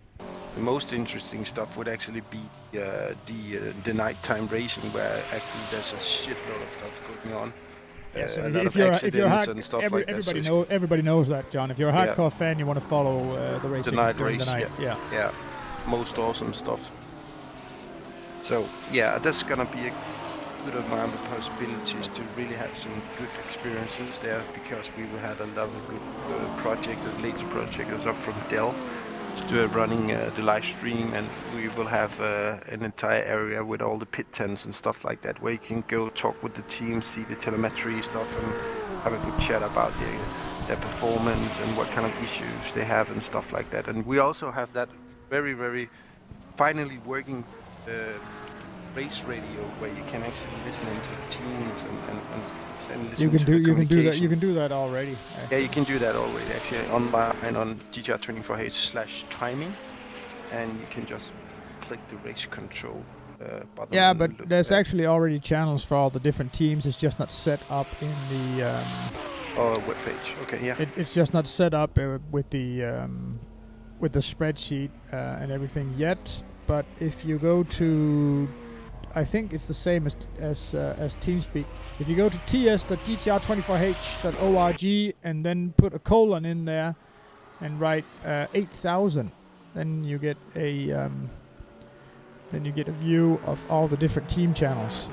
the most interesting stuff would actually be the nighttime racing, where actually there's a shitload of stuff going on. Yeah, so a lot if of you're accidents and stuff like that. So everybody knows that, John. If you're a Yeah. hardcore fan, you want to follow the racing night during race, the night. yeah, most awesome stuff. So yeah, that's gonna be a good amount of possibilities to really have some good experiences there, because we will have a lot of good projects, later projects up from Dell running the live stream, and we will have an entire area with all the pit tents and stuff like that, where you can go talk with the team, see the telemetry stuff, and have a good chat about their performance and what kind of issues they have and stuff like that. And we also have that very, very finally working race radio, where you can actually listen into the teams and listen to the communication. You can do that already. Yeah, you can do that already, actually, online on GTR24H/timing, and you can just click the race control button. Yeah, and but look there's there. actually already channels for all the different teams. It's just not set up in the. Webpage. Okay, yeah. It's just not set up with the spreadsheet and everything yet. But if you go to, I think it's the same as TeamSpeak. If you go to ts.gtr24h.org and then put a colon in there and write 8,000, then you get a view of all the different team channels.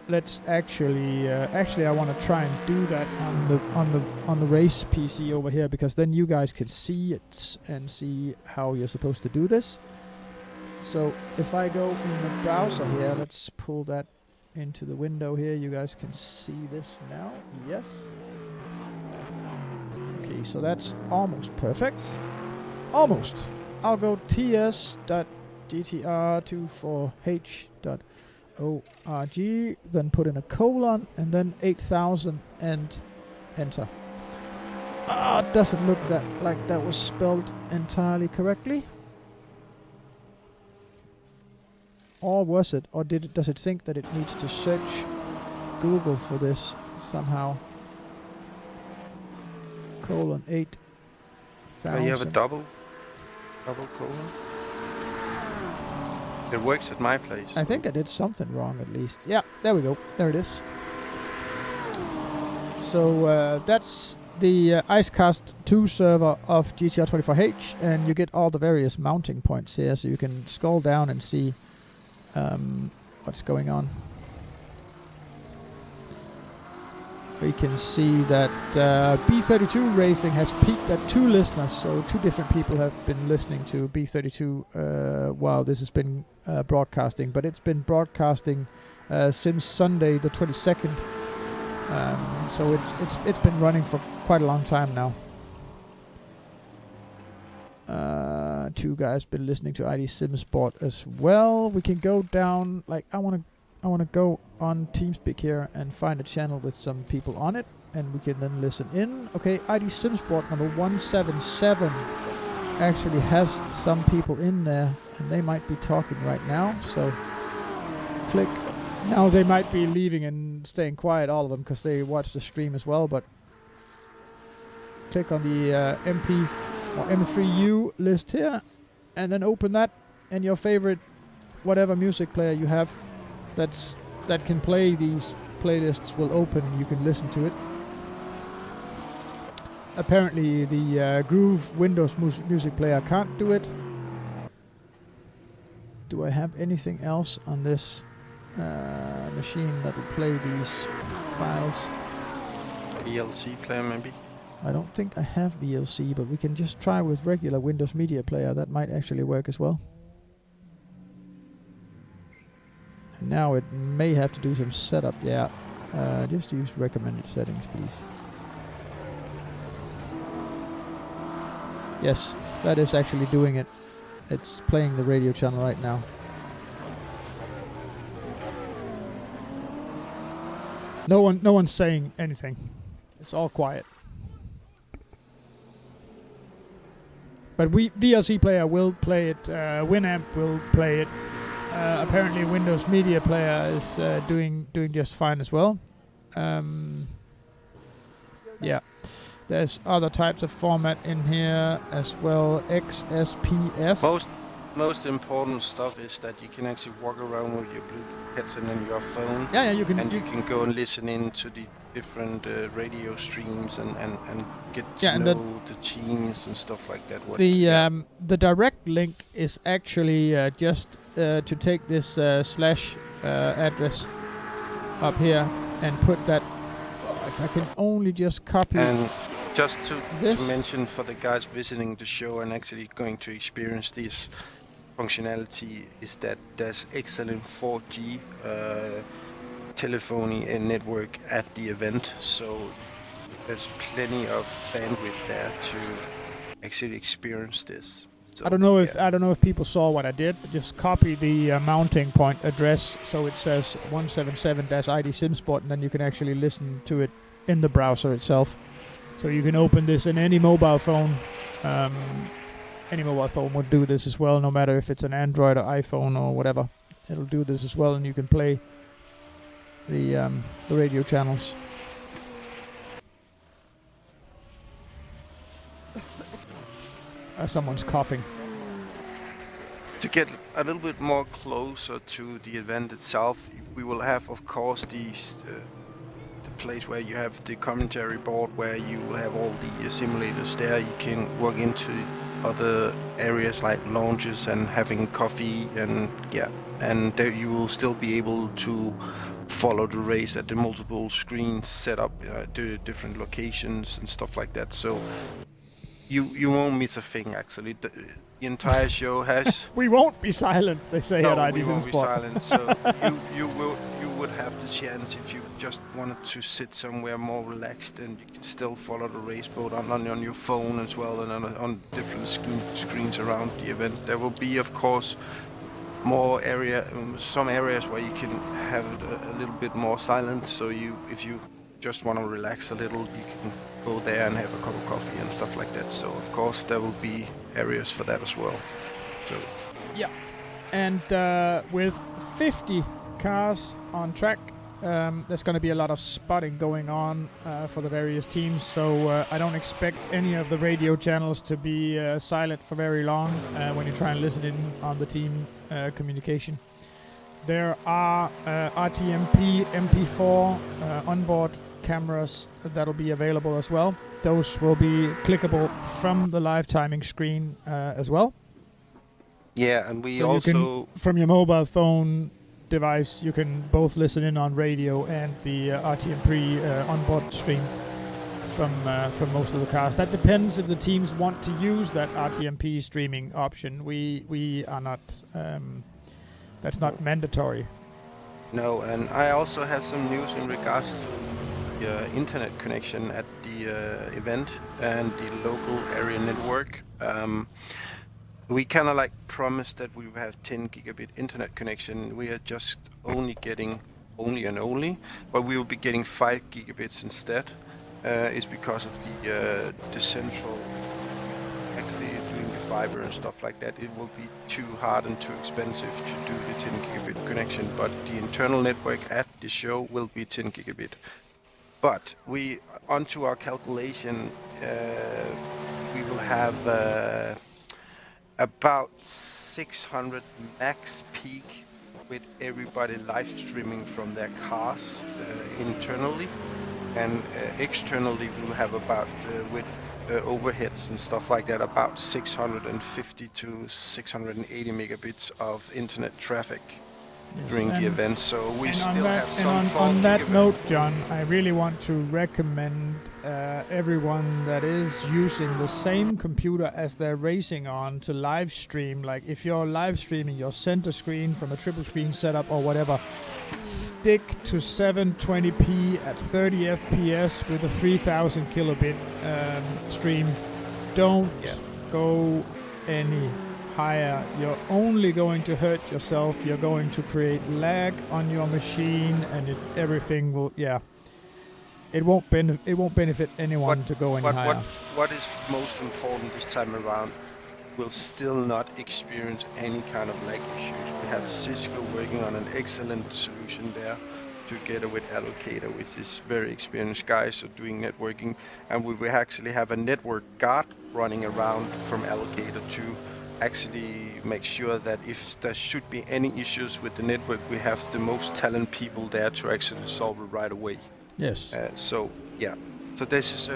Let's actually I want to try and do that on the race PC over here, because then you guys can see it and see how you're supposed to do this. So if I go in the browser here, let's pull that into the window here. You guys can see this now. Yes. Okay, so that's almost perfect. Almost. I'll go ts.gtr24h.org, then put in a colon, and then 8,000 and enter. Doesn't look like that was spelled entirely correctly. Or was it? Or does it think that it needs to search Google for this somehow? Colon 8,000. You have a double colon. It works at my place. I think I did something wrong at least. Yeah, there we go. There it is. So that's the Icecast 2 server of GTR24H, and you get all the various mounting points here, so you can scroll down and see what's going on. We can see that B32 Racing has peaked at 2 listeners, so 2 different people have been listening to B32 while this has been broadcasting, but it's been broadcasting since Sunday the 22nd, so it's been running for quite a long time now. 2 guys been listening to ID SimSport as well. We can go down, like I want to go on TeamSpeak here and find a channel with some people on it, and we can then listen in. Okay, ID SimSport number 177 actually has some people in there, and they might be talking right now, so click. Now they might be leaving and staying quiet, all of them, because they watch the stream as well, but click on the MP or M3U list here, and then open that, and your favorite whatever music player you have that can play these playlists will open, and you can listen to it. Apparently the Groove Windows music player can't do it. Do I have anything else on this machine that will play these files? VLC player maybe? I don't think I have VLC, but we can just try with regular Windows Media Player. That might actually work as well. And now it may have to do some setup. Yeah, just use recommended settings, please. Yes, that is actually doing it. It's playing the radio channel right now. No one's saying anything. It's all quiet. But VLC player will play it. Winamp will play it. Apparently, Windows Media Player is doing just fine as well. Yeah, there's other types of format in here as well. XSPF. most important stuff is that you can actually walk around with your Bluetooth headset and your phone, Yeah, you can. and you can go and listen in to the different radio streams and get to Yeah, and know the teams and stuff like that. the direct link is actually just to take this slash address up here and put that. If I can only just copy. And just to This- mention for the guys visiting the show and actually going to experience this functionality is that there's excellent 4G telephony and network at the event, so there's plenty of bandwidth there to actually experience this. So, I don't know if people saw what I did, but just copy the mounting point address so it says 177-ID SimSport, and then you can actually listen to it in the browser itself. So you can open this in any mobile phone. Any mobile phone would do this as well, no matter if it's an Android or iPhone or whatever. It'll do this as well, and you can play the radio channels. Someone's coughing. To get a little bit more closer to the event itself, we will have, of course, the place where you have the commentary board, where you will have all the simulators there. You can walk into other areas like lounges and having coffee, and there you will still be able to follow the race at the multiple screens set up to different locations and stuff like that. So you won't miss a thing. Actually, the entire show has. We won't be silent, they say at No, ID we won't be SimSport. silent. So you would have the chance if you just wanted to sit somewhere more relaxed, and you can still follow the race boat on your phone as well, and on different screens around the event. There will be, of course, some areas where you can have it a little bit more silent. So if you just want to relax a little, you can go there and have a cup of coffee and stuff like that. So of course there will be areas for that as well. So Yeah. And with 50 cars on track, there's going to be a lot of spotting going on for the various teams. So I don't expect any of the radio channels to be silent for very long when you try and listen in on the team communication. There are RTMP MP4 onboard cameras that'll be available as well. Those will be clickable from the live timing screen as well. yeah, and we So also you can, from your mobile phone device, you can both listen in on radio and the RTMP onboard stream from most of the cars. That depends if the teams want to use that RTMP streaming option. We are not. That's not mandatory. No, and I also have some news in regards to the internet connection at the event and the local area network. We kind of like promised that we would have 10 gigabit internet connection. We are just only getting only, but we will be getting 5 gigabits instead. It's because of the central actually doing the fiber and stuff like that. It will be too hard and too expensive to do the 10 gigabit connection, but the internal network at the show will be 10 gigabit. But onto our calculation, we will have about 600 max peak with everybody live streaming from their cars internally, and externally we'll have about with overheads and stuff like that, about 650 to 680 megabits of internet traffic during the event. So we still have some on that note, John, I really want to recommend everyone that is using the same computer as they're racing on to live stream. Like if you're live streaming your center screen from a triple screen setup or whatever, stick to 720p at 30 FPS with a 3000 kilobit stream. Don't go any higher. You're only going to hurt yourself. You're going to create lag on your machine, and everything will. Yeah, it won't benefit anyone to go any higher. What is most important this time around? Will still not experience any kind of lag issues. We have Cisco working on an excellent solution there together with Allocator, which is very experienced guys so doing networking, and we will actually have a network guard running around from Allocator to actually make sure that if there should be any issues with the network, we have the most talented people there to actually solve it right away. Yes. So yeah, so this is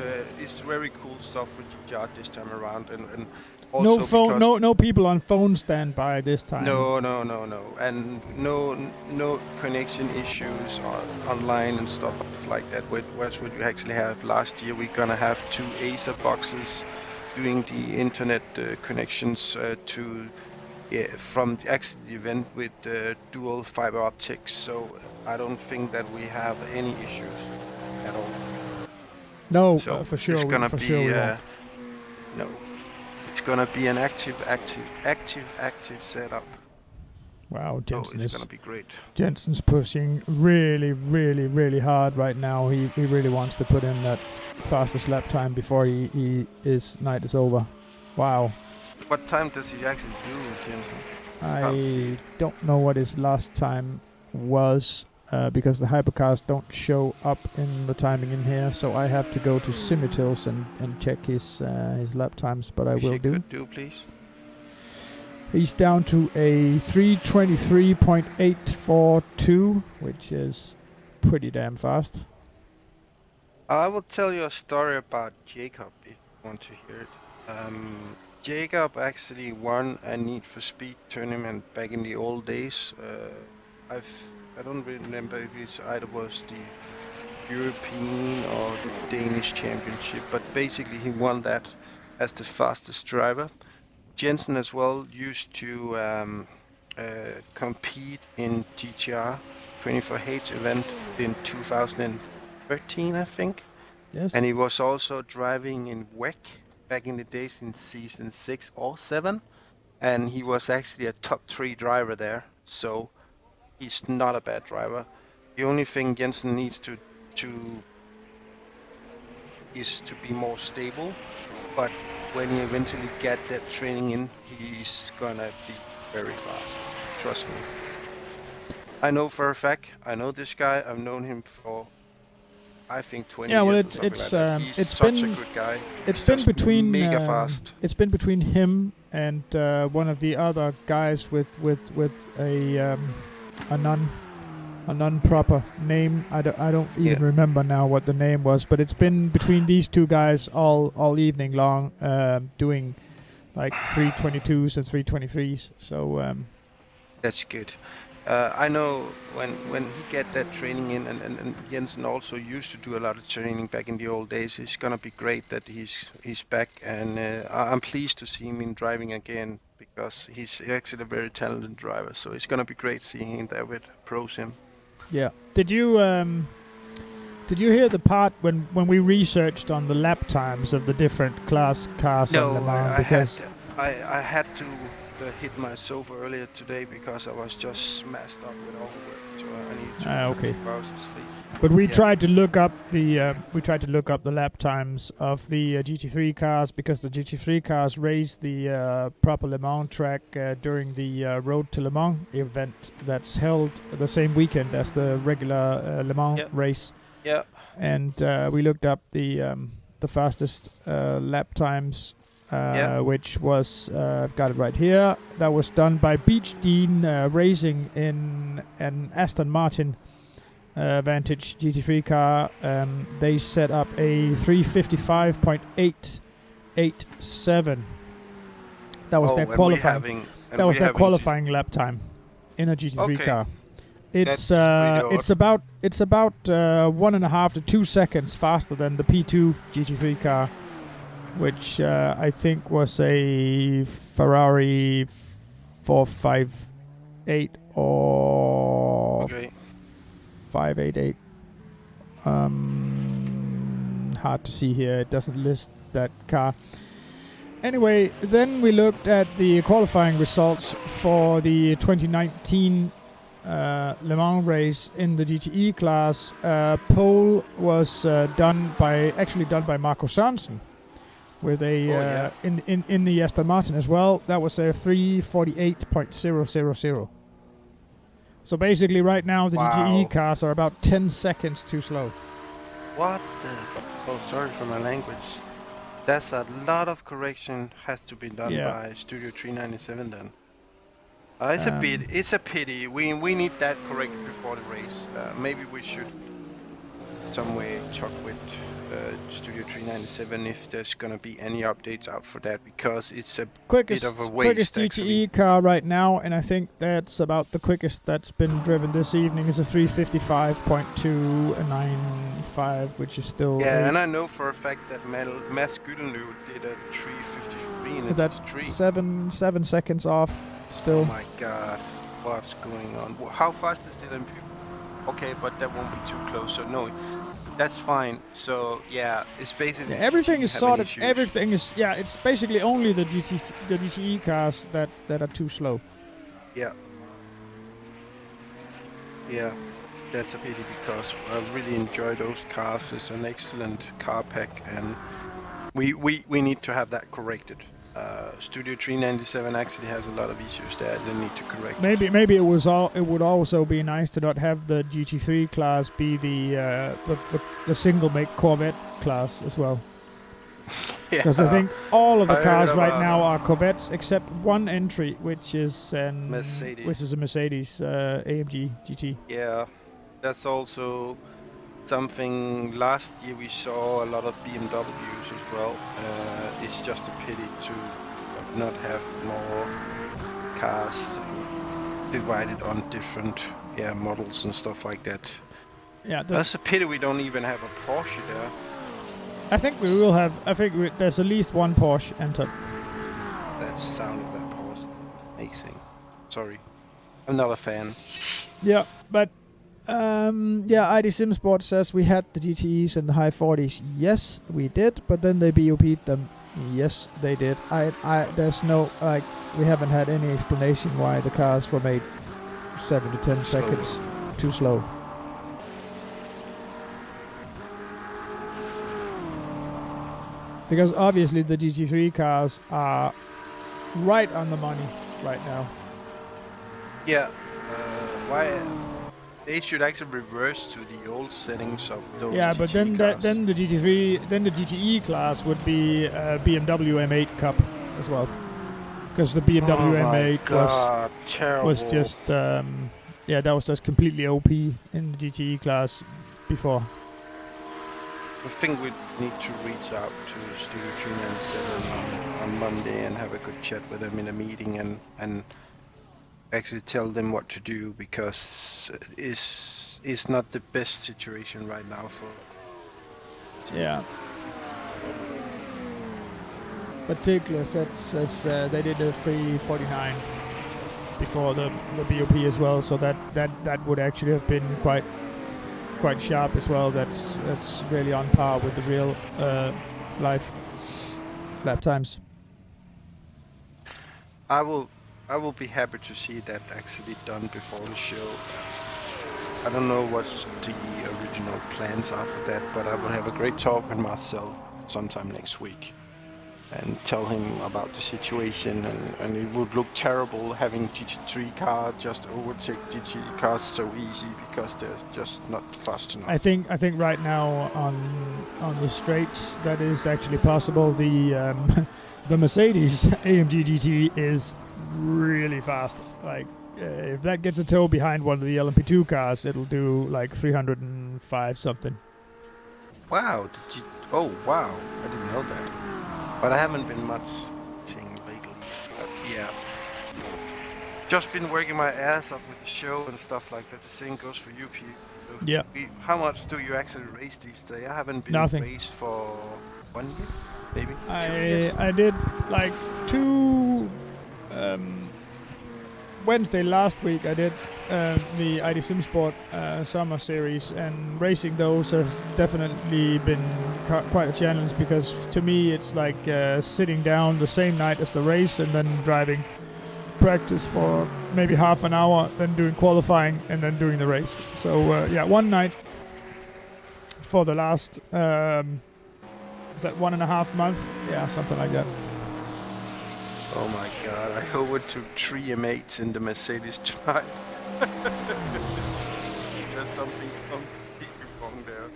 it's very cool stuff with GTR this time around, and also No phone, because no people on phone standby this time. no, and no connection issues online and stuff like that. Whereas what you actually have last year, we're gonna have 2 Acer boxes doing the internet connections from actually the event with dual fiber optics. So I don't think that we have any issues at all. No, So for sure. it's gonna for be sure we won't. no. It's gonna be an active setup. Wow, So Jensen it's is gonna be great. Jensen's pushing really, really, really hard right now. He really wants to put in that fastest lap time before his night is over. Wow. What time does he actually do, Jensen? Can't see I it. don't know what his last time was because the hypercars don't show up in the timing in here. So I have to go to Simitils and check his lap times. But I If will you do. could do, please. He's down to a 3:23.842, which is pretty damn fast. I will tell you a story about Jacob if you want to hear it. Jacob actually won a Need for Speed tournament back in the old days. I don't remember if it either was the European or the Danish championship, but basically he won that as the fastest driver. Jensen as well used to compete in GTR 24H event in 2013, I think. Yes. And he was also driving in WEC back in the days in season 6 or 7. And he was actually a top 3 driver there. So he's not a bad driver. The only thing Jensen needs to is to be more stable. But when he eventually get that training in, he's gonna be very fast. Trust me. I know for a fact. I know this guy. I've known him for, I think, 20 Yeah, well, years or something like that. He's it's such been a good guy. it's He's been just between mega fast. It's been between him and one of the other guys with a non-proper name. I don't even remember now what the name was, but it's been between these two guys all evening long, doing like 322s and 323s. So That's good. I know when he get that training in, and Jensen also used to do a lot of training back in the old days. It's gonna be great that he's back, and I'm pleased to see him in driving again because he's actually a very talented driver. So it's gonna be great seeing him there with Pro Sim. yeah. Did you hear the part when we researched on the lap times of the different class cars on Le No, Mans? Because I had to hit my sofa earlier today because I was just smashed up with overwork. So I need to okay. 2 hours of sleep. But we Yeah. tried to look up the lap times of the GT3 cars because the GT3 cars race the proper Le Mans track during the Road to Le Mans event that's held the same weekend as the regular Le Mans race. Yeah. And we looked up the fastest lap times, which was I've got it right here. That was done by Beach Dean Racing in an Aston Martin Vantage GT3 car. They set up a 3:55.887. That was their qualifying. That was their qualifying lap time in a GT3 car. It's That's pretty it's about 1.5 to 2 seconds faster than the P2 GT3 car, which I think was a Ferrari 458 or 588. Hard to see here. It doesn't list that car. Anyway, then we looked at the qualifying results for the 2019 Le Mans race in the GTE class. Pole was done by Marco Sørensen with a in the Aston Martin as well. That was a 3:48.000. So basically, right now the GTE cars are about 10 seconds too slow. What the? Oh, sorry for my language. That's a lot of correction has to be done Yeah. by Studio 397 then. It's a bit. Um, It's a pity. We need that corrected before the race. Maybe we should some way talk with Studio 397 if there's gonna be any updates out for that, because it's a quickest bit of a quickest waste actually. GTE car right now, and I think that's about the quickest that's been driven this evening, is a 355.295, which is still Yeah, and I know for a fact that Mads Gyllenløv did a 353 in a that GT3. 7 seconds off Oh still. my god, what's going on? How fast is the LMP? Okay, but that won't be too close, so no, that's fine. So yeah, it's basically Yeah, everything is having sorted. issues. Everything is, yeah. It's basically only the GTE cars that are too slow. Yeah. Yeah, that's a pity because I really enjoy those cars. It's an excellent car pack, and we need to have that corrected. Studio 397 actually has a lot of issues there they need to correct. Maybe it would also be nice to not have the GT3 class be the single make Corvette class as well. Because I think all of the I cars heard right about now that. are Corvettes except one entry, which is Mercedes. which is a Mercedes AMG GT. Yeah, that's also something last year we saw a lot of BMWs as well. It's just a pity to not have more cars divided on different models and stuff like that. Yeah, That's a pity we don't even have a Porsche there. I think we will have. There's at least one Porsche entered. That sound of that Porsche, amazing. Sorry, I'm not a fan. Yeah, but ID Sim Sport says we had the GTEs in the high 40s. Yes, we did, but then they BOP'd them. Yes, they did. There's no, we haven't had any explanation why the cars were made 7 to 10 Slow. seconds too slow. Because obviously the GT3 cars are right on the money right now. Yeah, why? They should actually reverse to the old settings of those. Yeah, but GT then cars. the GTE class would be BMW M8 Cup as well, because the BMW oh my M8 God, terrible. was just that was just completely OP in the GTE class before. I think we need to reach out to Studio 397 on Monday and have a good chat with them in a meeting and actually tell them what to do, because it's not the best situation right now for. Yeah. But Tigler says they did a 349 before the BOP as well, so that would actually have been quite sharp as well. That's really on par with the real life lap times. I will be happy to see that actually done before the show. I don't know what the original plans are for that, but I will have a great talk with Marcel sometime next week and tell him about the situation, and it would look terrible having GT3 car just overtake GT cars so easy because they're just not fast enough. I think right now on the straights that is actually possible. The the Mercedes AMG GT is really fast. Like if that gets a toe behind one of the LMP2 cars, it'll do like 305 something. Wow! Oh wow! I didn't know that. But I haven't been much seeing lately. But yeah, just been working my ass off with the show and stuff like that. The same goes for you, Pete. Yeah. How much do you actually race these days? I haven't been Nothing. raced for 1 year, maybe 2 years. I did like 2 Wednesday last week. I did the ID Sim Sport summer series, and racing those has definitely been quite a challenge, because to me it's like sitting down the same night as the race and then driving practice for maybe half an hour, then doing qualifying and then doing the race. So one night for the last is that 1.5 months? Yeah, something like that. Oh my god, I hovered to 3 M8s in the Mercedes tonight. There's something completely wrong there.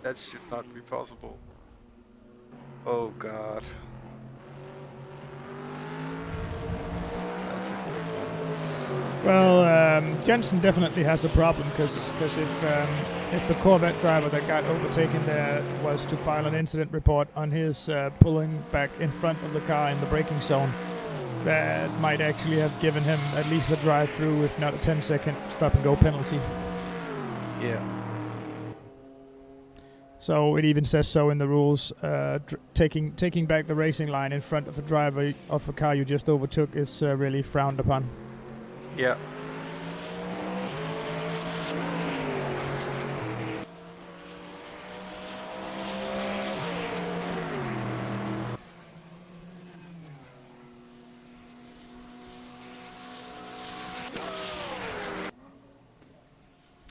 That should not be possible. Oh god. That's a good one. Well, Jensen definitely has a problem because if the Corvette driver that got overtaken there was to file an incident report on his pulling back in front of the car in the braking zone, that might actually have given him at least a drive-through, if not a 10-second stop-and-go penalty. Yeah. So it even says so in the rules. Taking back the racing line in front of the driver of a car you just overtook is really frowned upon. Yeah.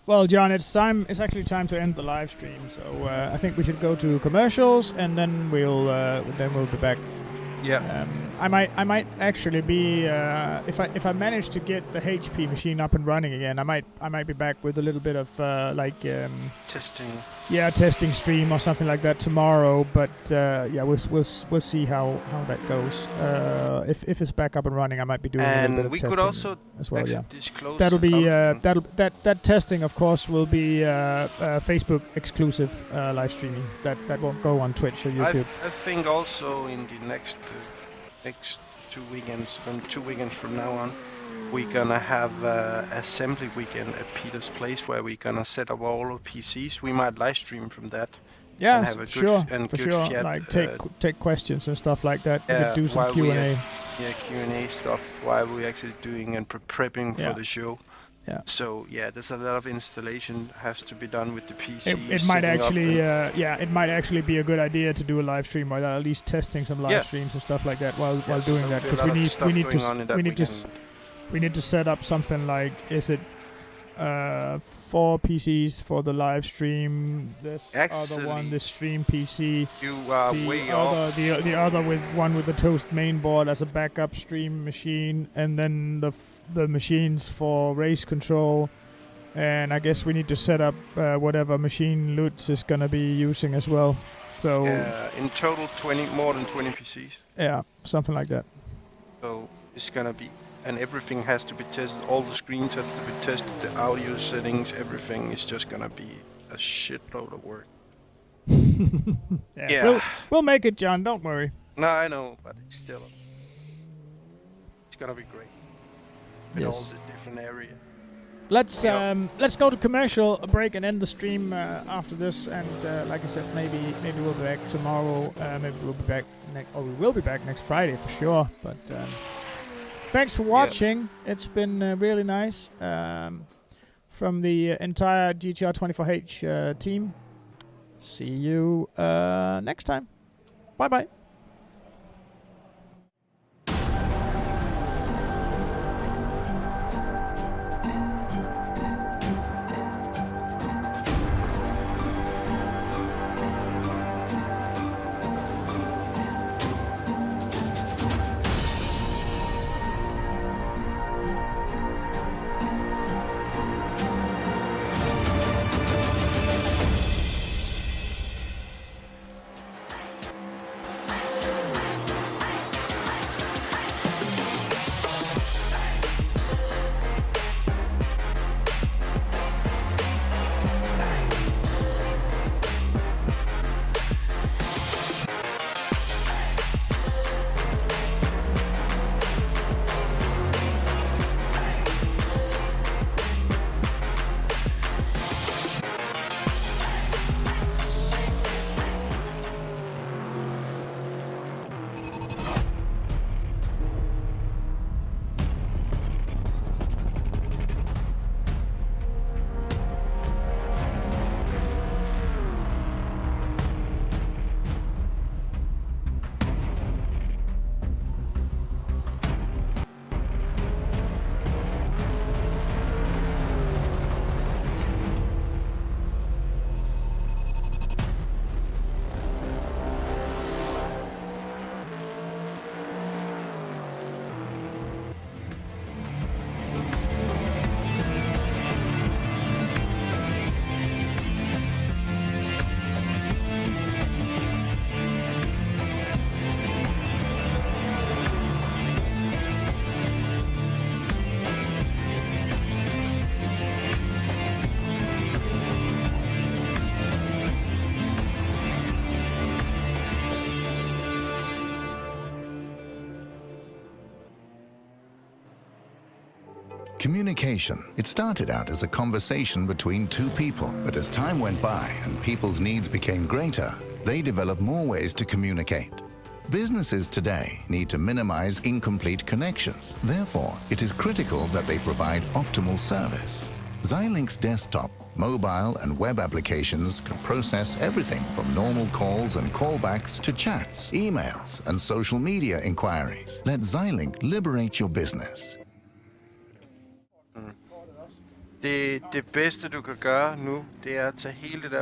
Well, John, it's time. It's actually time to end the live stream. So I think we should go to commercials, and then we'll be back. Yeah. I might actually be if I manage to get the HP machine up and running again. I might be back with a little bit of Testing. testing stream or something like that tomorrow. But we'll see how that goes. If it's back up and running, I might be doing a little bit And of we testing could also as well. Yeah. disclose. That'll be how- that testing, of course, will be Facebook exclusive live streaming. That won't go on Twitch or YouTube. I think also in the next 2 weekends from now on, we're gonna have assembly weekend at Peter's place where we're gonna set up all of PCs. We might live stream from that. Yeah, and have a good sure, and for good sure. chat, Like take questions and stuff like that. We yeah, could do some while we Q&A. Yeah, Q&A stuff while we're actually doing and prepping Yeah. for the show. Yeah. So yeah, there's a lot of installation has to be done with the PC. It might setting up actually, and- it might actually be a good idea to do a live stream, or at least testing some live Yeah. streams and stuff like that while Yeah, so doing there'll that, be a because lot we of need stuff we need going to on in that we need to weekend. we need to set up something like, is it 4 PCs for the live stream, this other one, Actually, the stream PC, You are the way other off. the other with one with the Toast main board as a backup stream machine, and then the machines for race control. And I guess we need to set up whatever machine Lutz is gonna be using as well. So In total, more than 20 PCs. yeah, something like that. So it's gonna be, and everything has to be tested. All the screens has to be tested. The audio settings, everything is just gonna be a shitload of work. Yeah. We'll make it, John. Don't worry. No, I know, but it's still, it's gonna be great. In all Yes. the different areas. Let's Yeah. let's go to commercial break and end the stream after this. And like I said, maybe we'll be back tomorrow. Maybe we'll be back we will be back next Friday for sure. But thanks for watching. It's been really nice from the entire GTR 24H team. See you next time. Bye bye. Communication. It started out as a conversation between two people, but as time went by and people's needs became greater, they developed more ways to communicate. Businesses today need to minimize incomplete connections. Therefore, it is critical that they provide optimal service. Xilinx desktop, mobile and web applications can process everything from normal calls and callbacks to chats, emails and social media inquiries. Let Xilinx liberate your business. Det bedste du kan gøre nu, det er at tage hele det der